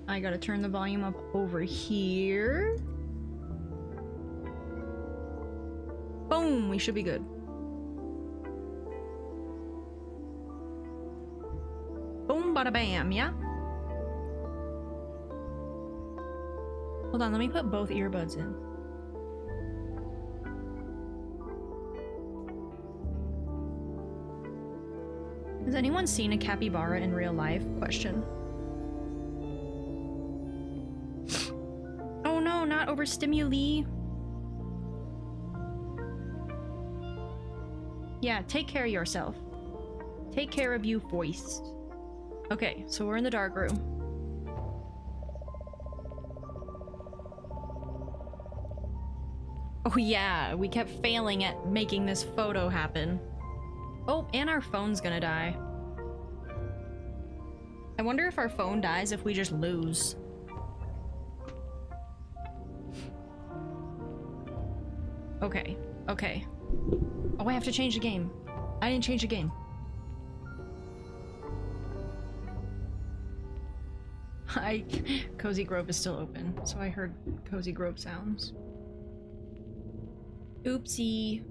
I gotta turn the volume up over here. Boom, we should be good. Boom, bada bam, yeah? Hold on, let me put both earbuds in. Has anyone seen a capybara in real life? Question. Oh no, not overstimuli. Yeah, take care of yourself. Take care of you first. Okay, so we're in the dark room. Oh yeah, we kept failing at making this photo happen. Oh, and our phone's gonna die. I wonder if our phone dies if we just lose. Okay, okay. Oh, I have to change the game. I didn't change the game. Cozy Grove is still open, so I heard Cozy Grove sounds. Oopsie.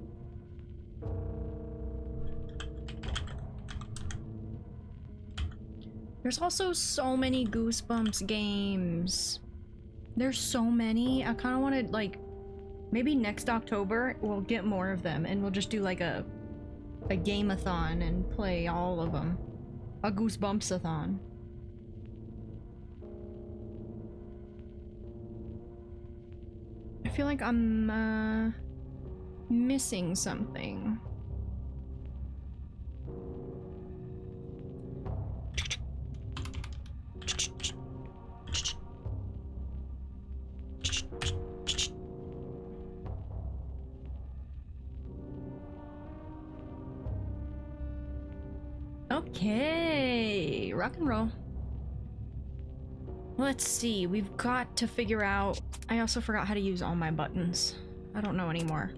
There's also so many Goosebumps games. There's so many. I kind of want to, like, maybe next October we'll get more of them and we'll just do like a game-a-thon and play all of them. A Goosebumps-a-thon. I feel like I'm missing something. Okay, rock and roll. Let's see, we've got to figure out... I also forgot how to use all my buttons. I don't know anymore.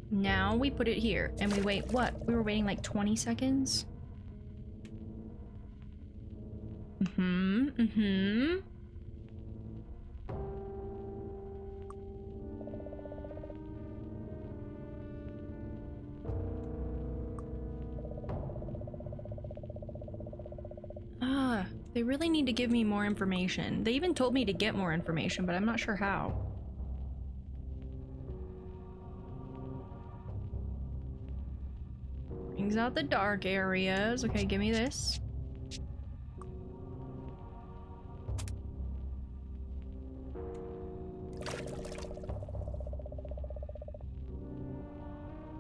Now we put it here, and we wait, what? We were waiting like 20 seconds? They really need to give me more information. They even told me to get more information, but I'm not sure how. Brings out the dark areas. Okay, give me this.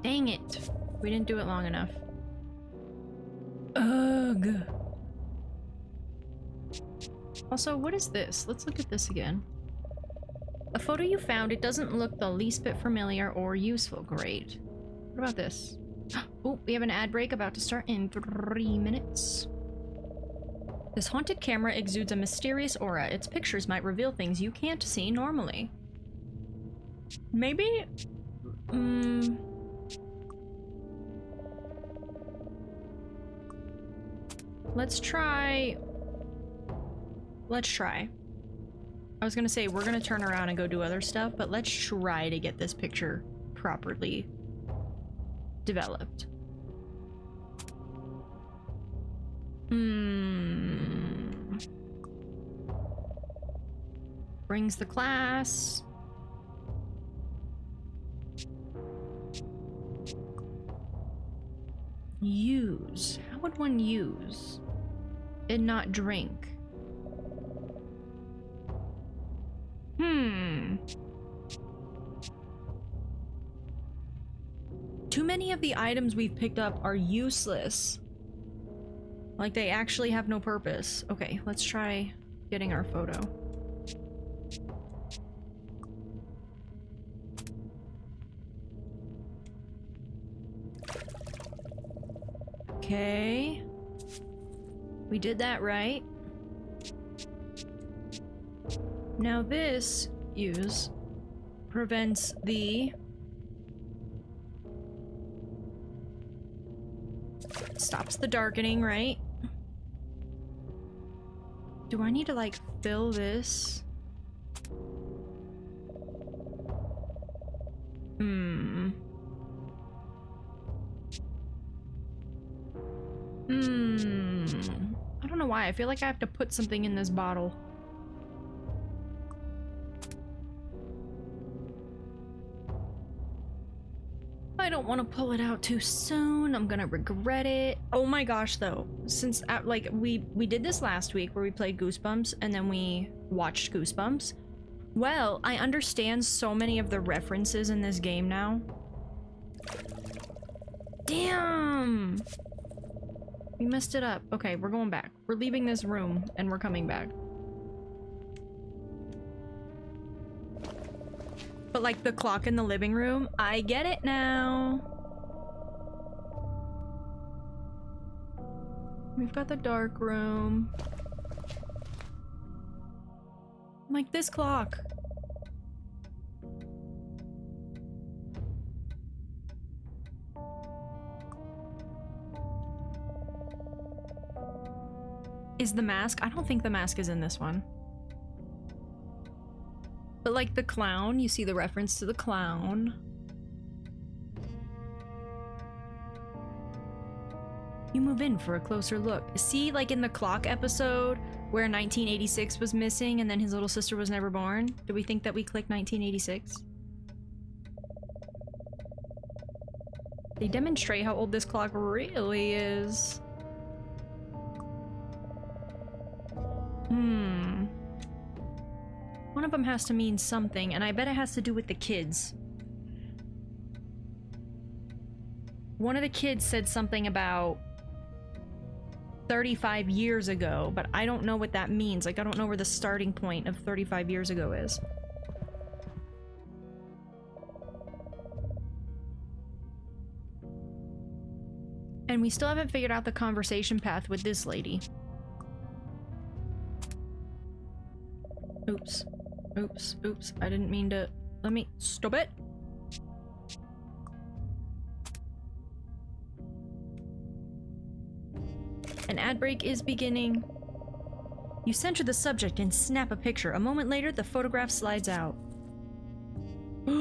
Dang it. We didn't do it long enough. Ugh. Also, what is this? Let's look at this again. A photo you found, it doesn't look the least bit familiar or useful. Great. What about this? Oh, we have an ad break about to start in 3 minutes. This haunted camera exudes a mysterious aura. Its pictures might reveal things you can't see normally. Maybe... Let's try... I was gonna say, we're gonna turn around and go do other stuff, but let's try to get this picture properly developed. Brings the class. Use. How would one use and not drink? Too many of the items we've picked up are useless. Like, they actually have no purpose. Okay, let's try getting our photo. Okay. We did that right. Now this prevents the... Stops the darkening, right? Do I need to, like, fill this? I don't know why. I feel like I have to put something in this bottle. I don't want to pull it out too soon. I'm gonna regret it. Oh my gosh, though. Since, like, we did this last week where we played Goosebumps and then we watched Goosebumps. Well, I understand so many of the references in this game now. Damn! We messed it up. Okay, we're going back. We're leaving this room and we're coming back. But like the clock in the living room, I get it now. We've got the dark room. Like this clock. Is the mask? I don't think the mask is in this one. But like the clown, you see the reference to the clown. You move in for a closer look. See, like in the clock episode where 1986 was missing and then his little sister was never born? Do we think that we clicked 1986? They demonstrate how old this clock really is. One of them has to mean something, and I bet it has to do with the kids. One of the kids said something about 35 years ago, but I don't know what that means. Like, I don't know where the starting point of 35 years ago is. And we still haven't figured out the conversation path with this lady. Oops. Oops, oops, I didn't mean to... Let me... Stop it! An ad break is beginning. You center the subject and snap a picture. A moment later, the photograph slides out. A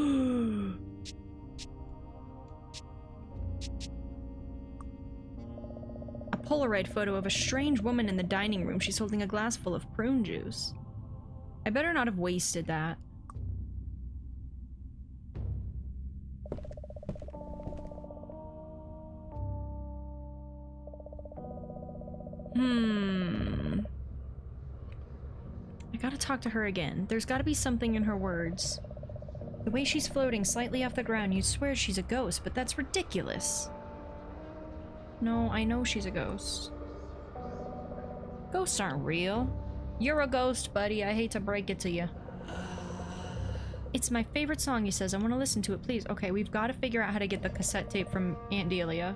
Polaroid photo of a strange woman in the dining room. She's holding a glass full of prune juice. I better not have wasted that. I gotta talk to her again. There's gotta be something in her words. The way she's floating slightly off the ground, you'd swear she's a ghost, but that's ridiculous. No, I know she's a ghost. Ghosts aren't real. You're a ghost, buddy. I hate to break it to you. It's my favorite song, he says. I want to listen to it, please. Okay, we've got to figure out how to get the cassette tape from Aunt Delia.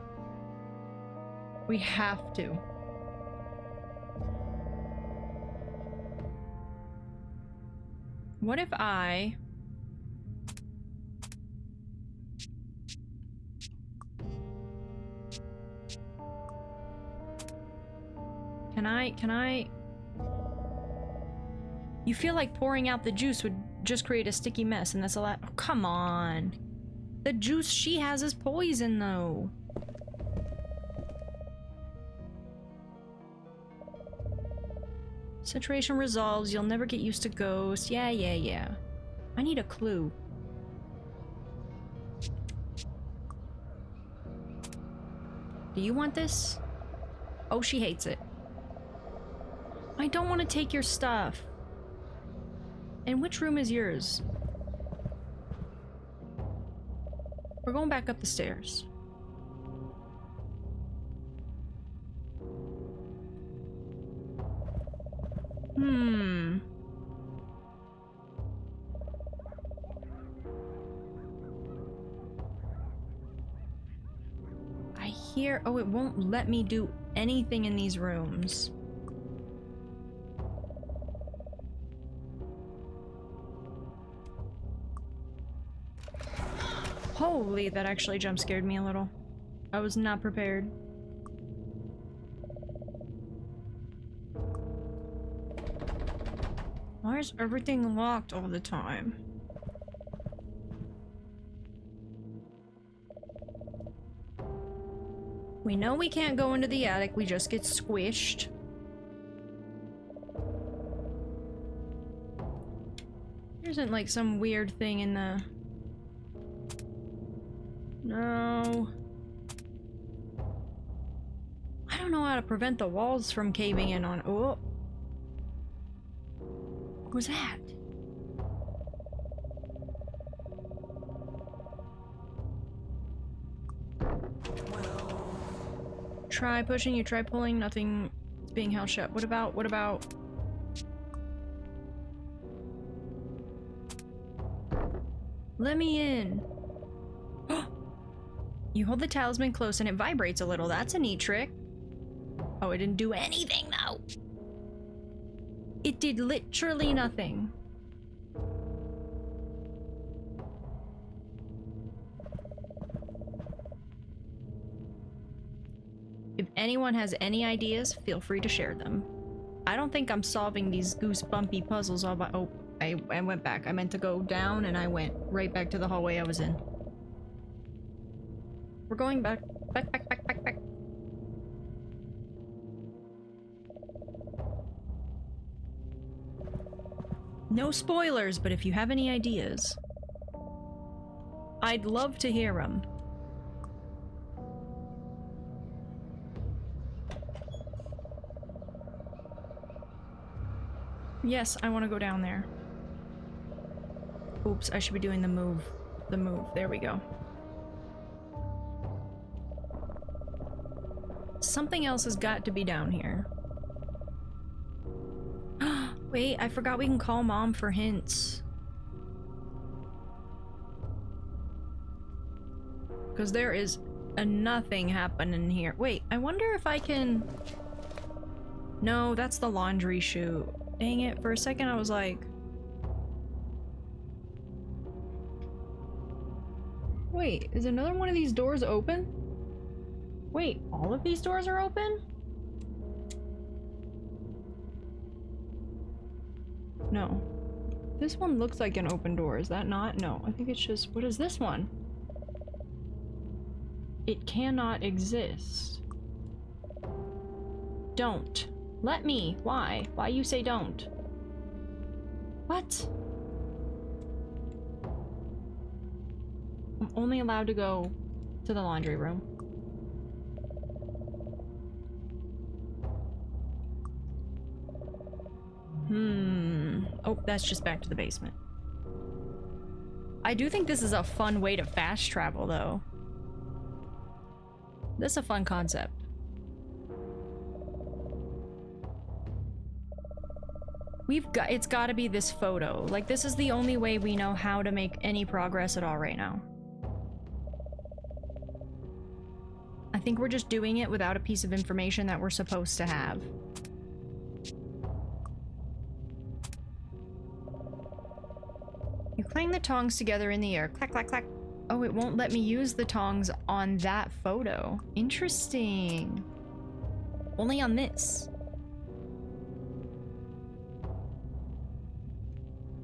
We have to. What if I... Can I... You feel like pouring out the juice would just create a sticky mess, and that's a lot. Oh, come on. The juice she has is poison, though. Situation resolves. You'll never get used to ghosts. Yeah. I need a clue. Do you want this? Oh, she hates it. I don't want to take your stuff. And which room is yours? We're going back up the stairs. I hear... Oh, it won't let me do anything in these rooms. Holy, that actually jump scared me a little. I was not prepared. Why is everything locked all the time? We know we can't go into the attic, we just get squished. There isn't like some weird thing in the... No. I don't know how to prevent the walls from caving in on... Oh. What was that? Try pushing, you try pulling, nothing is being held shut. What about... Let me in. You hold the talisman close and it vibrates a little. That's a neat trick. Oh, it didn't do anything though. It did literally nothing. If anyone has any ideas, feel free to share them. I don't think I'm solving these goosebumpy puzzles all by— oh, I went back. I meant to go down and I went right back to the hallway I was in. We're going back. Back. No spoilers, but if you have any ideas, I'd love to hear them. Yes, I want to go down there. Oops, I should be doing the move. The move. There we go. Something else has got to be down here. Wait, I forgot we can call Mom for hints. Because there is a nothing happening here. Wait, I wonder if I can... No, that's the laundry chute. Dang it, for a second I was like... Wait, is another one of these doors open? Wait, all of these doors are open? No. This one looks like an open door, is that not? No, I think it's just... What is this one? It cannot exist. Don't. Let me. Why? Why you say don't? What? I'm only allowed to go to the laundry room. Oh, that's just back to the basement. I do think this is a fun way to fast travel, though. This is a fun concept. It's gotta be this photo. Like, this is the only way we know how to make any progress at all right now. I think we're just doing it without a piece of information that we're supposed to have. You clang the tongs together in the air. Clack, clack, clack. Oh, it won't let me use the tongs on that photo. Interesting. Only on this.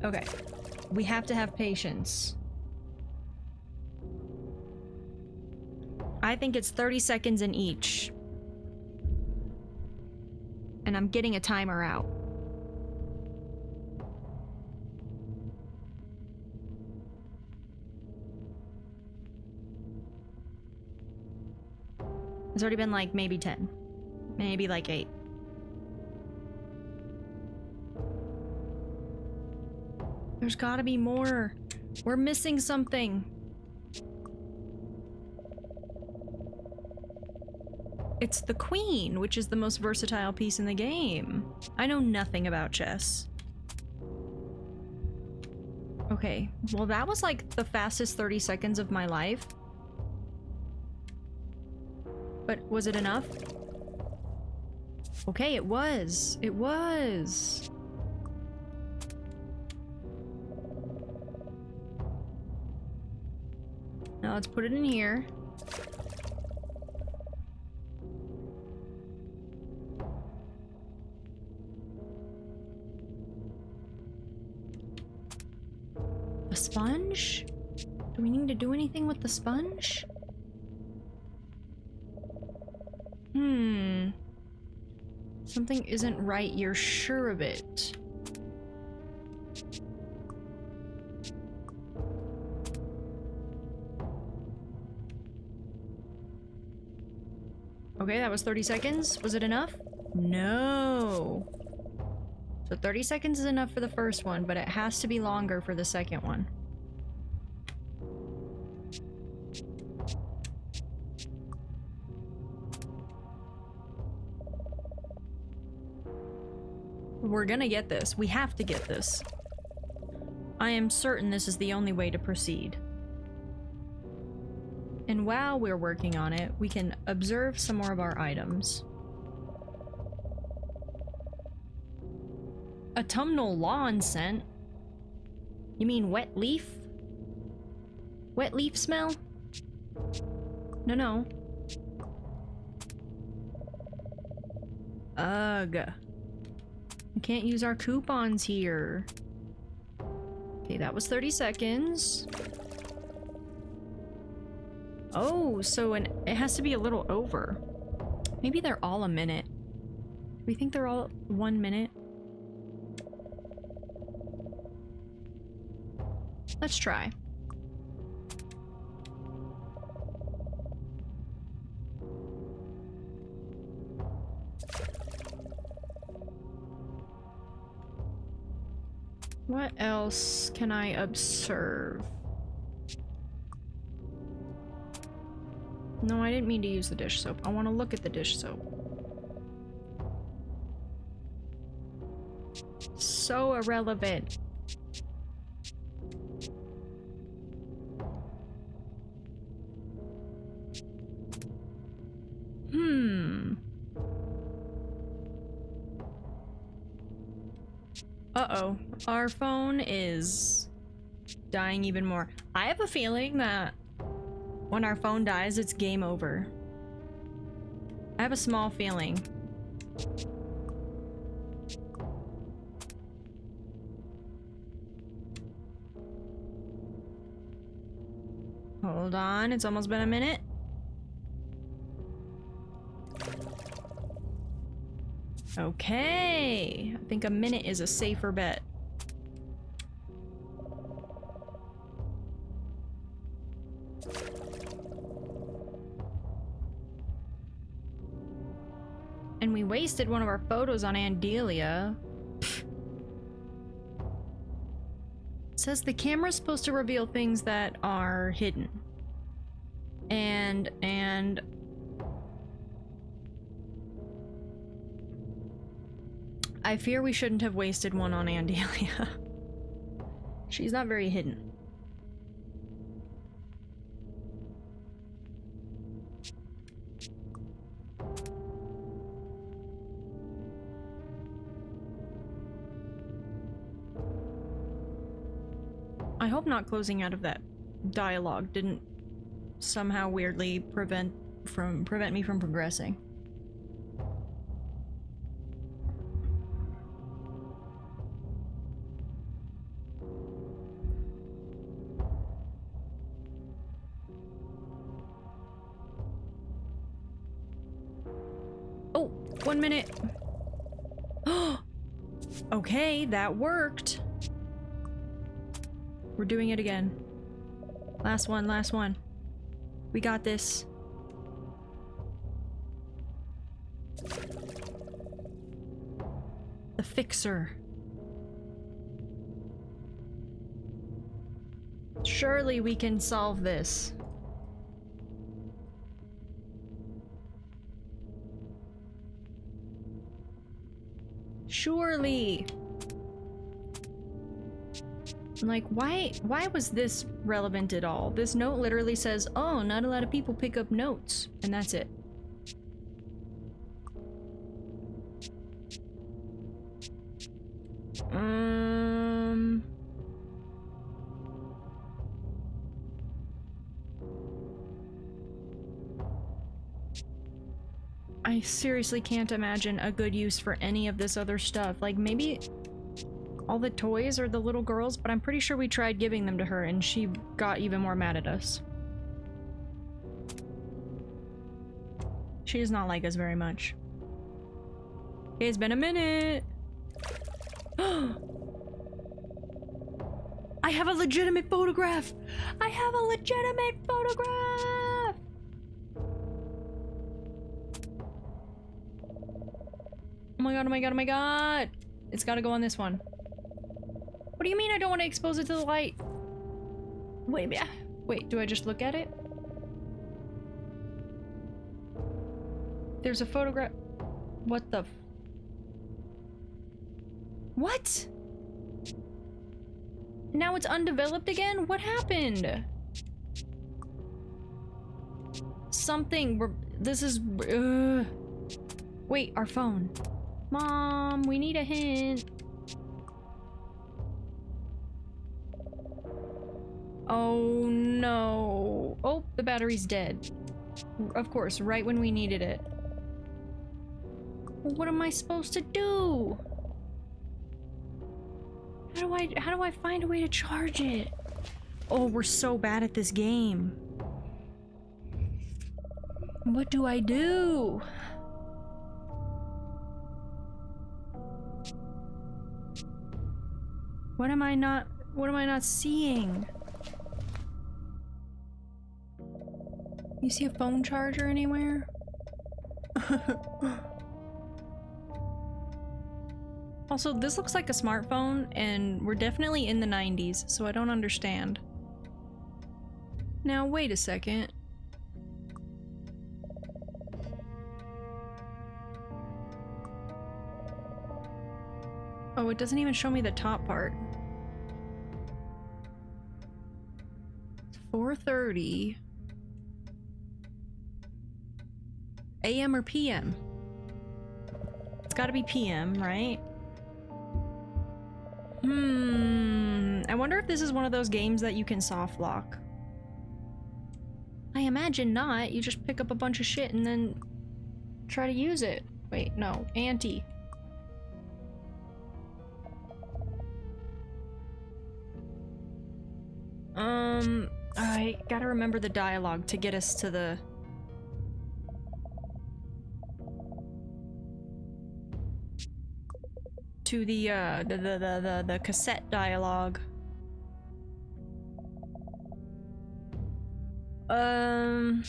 Okay. We have to have patience. I think it's 30 seconds in each. And I'm getting a timer out. It's already been like maybe 10. Maybe like 8. There's gotta be more. We're missing something. It's the queen, which is the most versatile piece in the game. I know nothing about chess. Okay, well that was like the fastest 30 seconds of my life. But was it enough? Okay, it was. It was. Now let's put it in here. A sponge? Do we need to do anything with the sponge? Something isn't right, you're sure of it. Okay, that was 30 seconds. Was it enough? No. So 30 seconds is enough for the first one, but it has to be longer for the second one. We're gonna get this. We have to get this. I am certain this is the only way to proceed. And while we're working on it, we can observe some more of our items. Autumnal lawn scent? You mean wet leaf? Wet leaf smell? No, no. Ugh. We can't use our coupons here. Okay, that was 30 seconds. Oh, so it has to be a little over. Maybe they're all a minute. Do we think they're all 1 minute? Let's try. What else can I observe? No, I didn't mean to use the dish soap. I want to look at the dish soap. So irrelevant. Uh-oh. Our phone is dying even more. I have a feeling that when our phone dies, it's game over. I have a small feeling. Hold on, it's almost been a minute. Okay, I think a minute is a safer bet. And we wasted one of our photos on Andelia. It says the camera's supposed to reveal things that are hidden. And I fear we shouldn't have wasted one on Andelia. She's not very hidden. I hope not closing out of that dialogue didn't somehow weirdly prevent me from progressing. Oh, 1 minute. Okay, that worked. We're doing it again. Last one, last one. We got this. The fixer. Surely we can solve this. Surely. Like, why was this relevant at all? This note literally says, oh, not a lot of people pick up notes. And that's it. I seriously can't imagine a good use for any of this other stuff. Like, maybe all the toys or the little girls, but I'm pretty sure we tried giving them to her and she got even more mad at us. She does not like us very much. It's been a minute! I have a legitimate photograph! I have a legitimate photograph! Oh my god, oh my god, oh my god! It's gotta go on this one. What do you mean I don't want to expose it to the light? Wait, do I just look at it? There's a photograph. What the What? Now it's undeveloped again? What happened? This is, wait, our phone. Mom, we need a hint. Oh no. Oh, the battery's dead. Of course, right when we needed it. What am I supposed to do? How do I find a way to charge it? Oh, we're so bad at this game. What do I do? What am I not seeing? You see a phone charger anywhere? Also, this looks like a smartphone, and we're definitely in the 90s, so I don't understand. Now, wait a second. Oh, it doesn't even show me the top part. 4:30. AM or PM? It's gotta be PM, right? I wonder if this is one of those games that you can soft lock. I imagine not. You just pick up a bunch of shit and then try to use it. Wait, no. Anti. I gotta remember the dialogue to get us to the... to the cassette dialogue. I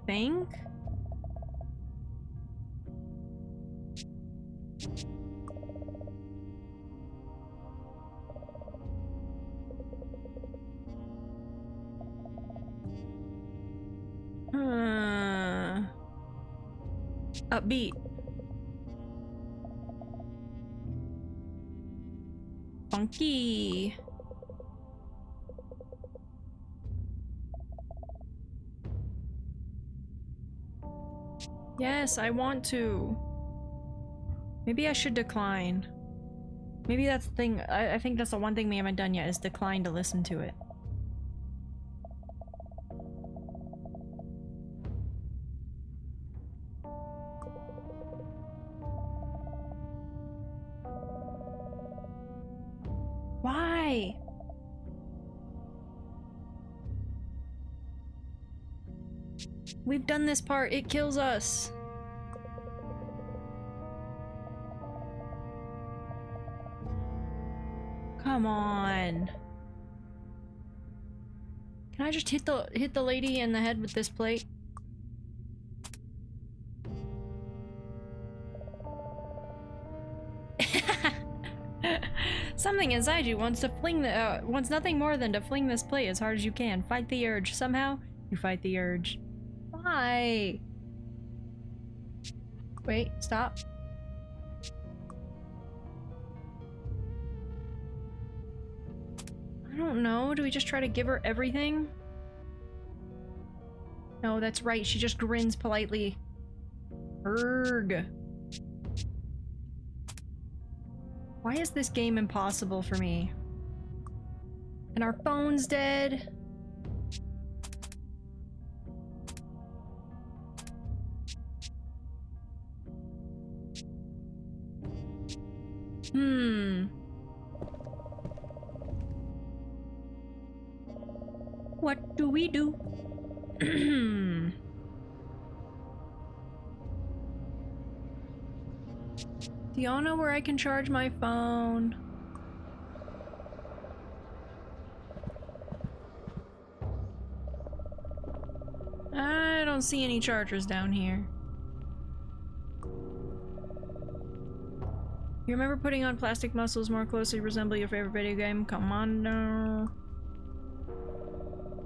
think? Upbeat. Funky. Yes, I want to. Maybe I should decline. Maybe that's the thing. I think that's the one thing we haven't done yet, is decline to listen to it. Why? We've done this part. It kills us. Come on. Can I just hit the lady in the head with this plate? Something inside you wants to wants nothing more than to fling this plate as hard as you can. Fight the urge. Somehow, you fight the urge. Why? Wait, stop. don't know. Do we just try to give her everything? No, that's right. She just grins politely. Erg. Why is this game impossible for me? And our phone's dead. What do we do? Do y'all know where I can charge my phone? I don't see any chargers down here. You remember putting on plastic muscles more closely resemble your favorite video game? Come on now.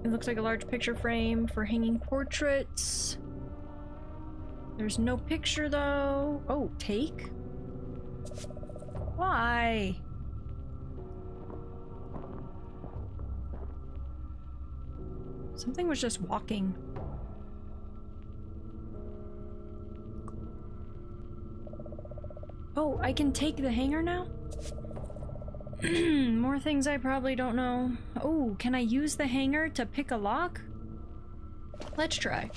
It looks like a large picture frame for hanging portraits. There's no picture though. Oh, take? Why? Something was just walking. Oh, I can take the hanger now? More things I probably don't know. Oh, can I use the hanger to pick a lock? Let's try.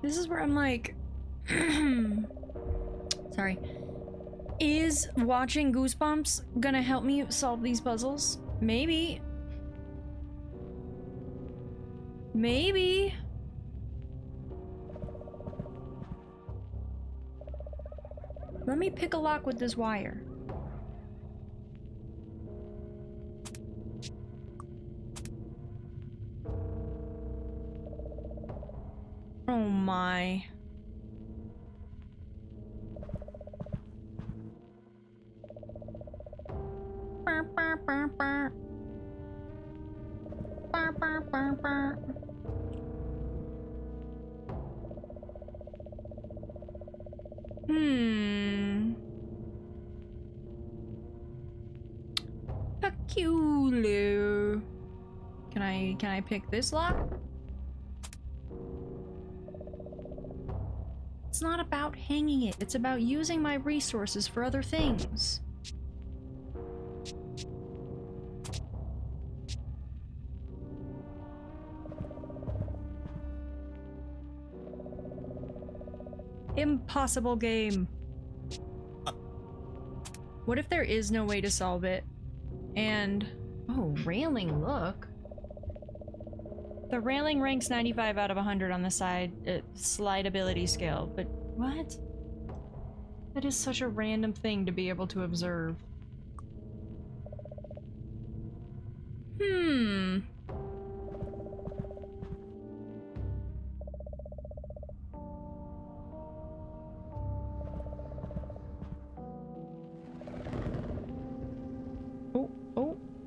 This is where I'm like, sorry. Is watching Goosebumps gonna help me solve these puzzles? Maybe. Maybe. Let me pick a lock with this wire. Oh my. Peculiar. Can I pick this lock? It's not about hanging it, it's about using my resources for other things. Impossible game. What if there is no way to solve it? And... oh, railing, look. The railing ranks 95 out of 100 on the slide ability scale, but what? That is such a random thing to be able to observe.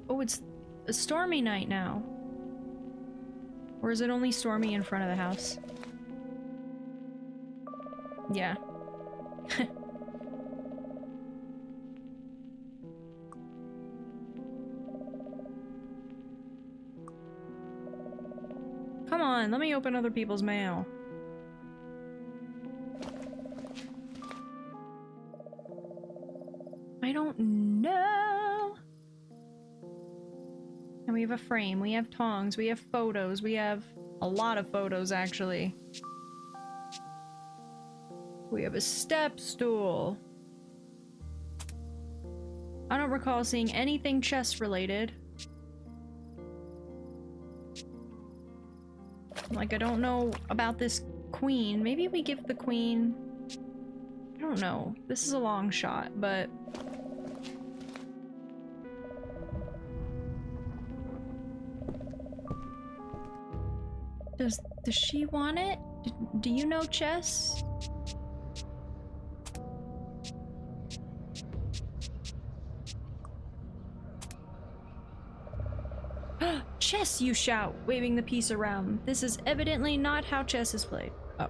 Oh, it's a stormy night now. Or is it only stormy in front of the house? Yeah. Come on, let me open other people's mail. I don't know. And we have a frame, we have tongs, we have photos, we have a lot of photos actually. We have a step stool. I don't recall seeing anything chest related. Like, I don't know about this queen. Maybe we give the queen... I don't know. This is a long shot, but... Does she want it? Do you know chess? Chess, you shout, waving the piece around. This is evidently not how chess is played. Oh.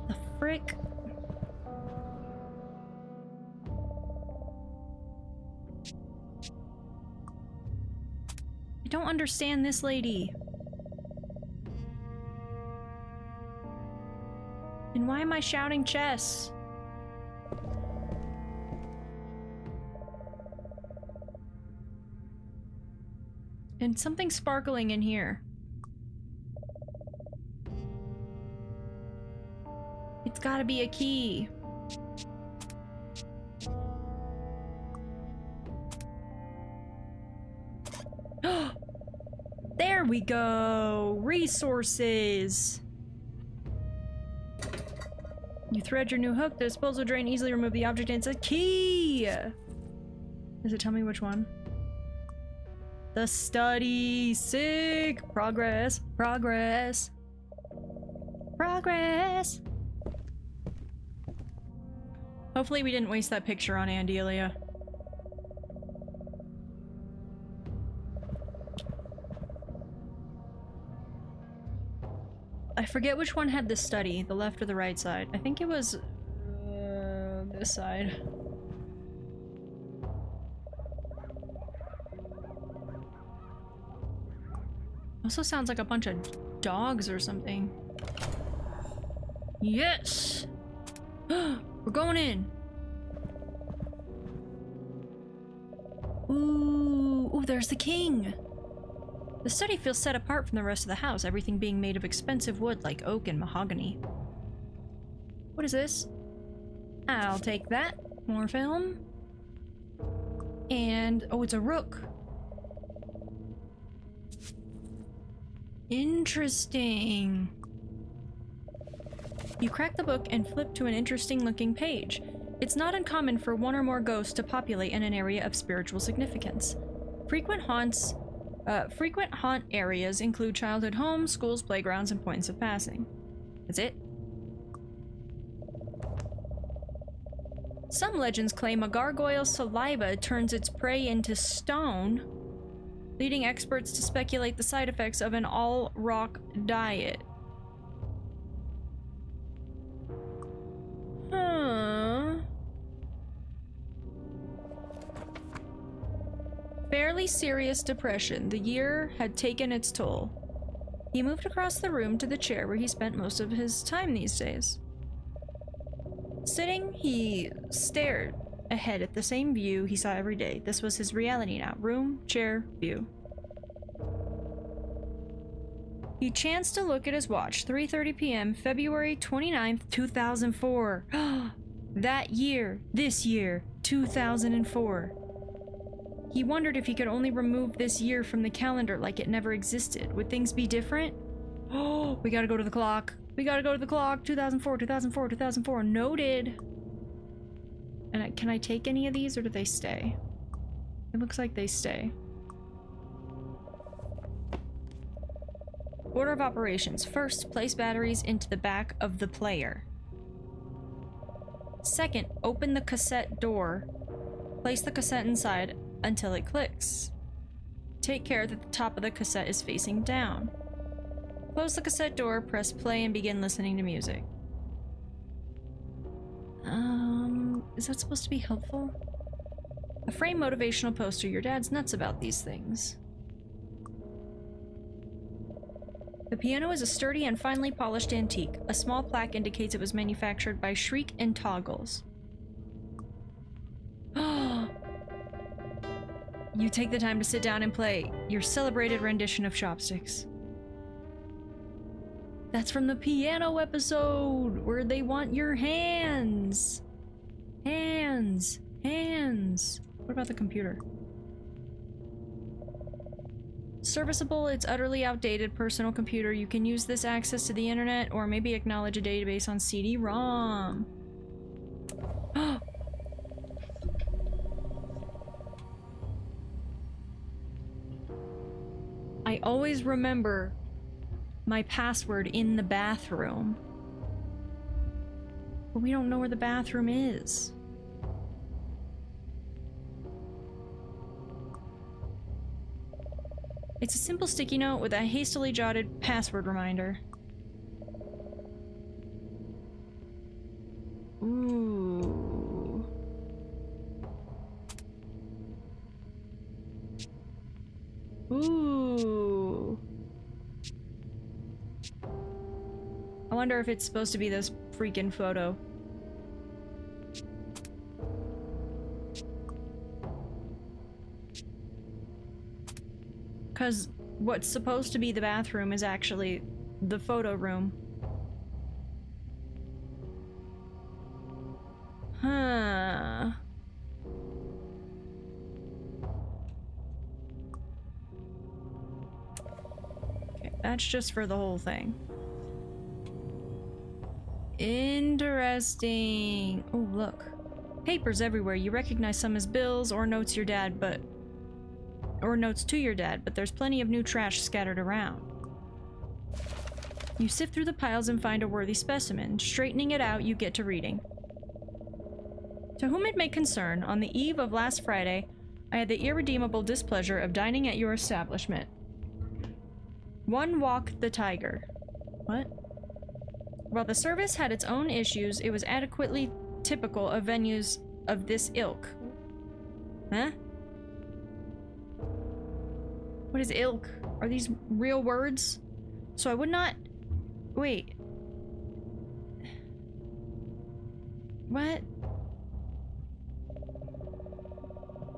The frick? I don't understand this lady. And why am I shouting chess? And something sparkling in here. It's gotta be a key. There we go! Resources! You thread your new hook. The disposal drain easily remove the object and it's a key! Does it tell me which one? The study! Sick! Progress! Progress! Progress! Hopefully we didn't waste that picture on Andelia. I forget which one had the study, the left or the right side. I think it was this side. Also sounds like a bunch of dogs or something. Yes! We're going in! Ooh, there's the king! The study feels set apart from the rest of the house, everything being made of expensive wood like oak and mahogany. What is this? I'll take that. More film. And, oh, it's a rook. Interesting. You crack the book and flip to an interesting looking page. It's not uncommon for one or more ghosts to populate in an area of spiritual significance. Frequent haunt areas include childhood homes, schools, playgrounds, and points of passing. That's it. Some legends claim a gargoyle's saliva turns its prey into stone, leading experts to speculate the side effects of an all-rock diet. Huh. Fairly serious depression. The year had taken its toll. He moved across the room to the chair where he spent most of his time these days. Sitting, he stared ahead at the same view he saw every day. This was his reality now. Room, chair, view. He chanced to look at his watch. 3:30 p.m., February 29th, 2004. That year, this year, 2004. He wondered if he could only remove this year from the calendar like it never existed. Would things be different? Oh, we gotta go to the clock. We gotta go to the clock. 2004, 2004, 2004. Noted. And can I take any of these or do they stay? It looks like they stay. Order of operations. First, place batteries into the back of the player. Second, open the cassette door. Place the cassette inside until it clicks. Take care that the top of the cassette is facing down. Close the cassette door, press play, and begin listening to music. Is that supposed to be helpful? A framed motivational poster. Your dad's nuts about these things. The piano is a sturdy and finely polished antique. A small plaque indicates it was manufactured by Shriek and Toggles. You take the time to sit down and play your celebrated rendition of Chopsticks. That's from the piano episode, where they want your hands. Hands. Hands. What about the computer? Serviceable, it's utterly outdated personal computer. You can use this access to the internet or maybe acknowledge a database on CD-ROM. I always remember my password in the bathroom. But we don't know where the bathroom is. It's a simple sticky note with a hastily jotted password reminder. Ooh. Ooh. I wonder if it's supposed to be this freaking photo. Because what's supposed to be the bathroom is actually the photo room. Huh. Okay, that's just for the whole thing. Interesting. Oh, look. Papers everywhere. You recognize some as bills or notes your dad, but... or notes to your dad, but there's plenty of new trash scattered around. You sift through the piles and find a worthy specimen. Straightening it out, you get to reading. To whom it may concern, on the eve of last Friday, I had the irredeemable displeasure of dining at your establishment. One Walk the Tiger. What? While the service had its own issues, it was adequately typical of venues of this ilk. Huh? What is ilk? Are these real words? So I would not... Wait. What?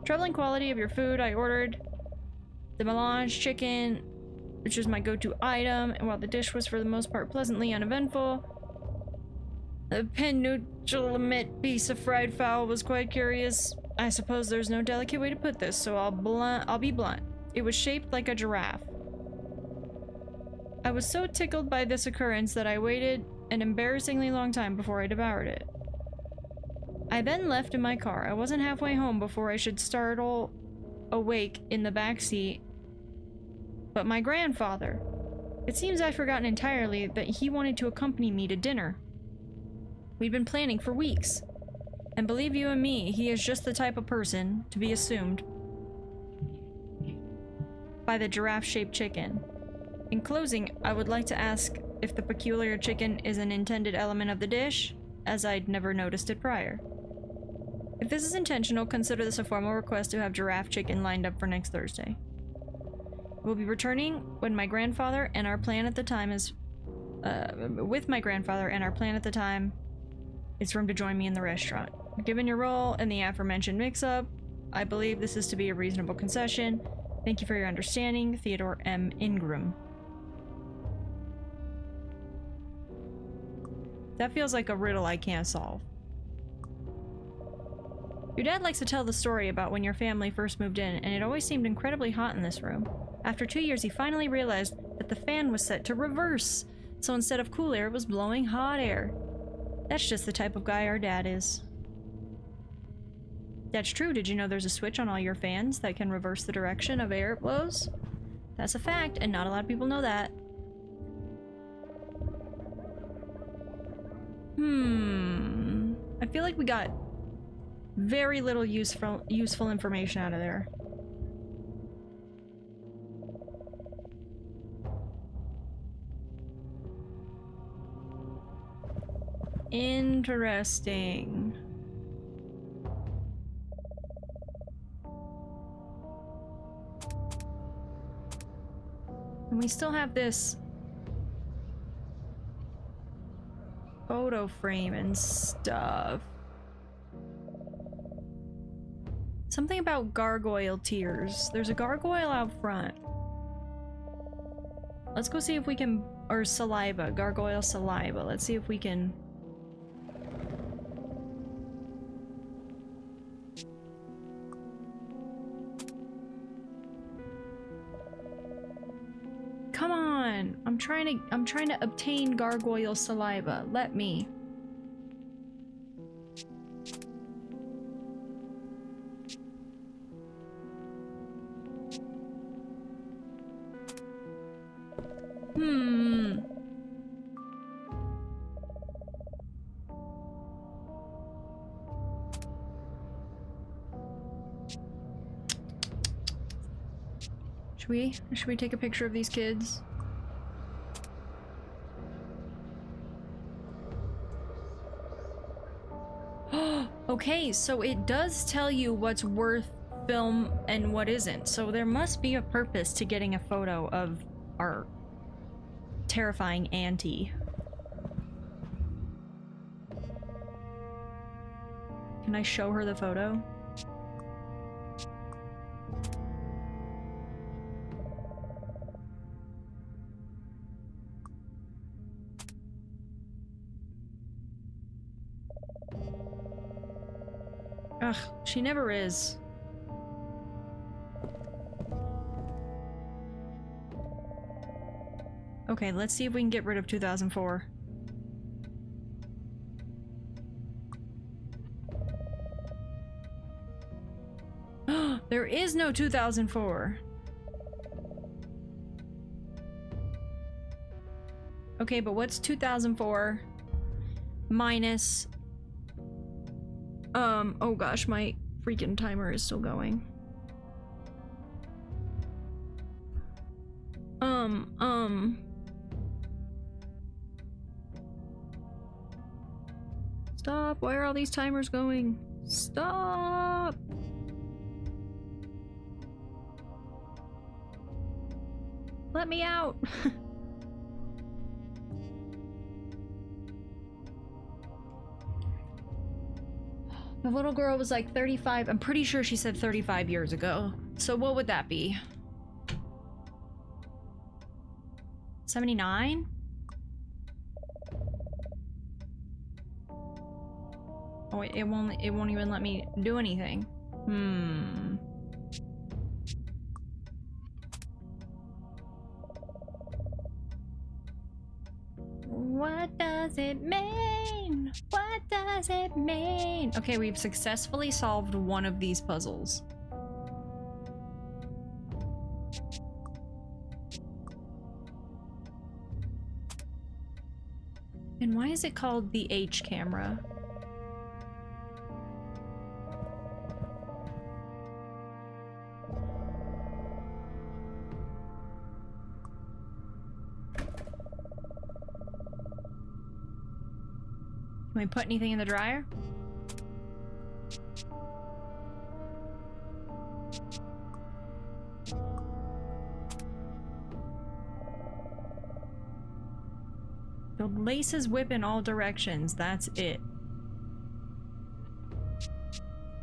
Troubling quality of your food. I ordered the melange chicken, which was my go-to item, and while the dish was for the most part pleasantly uneventful, the penultimate piece of fried fowl was quite curious. I suppose there's no delicate way to put this, so I'll be blunt. It was shaped like a giraffe. I was so tickled by this occurrence that I waited an embarrassingly long time before I devoured it. I then left in my car. I wasn't halfway home before I should startle awake in the back seat. But my grandfather. It seems I'd forgotten entirely that he wanted to accompany me to dinner. We'd been planning for weeks. And believe you and me, he is just the type of person to be assumed by the giraffe-shaped chicken. In closing, I would like to ask if the peculiar chicken is an intended element of the dish, as I'd never noticed it prior. If this is intentional, consider this a formal request to have giraffe chicken lined up for next Thursday. We'll be returning when my grandfather and our plan at the time is... with my grandfather and our plan at the time is for him to join me in the restaurant. Given your role in the aforementioned mix-up, I believe this is to be a reasonable concession. Thank you for your understanding, Theodore M. Ingram. That feels like a riddle I can't solve. Your dad likes to tell the story about when your family first moved in, and it always seemed incredibly hot in this room. After 2 years, he finally realized that the fan was set to reverse, so instead of cool air, it was blowing hot air. That's just the type of guy our dad is. That's true. Did you know there's a switch on all your fans that can reverse the direction of air it blows? That's a fact, and not a lot of people know that. I feel like we got very little useful information out of there. Interesting. And we still have this photo frame and stuff. Something about gargoyle tears. There's a gargoyle out front. Let's go see if we can... or saliva. Gargoyle saliva. Let's see if we can... Come on! I'm trying to obtain gargoyle saliva. Let me. Should we take a picture of these kids? Okay, so it does tell you what's worth film and what isn't. So there must be a purpose to getting a photo of our terrifying auntie. Can I show her the photo? Ugh, she never is. Okay, let's see if we can get rid of 2004. There is no 2004. Okay, but what's 2004 minus... oh gosh, my freaking timer is still going. Stop, why are all these timers going? Stop! Let me out! The little girl was like 35. I'm pretty sure she said 35 years ago. So what would that be? 79? Oh, it won't even let me do anything. What does it mean? What does it mean? Okay, we've successfully solved one of these puzzles. And why is it called the H camera? Can we put anything in the dryer? The laces whip in all directions. That's it.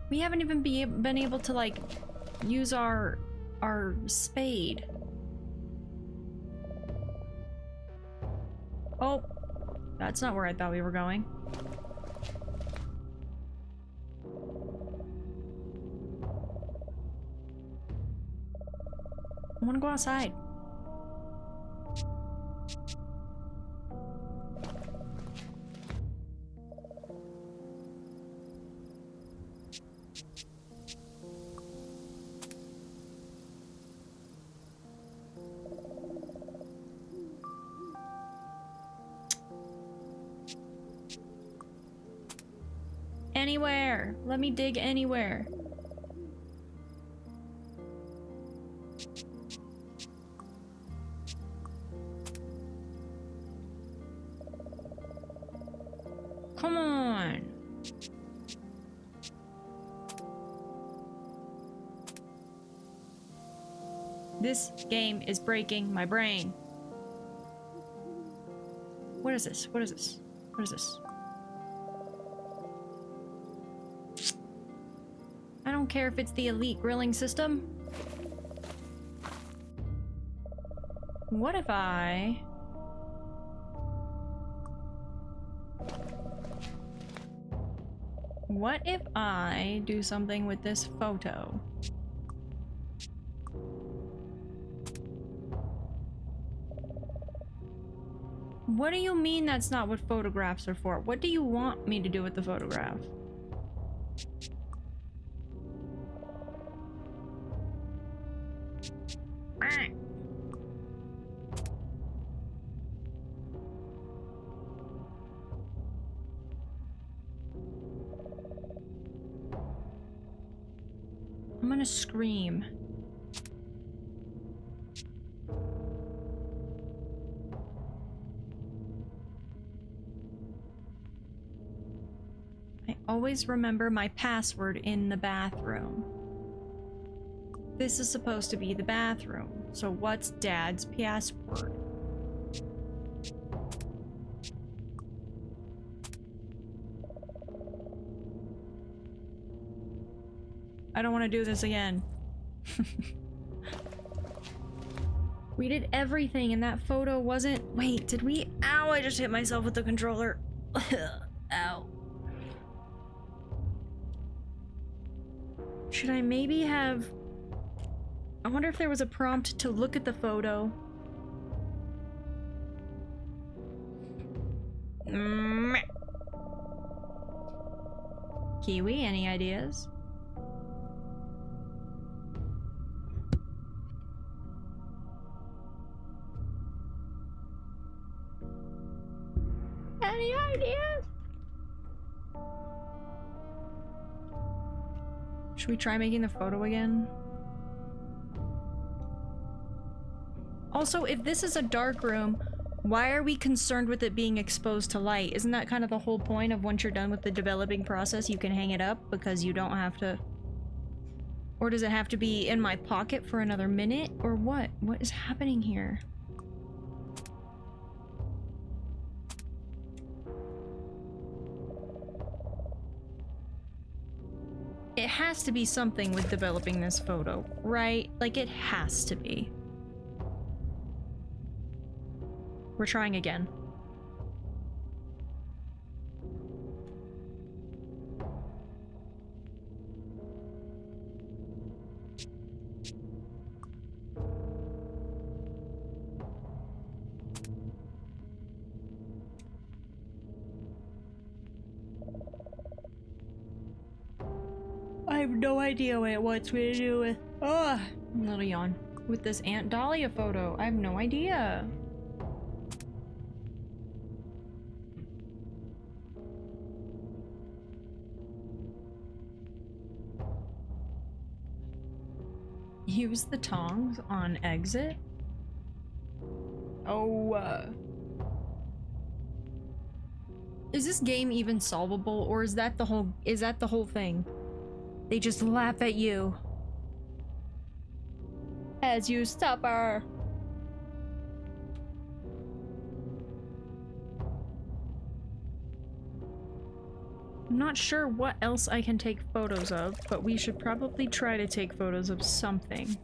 We haven't even been able to, like, use our spade. Oh, that's not where I thought we were going. I want to go outside. Anywhere. Let me dig anywhere. Come on. This game is breaking my brain. What is this? What is this? What is this? I don't care if it's the elite grilling system. What if I... What if I do something with this photo? What do you mean that's not what photographs are for? What do you want me to do with the photograph? I'm gonna scream. always remember my password in the bathroom. This is supposed to be the bathroom. So what's Dad's password? I don't want to do this again. We did everything and that photo wasn't... Wait, did we... Ow, I just hit myself with the controller. Ow. Should I maybe have... I wonder if there was a prompt to look at the photo. Kiwi, any ideas? Any ideas? Should we try making the photo again? Also, if this is a dark room, why are we concerned with it being exposed to light? Isn't that kind of the whole point of once you're done with the developing process, you can hang it up because you don't have to... Or does it have to be in my pocket for another minute? Or what? What is happening here? It has to be something with developing this photo, right? Like, it has to be. We're trying again. I have no idea what it wants me to do with... Ugh! A little yawn. With this Aunt Dahlia photo. I have no idea. Use the tongs on exit? Oh, is this game even solvable, or is that the whole thing? They just laugh at you as you suffer. I'm not sure what else I can take photos of, but we should probably try to take photos of something.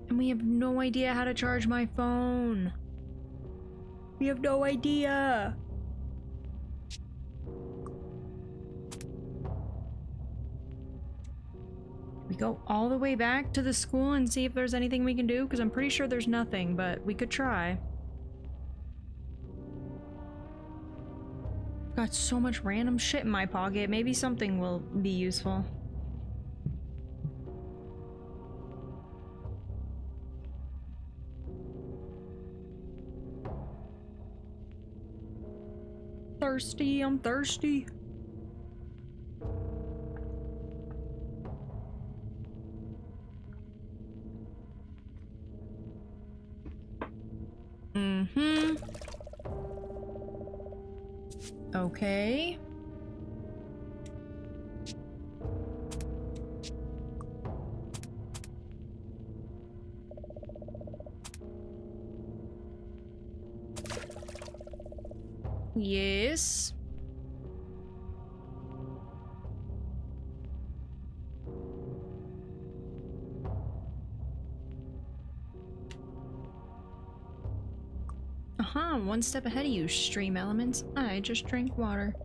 And we have no idea how to charge my phone. We have no idea. We go all the way back to the school and see if there's anything we can do, because I'm pretty sure there's nothing, but we could try. I've got so much random shit in my pocket. Maybe something will be useful. Thirsty, I'm thirsty. Mm-hmm. Okay. Yes. I'm one step ahead of you, stream elements. I just drink water.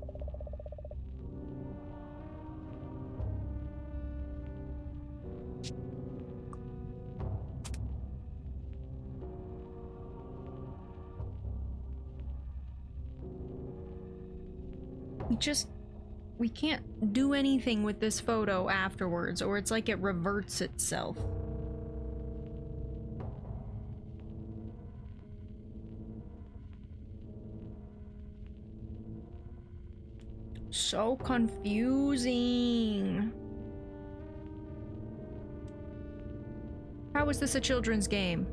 We just... we can't do anything with this photo afterwards, or it's like it reverts itself. So confusing. How is this a children's game?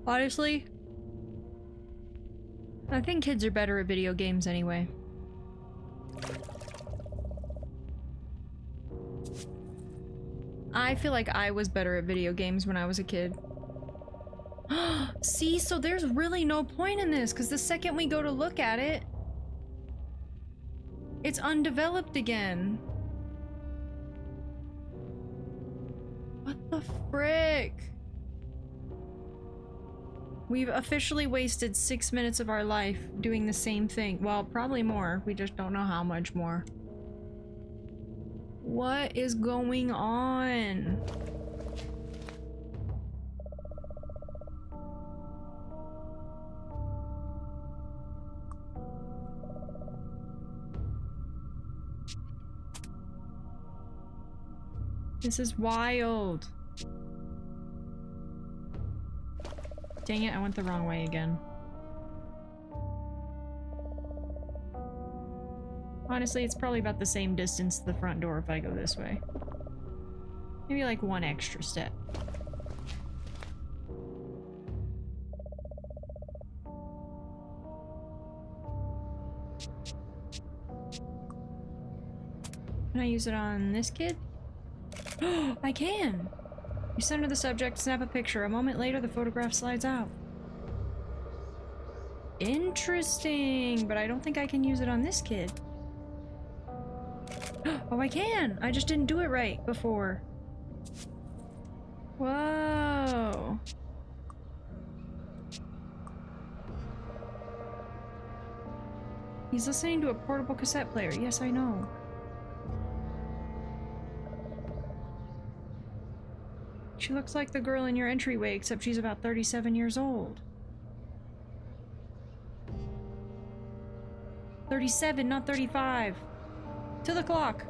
Honestly, I think kids are better at video games anyway. I feel like I was better at video games when I was a kid. See, so there's really no point in this, because the second we go to look at it, it's undeveloped again. What the frick? We've officially wasted 6 minutes of our life doing the same thing. Well, probably more. We just don't know how much more. What is going on? This is wild. Dang it, I went the wrong way again. Honestly, it's probably about the same distance to the front door if I go this way. Maybe like one extra step. Can I use it on this kid? I can! You center the subject, snap a picture. A moment later, the photograph slides out. Interesting, but I don't think I can use it on this kid. Oh, I can! I just didn't do it right before. Whoa. He's listening to a portable cassette player. Yes, I know. She looks like the girl in your entryway, except she's about 37 years old. 37, not 35. To the clock.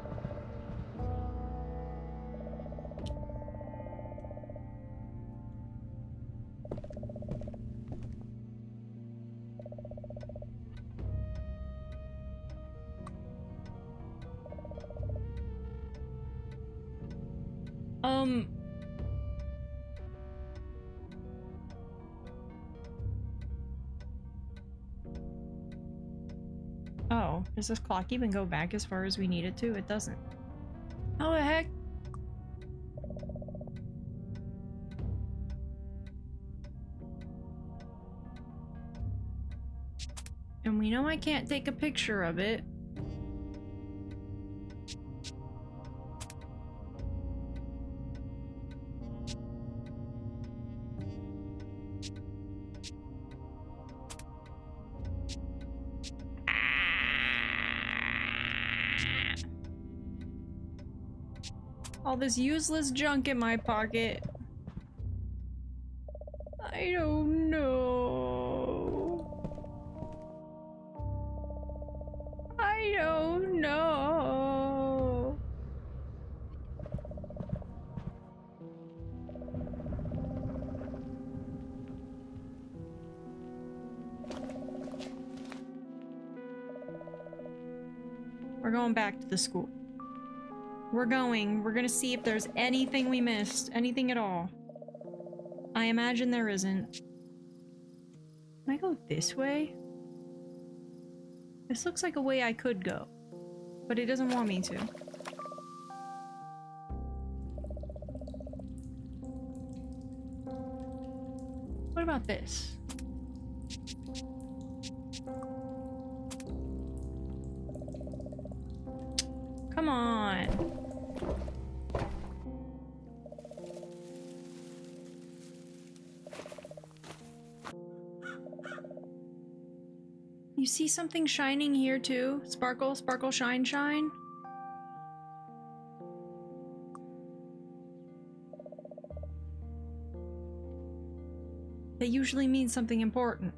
Oh, does this clock even go back as far as we need it to? It doesn't. How the heck? And we know I can't take a picture of it. All this useless junk in my pocket. I don't know. I don't know. We're going back to the school. We're gonna see if there's anything we missed, anything at all. I imagine there isn't. Can I go this way? This looks like a way I could go, but it doesn't want me to. What about this? Come on. You see something shining here too? Sparkle, sparkle, shine, shine. That usually means something important.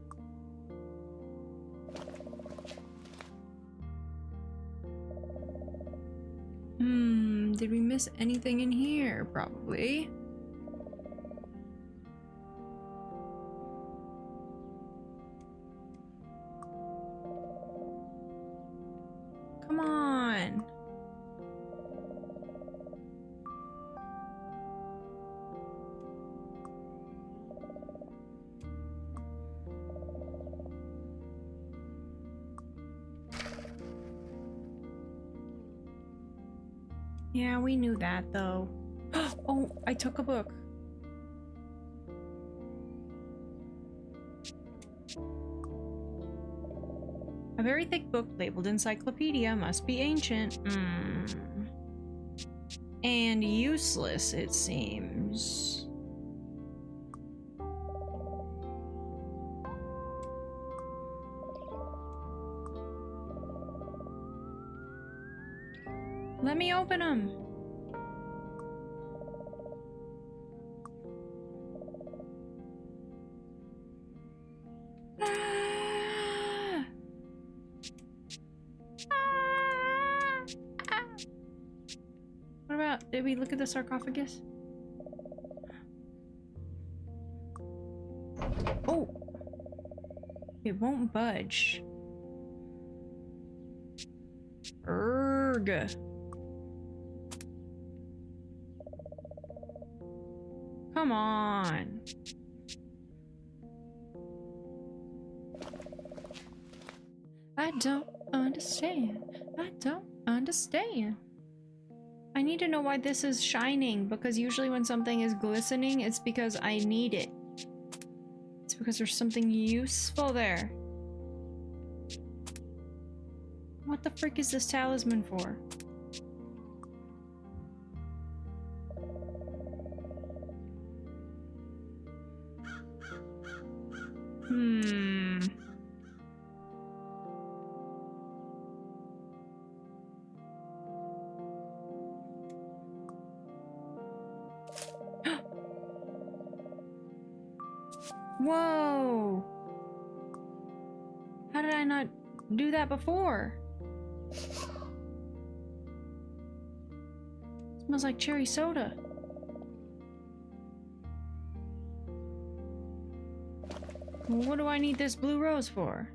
Did we miss anything in here? Probably. Come on. Yeah, we knew that though. Oh, I took a book. A very thick book labeled encyclopedia must be ancient. And useless, it seems. Let me open them. What about, did we look at the sarcophagus? Oh! It won't budge. Erg. Come on. I don't understand. I don't understand. I need to know why this is shining, because usually when something is glistening, it's because I need it. It's because there's something useful there. What the frick is this talisman for? Whoa! How did I not do that before? Smells like cherry soda. What do I need this blue rose for?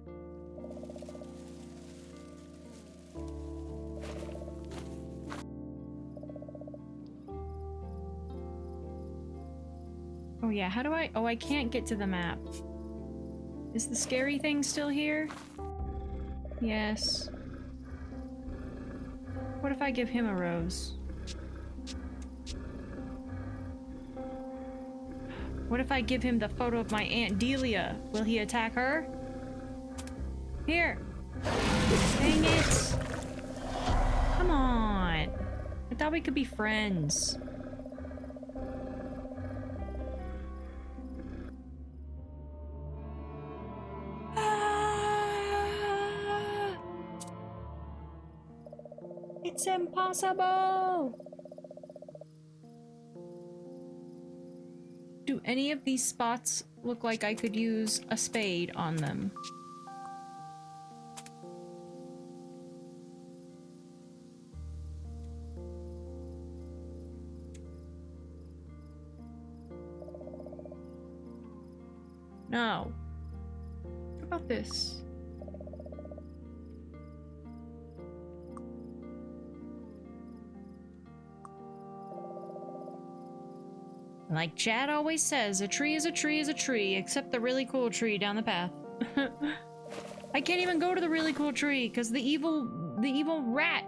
Oh yeah, how do I... Oh, I can't get to the map. Is the scary thing still here? Yes. What if I give him a rose? What if I give him the photo of my Aunt Delia? Will he attack her? Here! Dang it! Come on! I thought we could be friends. It's impossible! Do any of these spots look like I could use a spade on them? No. What about this? Like Chad always says, a tree is a tree is a tree, except the really cool tree down the path. I can't even go to the really cool tree, because the evil rat.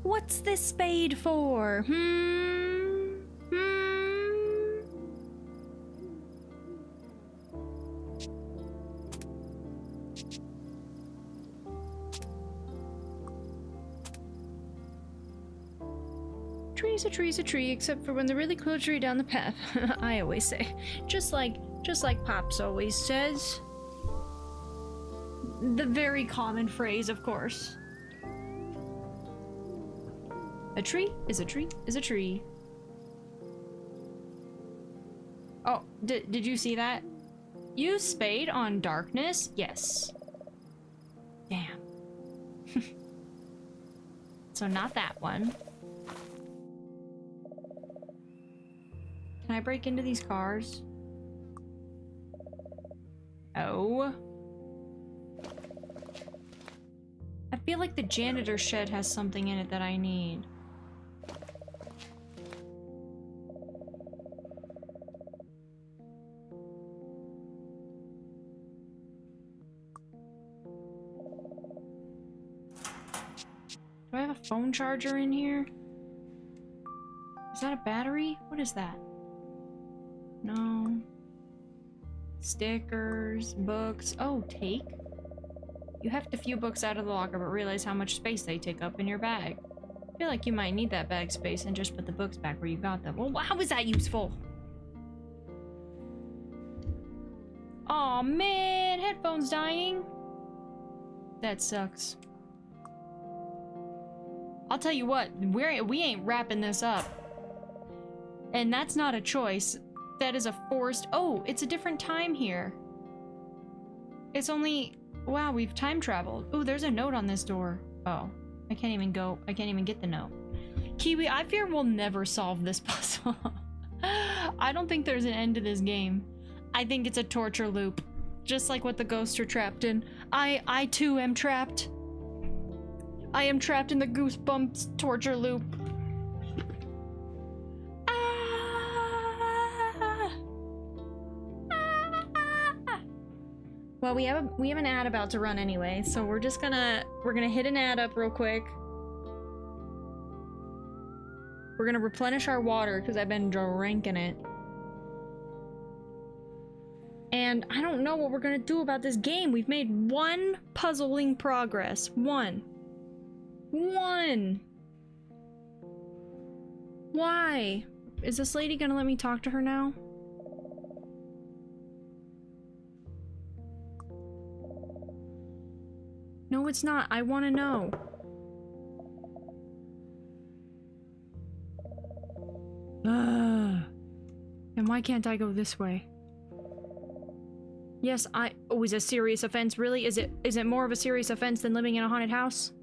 What's this spade for? Tree's a tree's a tree, except for when the really cool tree down the path. I always say. Just like Pops always says. The very common phrase, of course. A tree is a tree is a tree. Oh, did you see that? Use spade on darkness? Yes. Damn. So not that one. Can I break into these cars? Oh. I feel like the janitor shed has something in it that I need. Do I have a phone charger in here? Is that a battery? What is that? No. Stickers, books. Oh, take. You heft a few books out of the locker, but realize how much space they take up in your bag. I feel like you might need that bag space and just put the books back where you got them. Well, how is that useful? Aw, man, headphones dying. That sucks. I'll tell you what, we ain't wrapping this up. And that's not a choice. That is a forced... Oh, it's a different time here. It's only... Wow, we've time traveled. Oh, there's a note on this door. Oh, I can't even go. I can't even get the note. Kiwi, I fear we'll never solve this puzzle. I don't think there's an end to this game. I think it's a torture loop. Just like what the ghosts are trapped in. I too am trapped. I am trapped in the Goosebumps torture loop. Well, we have an ad about to run anyway, so we're gonna hit an ad up real quick. We're gonna replenish our water because I've been drinking it. And I don't know what we're gonna do about this game. We've made one puzzling progress. One. Why? Is this lady gonna let me talk to her now? No, it's not. I want to know. And why can't I go this way? Yes, Oh, is it a serious offense? Really? Is it more of a serious offense than living in a haunted house?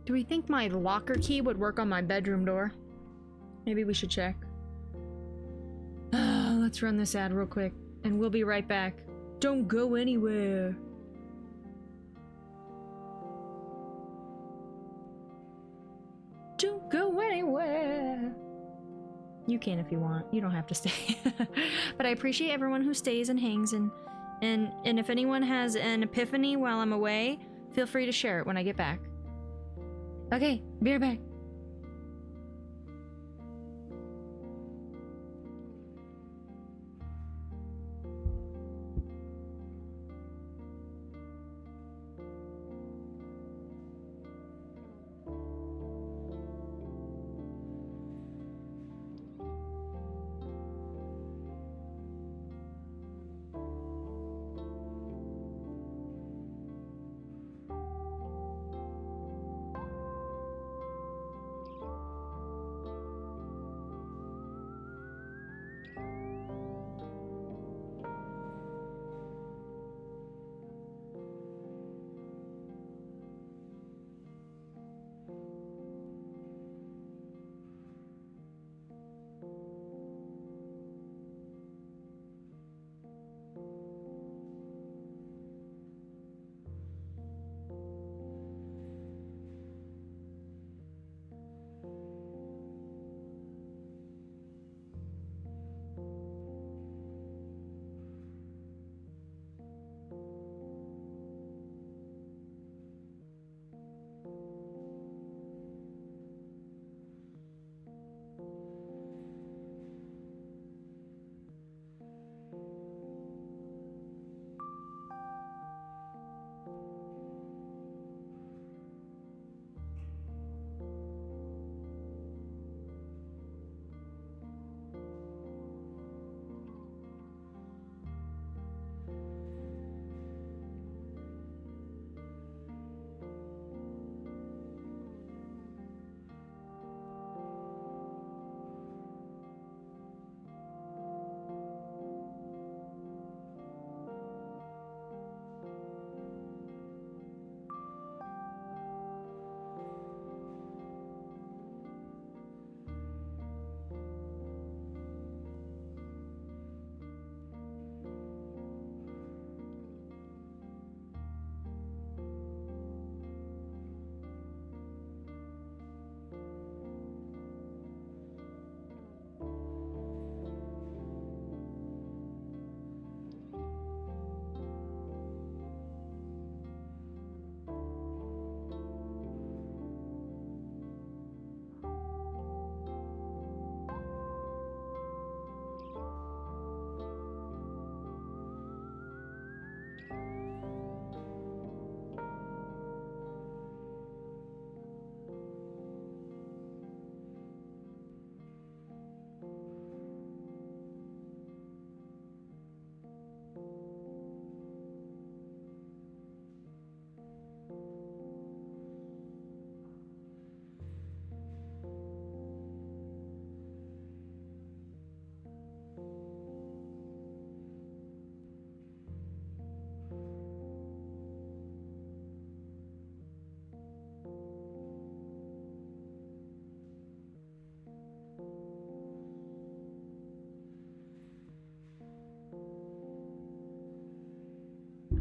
Do we think my locker key would work on my bedroom door? Maybe we should check. Let's run this ad real quick, and we'll be right back. Don't go anywhere. Don't go anywhere. You can if you want. You don't have to stay. But I appreciate everyone who stays and hangs, and if anyone has an epiphany while I'm away, feel free to share it when I get back. Okay, be right back.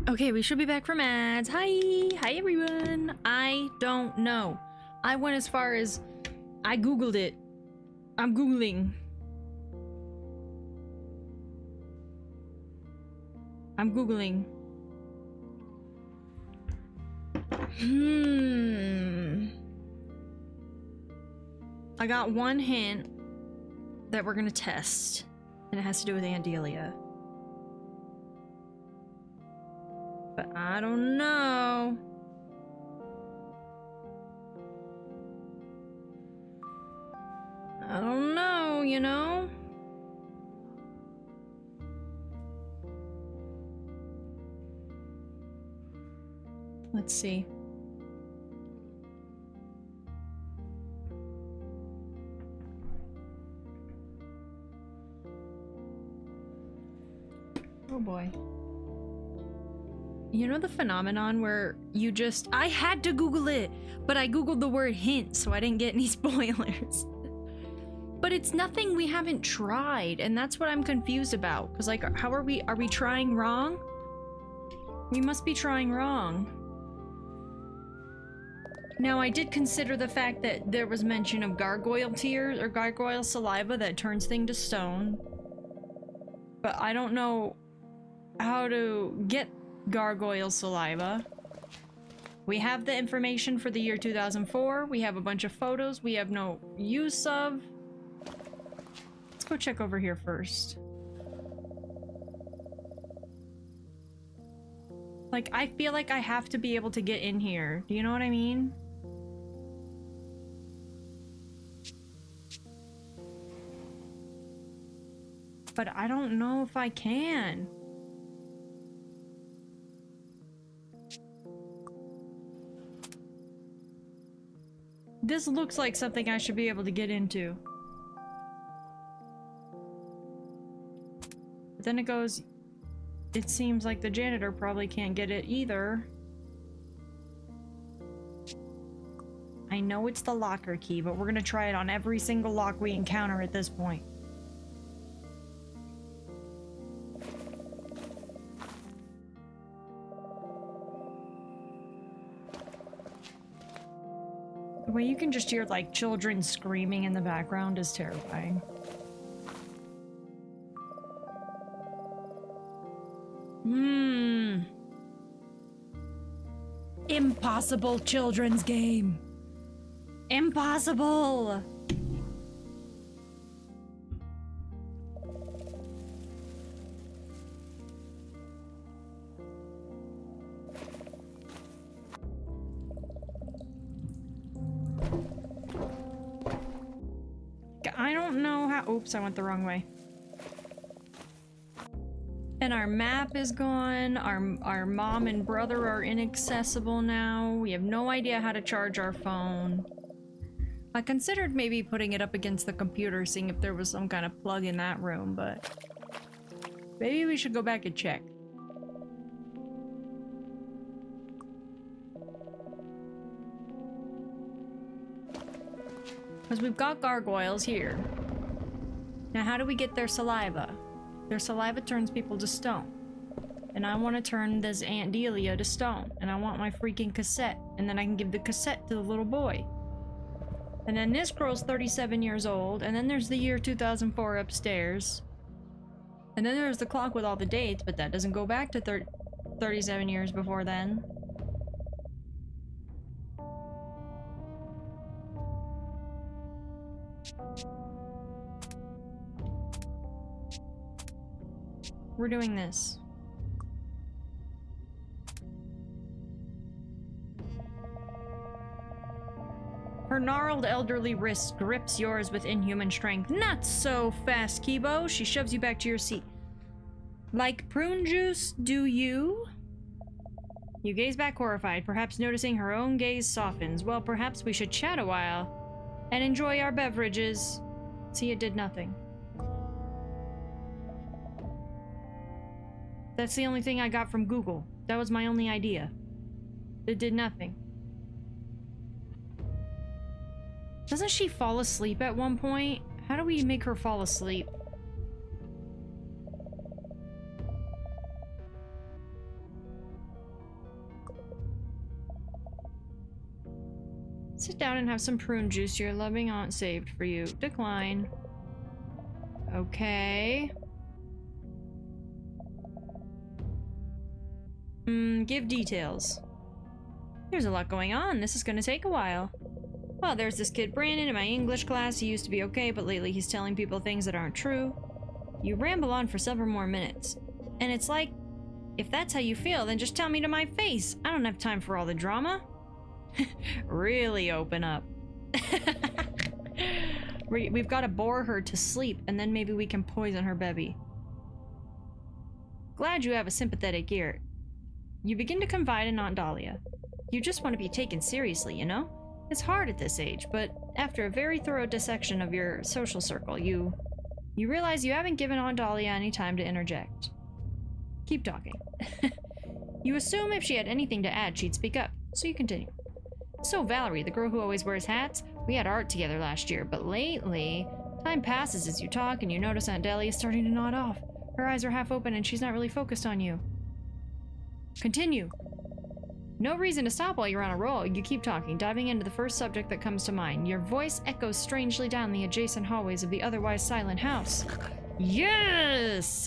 Okay, we should be back from ads. Hi! Hi, everyone! I don't know. I went as far as... I googled it. I'm googling. I'm googling. I got one hint that we're gonna test, and it has to do with Aunt Delia. But I don't know. I don't know, you know? Let's see. Oh boy. You know the phenomenon where you just... I had to Google it, but I Googled the word hint, so I didn't get any spoilers. But it's nothing we haven't tried, and that's what I'm confused about. Because, like, how are we trying wrong? We must be trying wrong. Now, I did consider the fact that there was mention of gargoyle tears, or gargoyle saliva that turns things to stone. But I don't know how to get gargoyle saliva. We have the information for the year 2004. We have a bunch of photos we have no use of. Let's go check over here first. Like, I feel like I have to be able to get in here. Do you know what I mean? But I don't know if I can. This looks like something I should be able to get into. But then it goes, it seems like the janitor probably can't get it either. I know it's the locker key, but we're gonna try it on every single lock we encounter at this point. The way you can just hear, like, children screaming in the background is terrifying. Impossible children's game. Impossible! I don't know how— oops, I went the wrong way. And our map is gone. Our mom and brother are inaccessible now. We have no idea how to charge our phone. I considered maybe putting it up against the computer, seeing if there was some kind of plug in that room, but maybe we should go back and check. Because we've got gargoyles here. Now, how do we get their saliva? Their saliva turns people to stone. And I want to turn this Aunt Delia to stone. And I want my freaking cassette. And then I can give the cassette to the little boy. And then this girl's 37 years old. And then there's the year 2004 upstairs. And then there's the clock with all the dates, but that doesn't go back to 37 years before then. We're doing this. Her gnarled elderly wrist grips yours with inhuman strength. Not so fast, Kibo. She shoves you back to your seat. Like prune juice, do you? You gaze back horrified, perhaps noticing her own gaze softens. Well, perhaps we should chat a while and enjoy our beverages. See, it did nothing. That's the only thing I got from Google. That was my only idea. It did nothing. Doesn't she fall asleep at one point? How do we make her fall asleep? Sit down and have some prune juice your loving aunt saved for you. Decline. Okay. Give details. There's a lot going on. This is gonna take a while. Well, there's this kid Brandon in my English class. He used to be okay, but lately he's telling people things that aren't true. You ramble on for several more minutes. And it's like, if that's how you feel, then just tell me to my face. I don't have time for all the drama. Really open up. We've got to bore her to sleep, and then maybe we can poison her bevy. Glad you have a sympathetic ear. You begin to confide in Aunt Dahlia. You just want to be taken seriously, you know? It's hard at this age, but after a very thorough dissection of your social circle, you realize you haven't given Aunt Dahlia any time to interject. Keep talking. You assume if she had anything to add, she'd speak up, so you continue. So Valerie, the girl who always wears hats, we had art together last year, but lately, time passes as you talk and you notice Aunt Dahlia is starting to nod off. Her eyes are half open and she's not really focused on you. Continue. No reason to stop while you're on a roll. You keep talking, diving into the first subject that comes to mind. Your voice echoes strangely down the adjacent hallways of the otherwise silent house. Yes!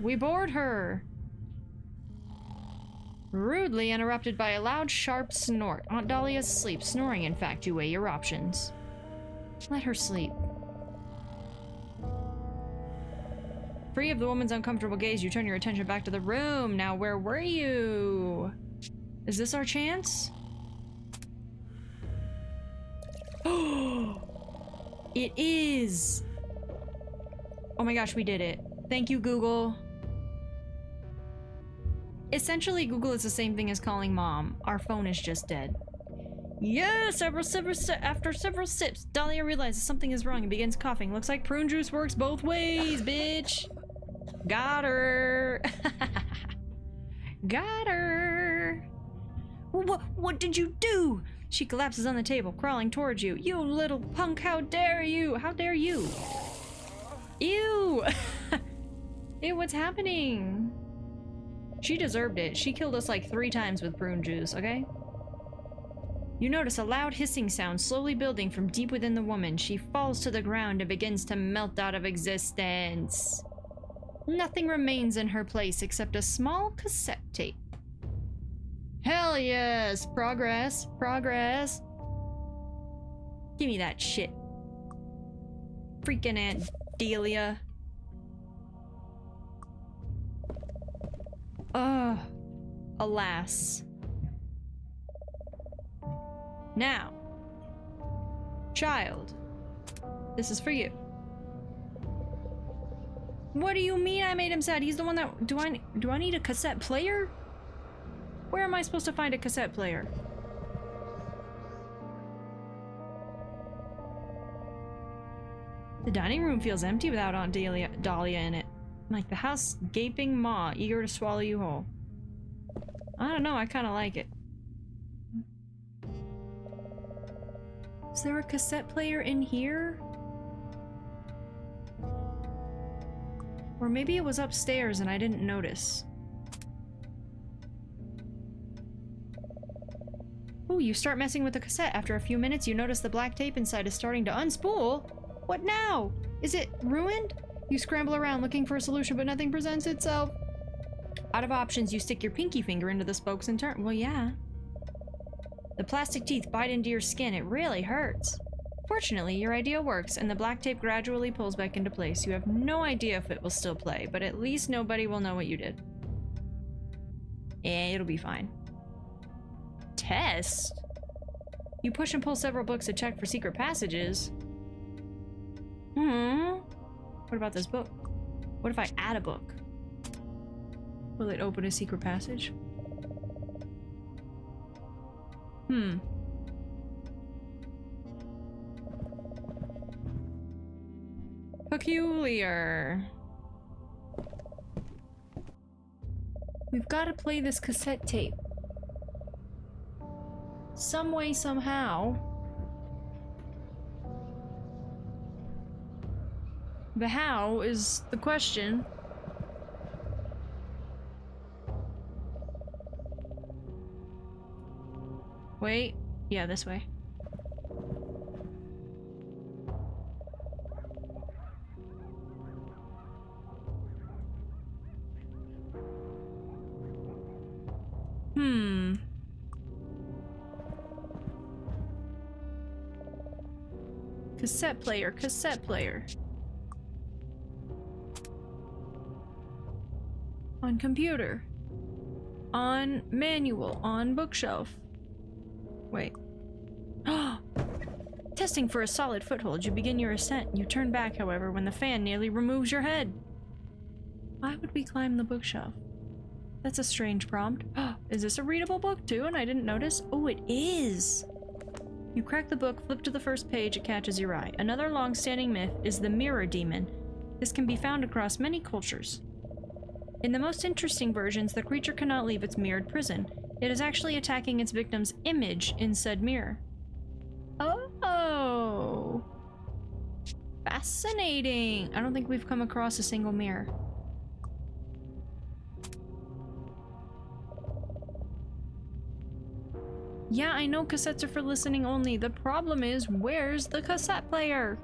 We bored her. Rudely interrupted by a loud, sharp snort. Aunt Dahlia's asleep. Snoring, in fact. You weigh your options. Let her sleep. Free of the woman's uncomfortable gaze, you turn your attention back to the room. Now, where were you? Is this our chance? Oh, it is. Oh my gosh, we did it. Thank you, Google. Essentially, Google is the same thing as calling mom. Our phone is just dead. Yes, after several sips, Dahlia realizes something is wrong and begins coughing. Looks like prune juice works both ways, bitch. Got her. Got her. What did you do? She collapses on the table, crawling towards you. You little punk, how dare you? How dare you? Ew. Ew, what's happening? She deserved it. She killed us like 3 times with prune juice, okay? You notice a loud hissing sound slowly building from deep within the woman. She falls to the ground and begins to melt out of existence. Nothing remains in her place except a small cassette tape. Hell yes! Progress! Progress! Give me that shit. Freaking Aunt Delia. Ugh. Alas. Now, child, this is for you. What do you mean I made him sad? He's the one that... Do I need a cassette player? Where am I supposed to find a cassette player? The dining room feels empty without Aunt Dahlia in it. Like the house gaping maw, eager to swallow you whole. I don't know, I kind of like it. Is there a cassette player in here? Or maybe it was upstairs and I didn't notice. Ooh, you start messing with the cassette. After a few minutes, you notice the black tape inside is starting to unspool. What now? Is it ruined? You scramble around looking for a solution, but nothing presents itself. Out of options, you stick your pinky finger into the spokes and turn. Well, yeah. The plastic teeth bite into your skin. It really hurts. Fortunately, your idea works, and the black tape gradually pulls back into place. You have no idea if it will still play, but at least nobody will know what you did. It'll be fine. Test? You push and pull several books to check for secret passages. What about this book? What if I add a book? Will it open a secret passage? Peculiar. We've got to play this cassette tape. Some way, somehow. The how is the question. Wait. Yeah, this way. Hmm. Cassette player, cassette player. On computer. On manual. On bookshelf. Wait. Testing for a solid foothold, you begin your ascent. You turn back, however, when the fan nearly removes your head. Why would we climb the bookshelf? That's a strange prompt. Is this a readable book too, and I didn't notice? Oh, it is! You crack the book, flip to the first page, it catches your eye. Another long-standing myth is the mirror demon. This can be found across many cultures. In the most interesting versions, the creature cannot leave its mirrored prison. It is actually attacking its victim's image in said mirror. Oh! Fascinating! I don't think we've come across a single mirror. Yeah, I know cassettes are for listening only. The problem is, where's the cassette player?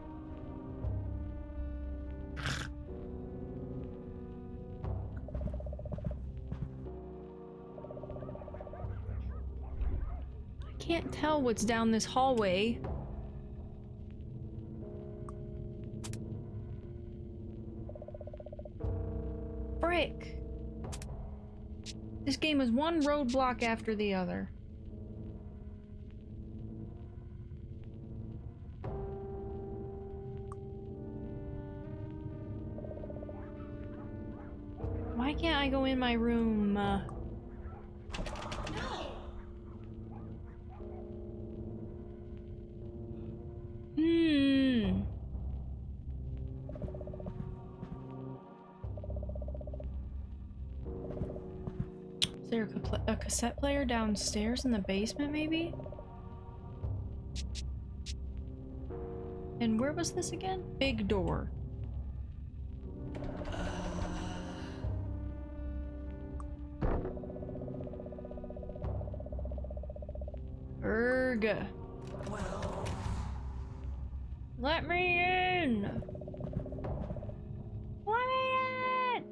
I can't tell what's down this hallway. Frick. This game is one roadblock after the other. Why can't I go in my room? No. Is there a cassette player downstairs in the basement, maybe? And where was this again? Big door. Erg. Let me in! Let me in!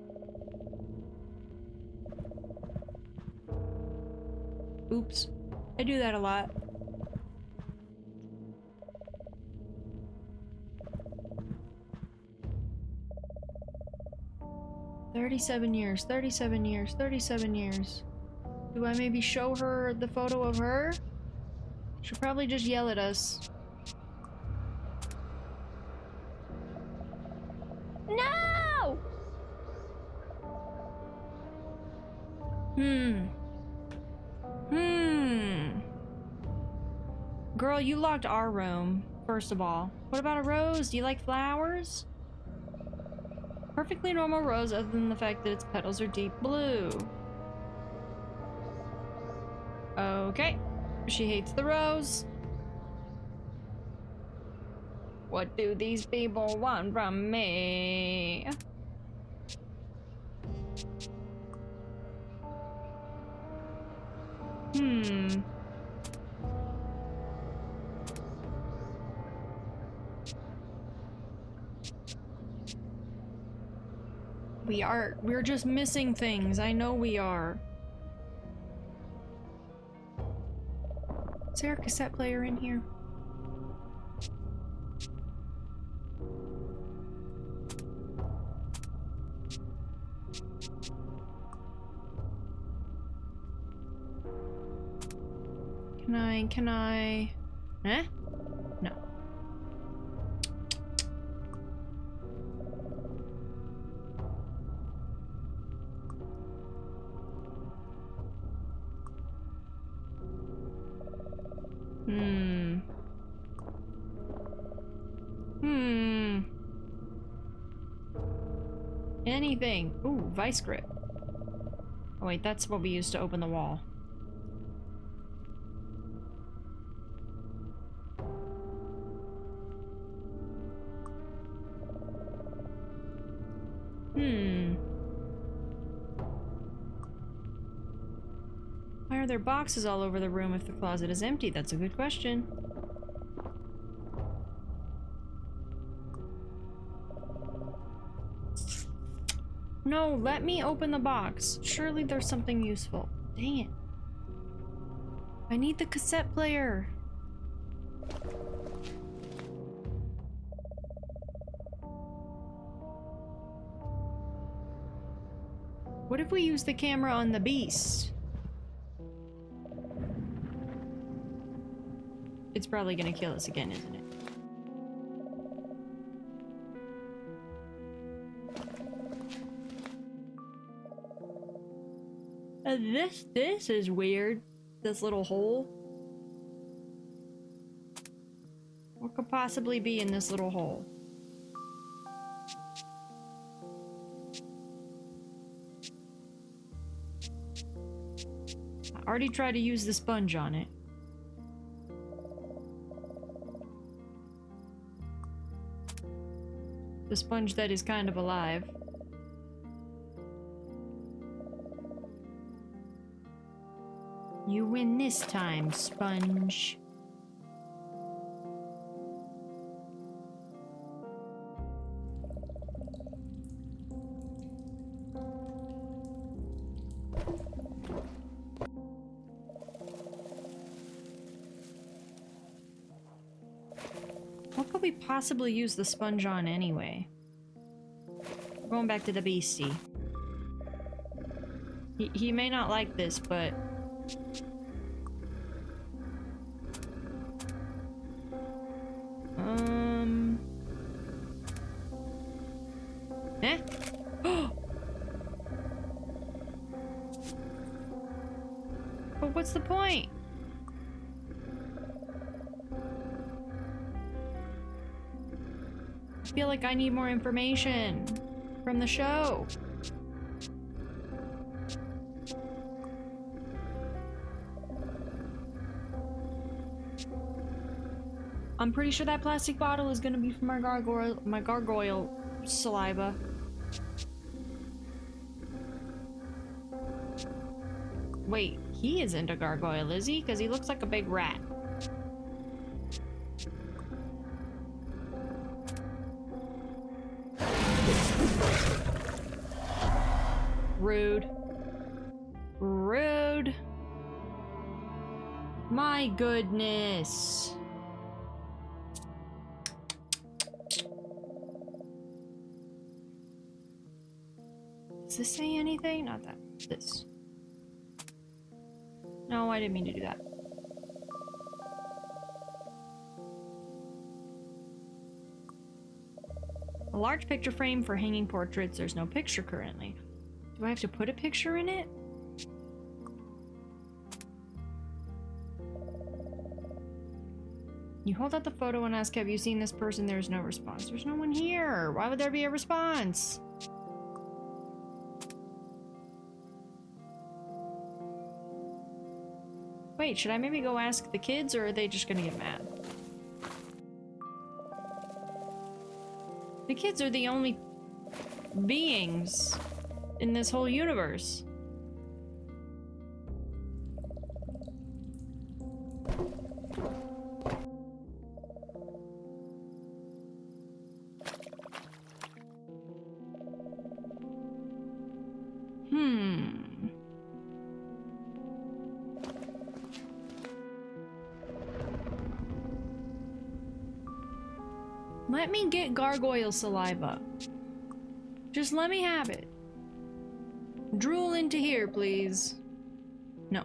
Oops. I do that a lot. "37 years, 37 years, 37 years. Do I maybe show her the photo of her? She'll probably just yell at us. No! Girl, you locked our room, first of all. What about a rose? Do you like flowers? Perfectly normal rose, other than the fact that its petals are deep blue. Okay. She hates the rose. What do these people want from me? We're just missing things. I know we are. Is there a cassette player in here? Can I? Eh? No. Anything. Ooh, vice grip. Oh wait, that's what we used to open the wall. Why are there boxes all over the room if the closet is empty? That's a good question. No, let me open the box. Surely there's something useful. Dang it. I need the cassette player. What if we use the camera on the beast? It's probably gonna kill us again, isn't it? This is weird. This little hole. What could possibly be in this little hole? I already tried to use the sponge on it. The sponge that is kind of alive. You win this time, sponge. What could we possibly use the sponge on anyway? We're going back to the beastie. He may not like this, but... Eh? But what's the point? I feel like I need more information from the show. I'm pretty sure that plastic bottle is gonna be for my gargoyle saliva. Wait, he isn't a gargoyle, is he? Because he looks like a big rat. Rude. Rude. My goodness. Does this say anything? Not that. This. No, I didn't mean to do that. A large picture frame for hanging portraits. There's no picture currently. Do I have to put a picture in it? You hold out the photo and ask, have you seen this person? There's no response. There's no one here. Why would there be a response? Wait, should I maybe go ask the kids, or are they just gonna get mad? The kids are the only beings in this whole universe. Let me get gargoyle saliva. Just let me have it. Drool into here, please. No.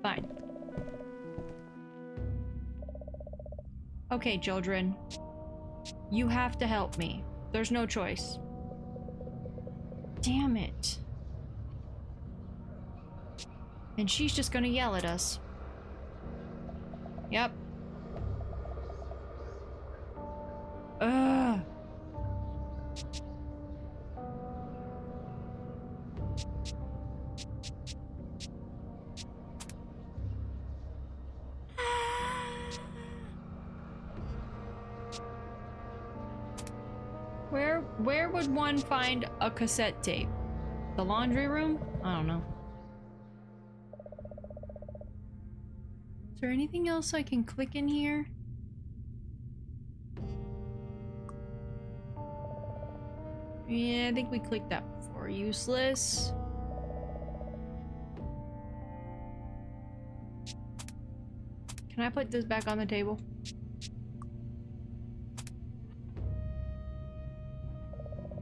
Fine. Okay, children. You have to help me. There's no choice. Damn it. And she's just gonna yell at us. Yep. Ugh. Where would one find a cassette tape? The laundry room? I don't know. Is there anything else I can click in here? Yeah, I think we clicked that before. Useless. Can I put this back on the table?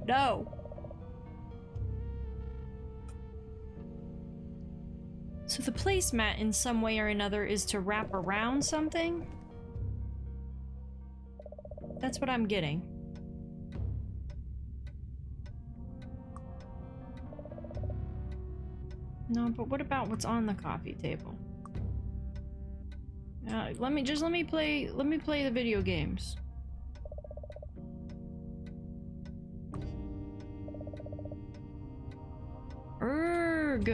No. So the placemat in some way or another is to wrap around something? That's what I'm getting. No, but what about what's on the coffee table? Let me play the video games. Erg.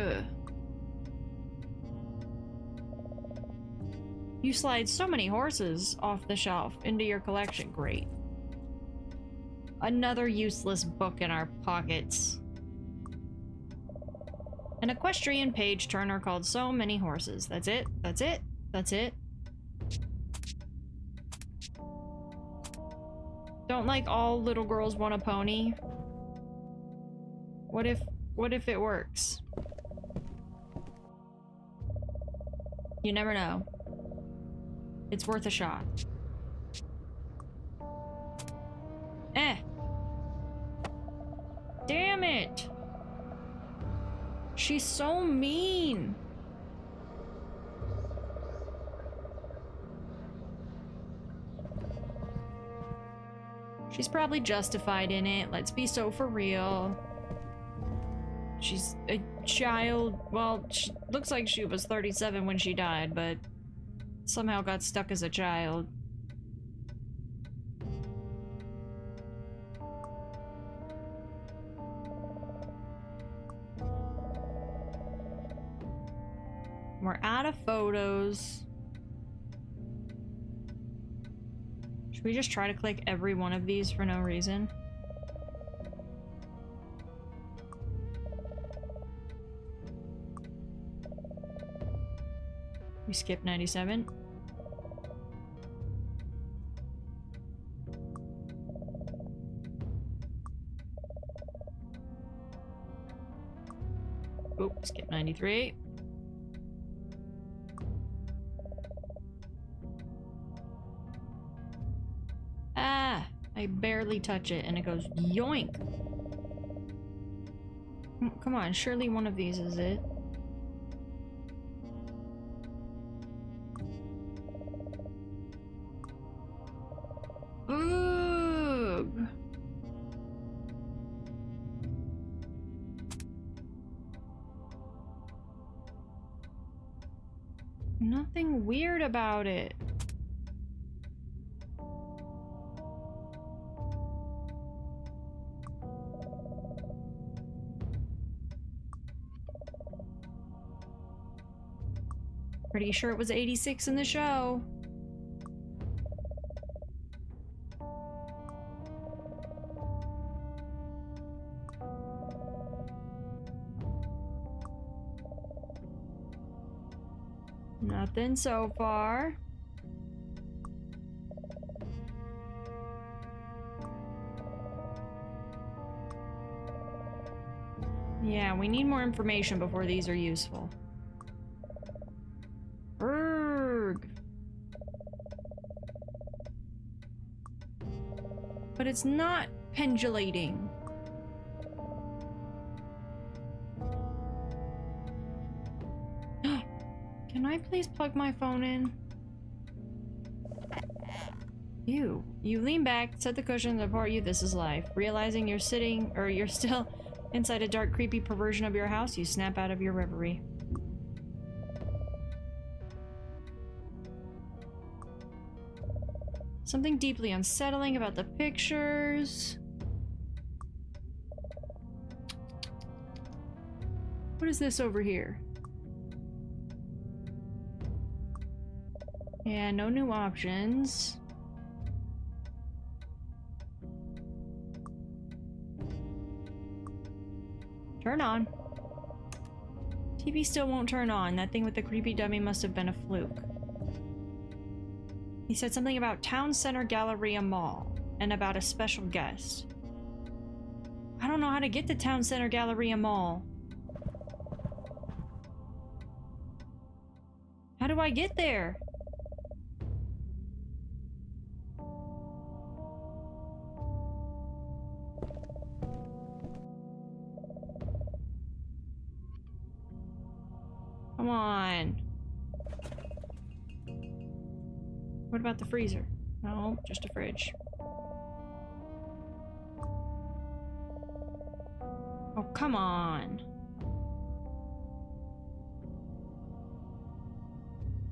You slide so many horses off the shelf into your collection. Great. Another useless book in our pockets. An equestrian page turner called So Many Horses. That's it. That's it. That's it. Don't like all little girls want a pony? What if it works? You never know. It's worth a shot. Eh. Damn it. She's so mean. She's probably justified in it. Let's be so for real. She's a child. Well, she looks like she was 37 when she died, but somehow got stuck as a child. We're out of photos. Should we just try to click every one of these for no reason? We skip 97. Oh, skip 93. Ah, I barely touch it and it goes yoink. Come on, surely one of these is it. Ugh. Nothing weird about it. Pretty sure it was 86 in the show. Nothing so far. Yeah, we need more information before these are useful. Erg. But it's not pendulating. Can I please plug my phone in? You lean back, set the cushion, support you, this is life. Realizing you're still inside a dark, creepy perversion of your house, you snap out of your reverie. Something deeply unsettling about the pictures. What is this over here? Yeah, no new options. Turn on. TV still won't turn on. That thing with the creepy dummy must have been a fluke. He said something about Town Center Galleria Mall and about a special guest. I don't know how to get to Town Center Galleria Mall. How do I get there? on. What about the freezer? No, just a fridge. Oh, come on.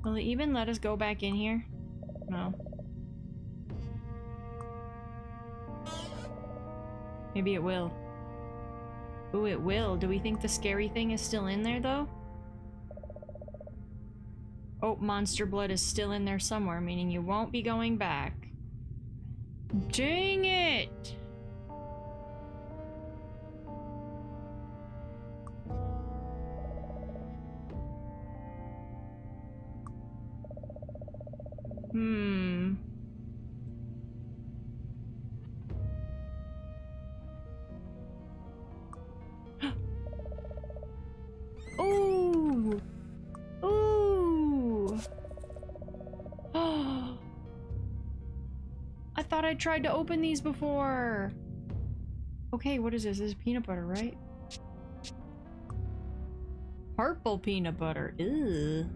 Will it even let us go back in here? No. Maybe it will. Ooh, it will. Do we think the scary thing is still in there, though? Oh, monster blood is still in there somewhere, meaning you won't be going back. Dang it! Hmm. Ooh! Ooh! Oh! I thought I tried to open these before! Okay, what is this? This is peanut butter, right? Purple peanut butter. Ew.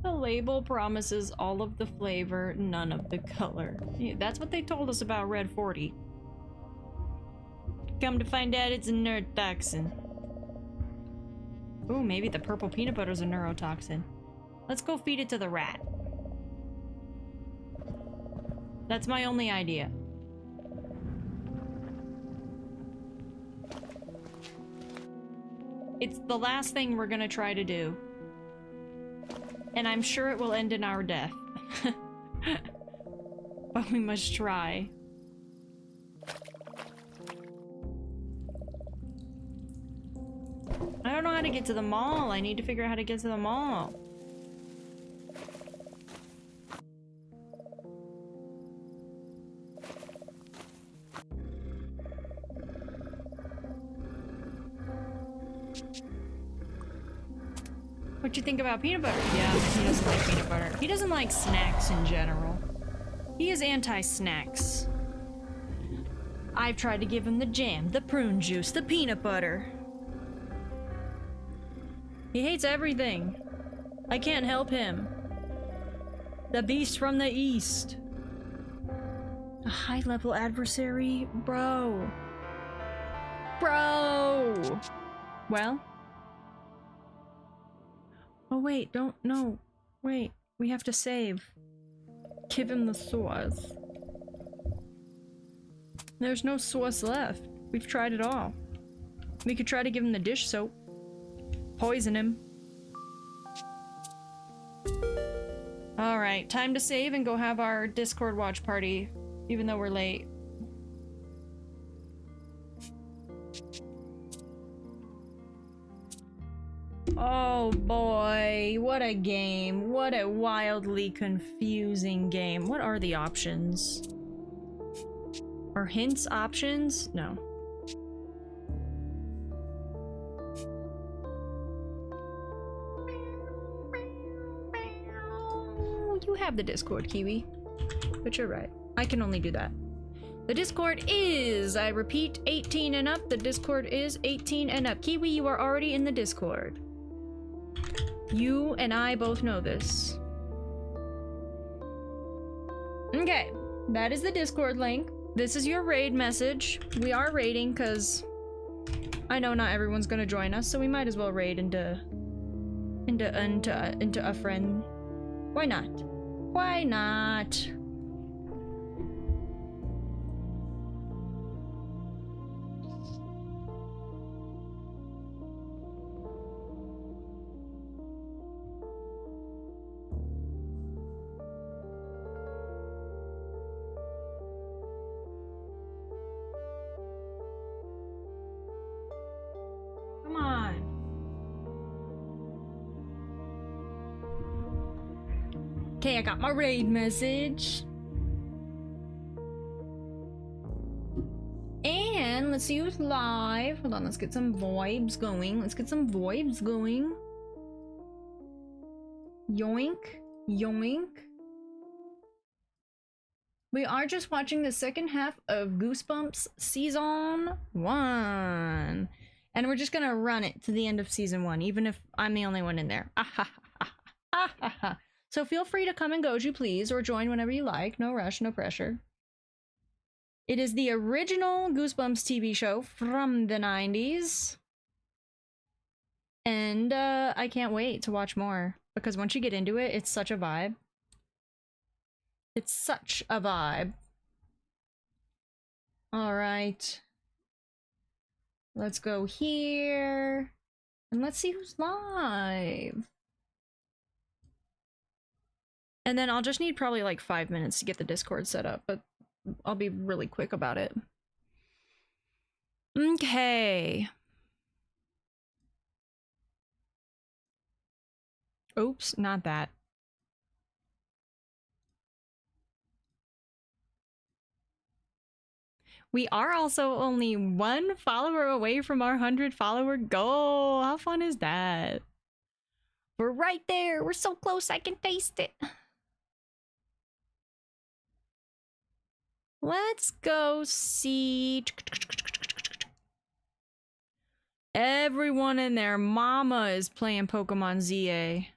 The label promises all of the flavor, none of the color. Yeah, that's what they told us about Red 40. Come to find out it's a neurotoxin. Ooh, maybe the purple peanut butter is a neurotoxin. Let's go feed it to the rat. That's my only idea. It's the last thing we're gonna try to do. And I'm sure it will end in our death. But we must try. I don't know how to get to the mall. I need to figure out how to get to the mall. What you think about peanut butter? Yeah, he doesn't like peanut butter. He doesn't like snacks in general. He is anti-snacks. I've tried to give him the jam, the prune juice, the peanut butter. He hates everything. I can't help him. The beast from the east. A high-level adversary? Bro. Bro! Well? Oh wait, don't, no. Wait, we have to save. Give him the sauce. There's no sauce left. We've tried it all. We could try to give him the dish soap. Poison him. Alright, time to save and go have our Discord watch party, even though we're late. Oh boy, what a game. What a wildly confusing game. What are the options? Are hints options? No. You have the Discord, Kiwi. But you're right. I can only do that. The Discord is, I repeat, 18 and up. The Discord is 18 and up. Kiwi, you are already in the Discord. You and I both know this. Okay, that is the Discord link. This is your raid message. We are raiding because I know not everyone's gonna join us, so we might as well raid into a friend. Why not? Why not? Come on. Okay, I got my raid message. And let's see who's live. Hold on, let's get some vibes going. Let's get some vibes going. Yoink. Yoink. We are just watching the second half of Goosebumps Season 1. And we're just gonna run it to the end of season 1, even if I'm the only one in there. So feel free to come and goju, please, or join whenever you like. No rush, no pressure. It is the original Goosebumps TV show from the 90s. And I can't wait to watch more, because once you get into it, it's such a vibe. It's such a vibe. All right. Let's go here. And let's see who's live. And then I'll just need probably like 5 minutes to get the Discord set up, but I'll be really quick about it. Okay. Oops, not that. We are also only 1 follower away from our 100 follower goal. How fun is that? We're right there. We're so close, I can taste it. Let's go see. Everyone and their mama is playing Pokemon ZA.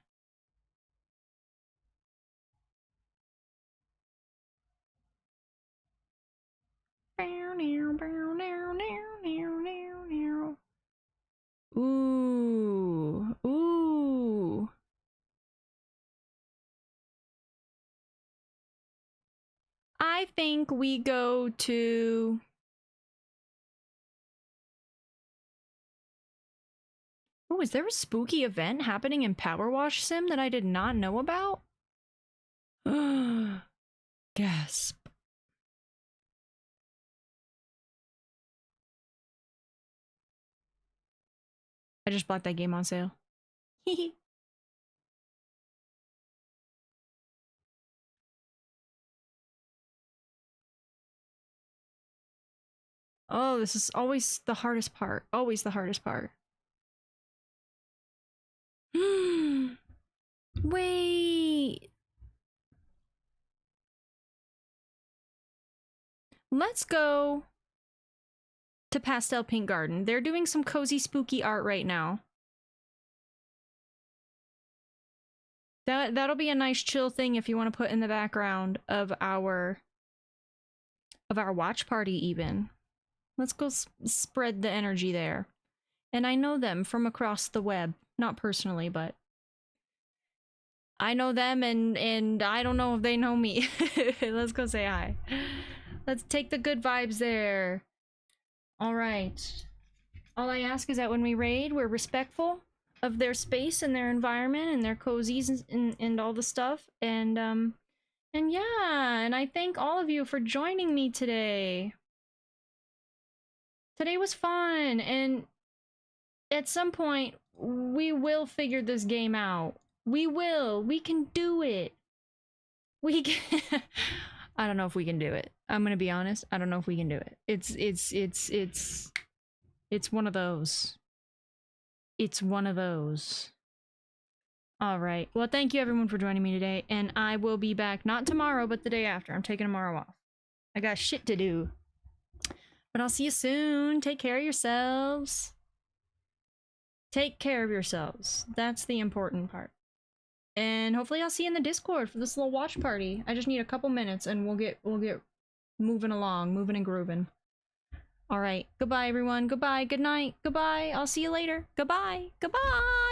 Ooh, ooh. I think we go to... Oh, is there a spooky event happening in Power Wash Sim that I did not know about? Gasp. I just bought that game on sale. Oh, this is always the hardest part. Always the hardest part. Wait. Let's go to Pastel Pink Garden. They're doing some cozy spooky art right now. That'll be a nice chill thing if you want to put in the background of our watch party even. Let's go spread the energy there. And I know them from across the web. Not personally, but I know them and I don't know if they know me. Let's go say hi. Let's take the good vibes there. All right. All I ask is that when we raid, we're respectful of their space and their environment and their cozies and all the stuff. And yeah, and I thank all of you for joining me today. Today was fun, and at some point, we will figure this game out. We will. We can do it. We can. I don't know if we can do it. I'm gonna be honest. I don't know if we can do it. It's one of those. It's one of those. All right. Well, thank you everyone for joining me today, and I will be back not tomorrow, but the day after. I'm taking tomorrow off. I got shit to do. But I'll see you soon. Take care of yourselves. Take care of yourselves. That's the important part. And hopefully I'll see you in the Discord for this little watch party. I just need a couple minutes and we'll get moving along, moving and grooving. All right. Goodbye everyone. Goodbye. Good night. Goodbye. I'll see you later. Goodbye. Goodbye.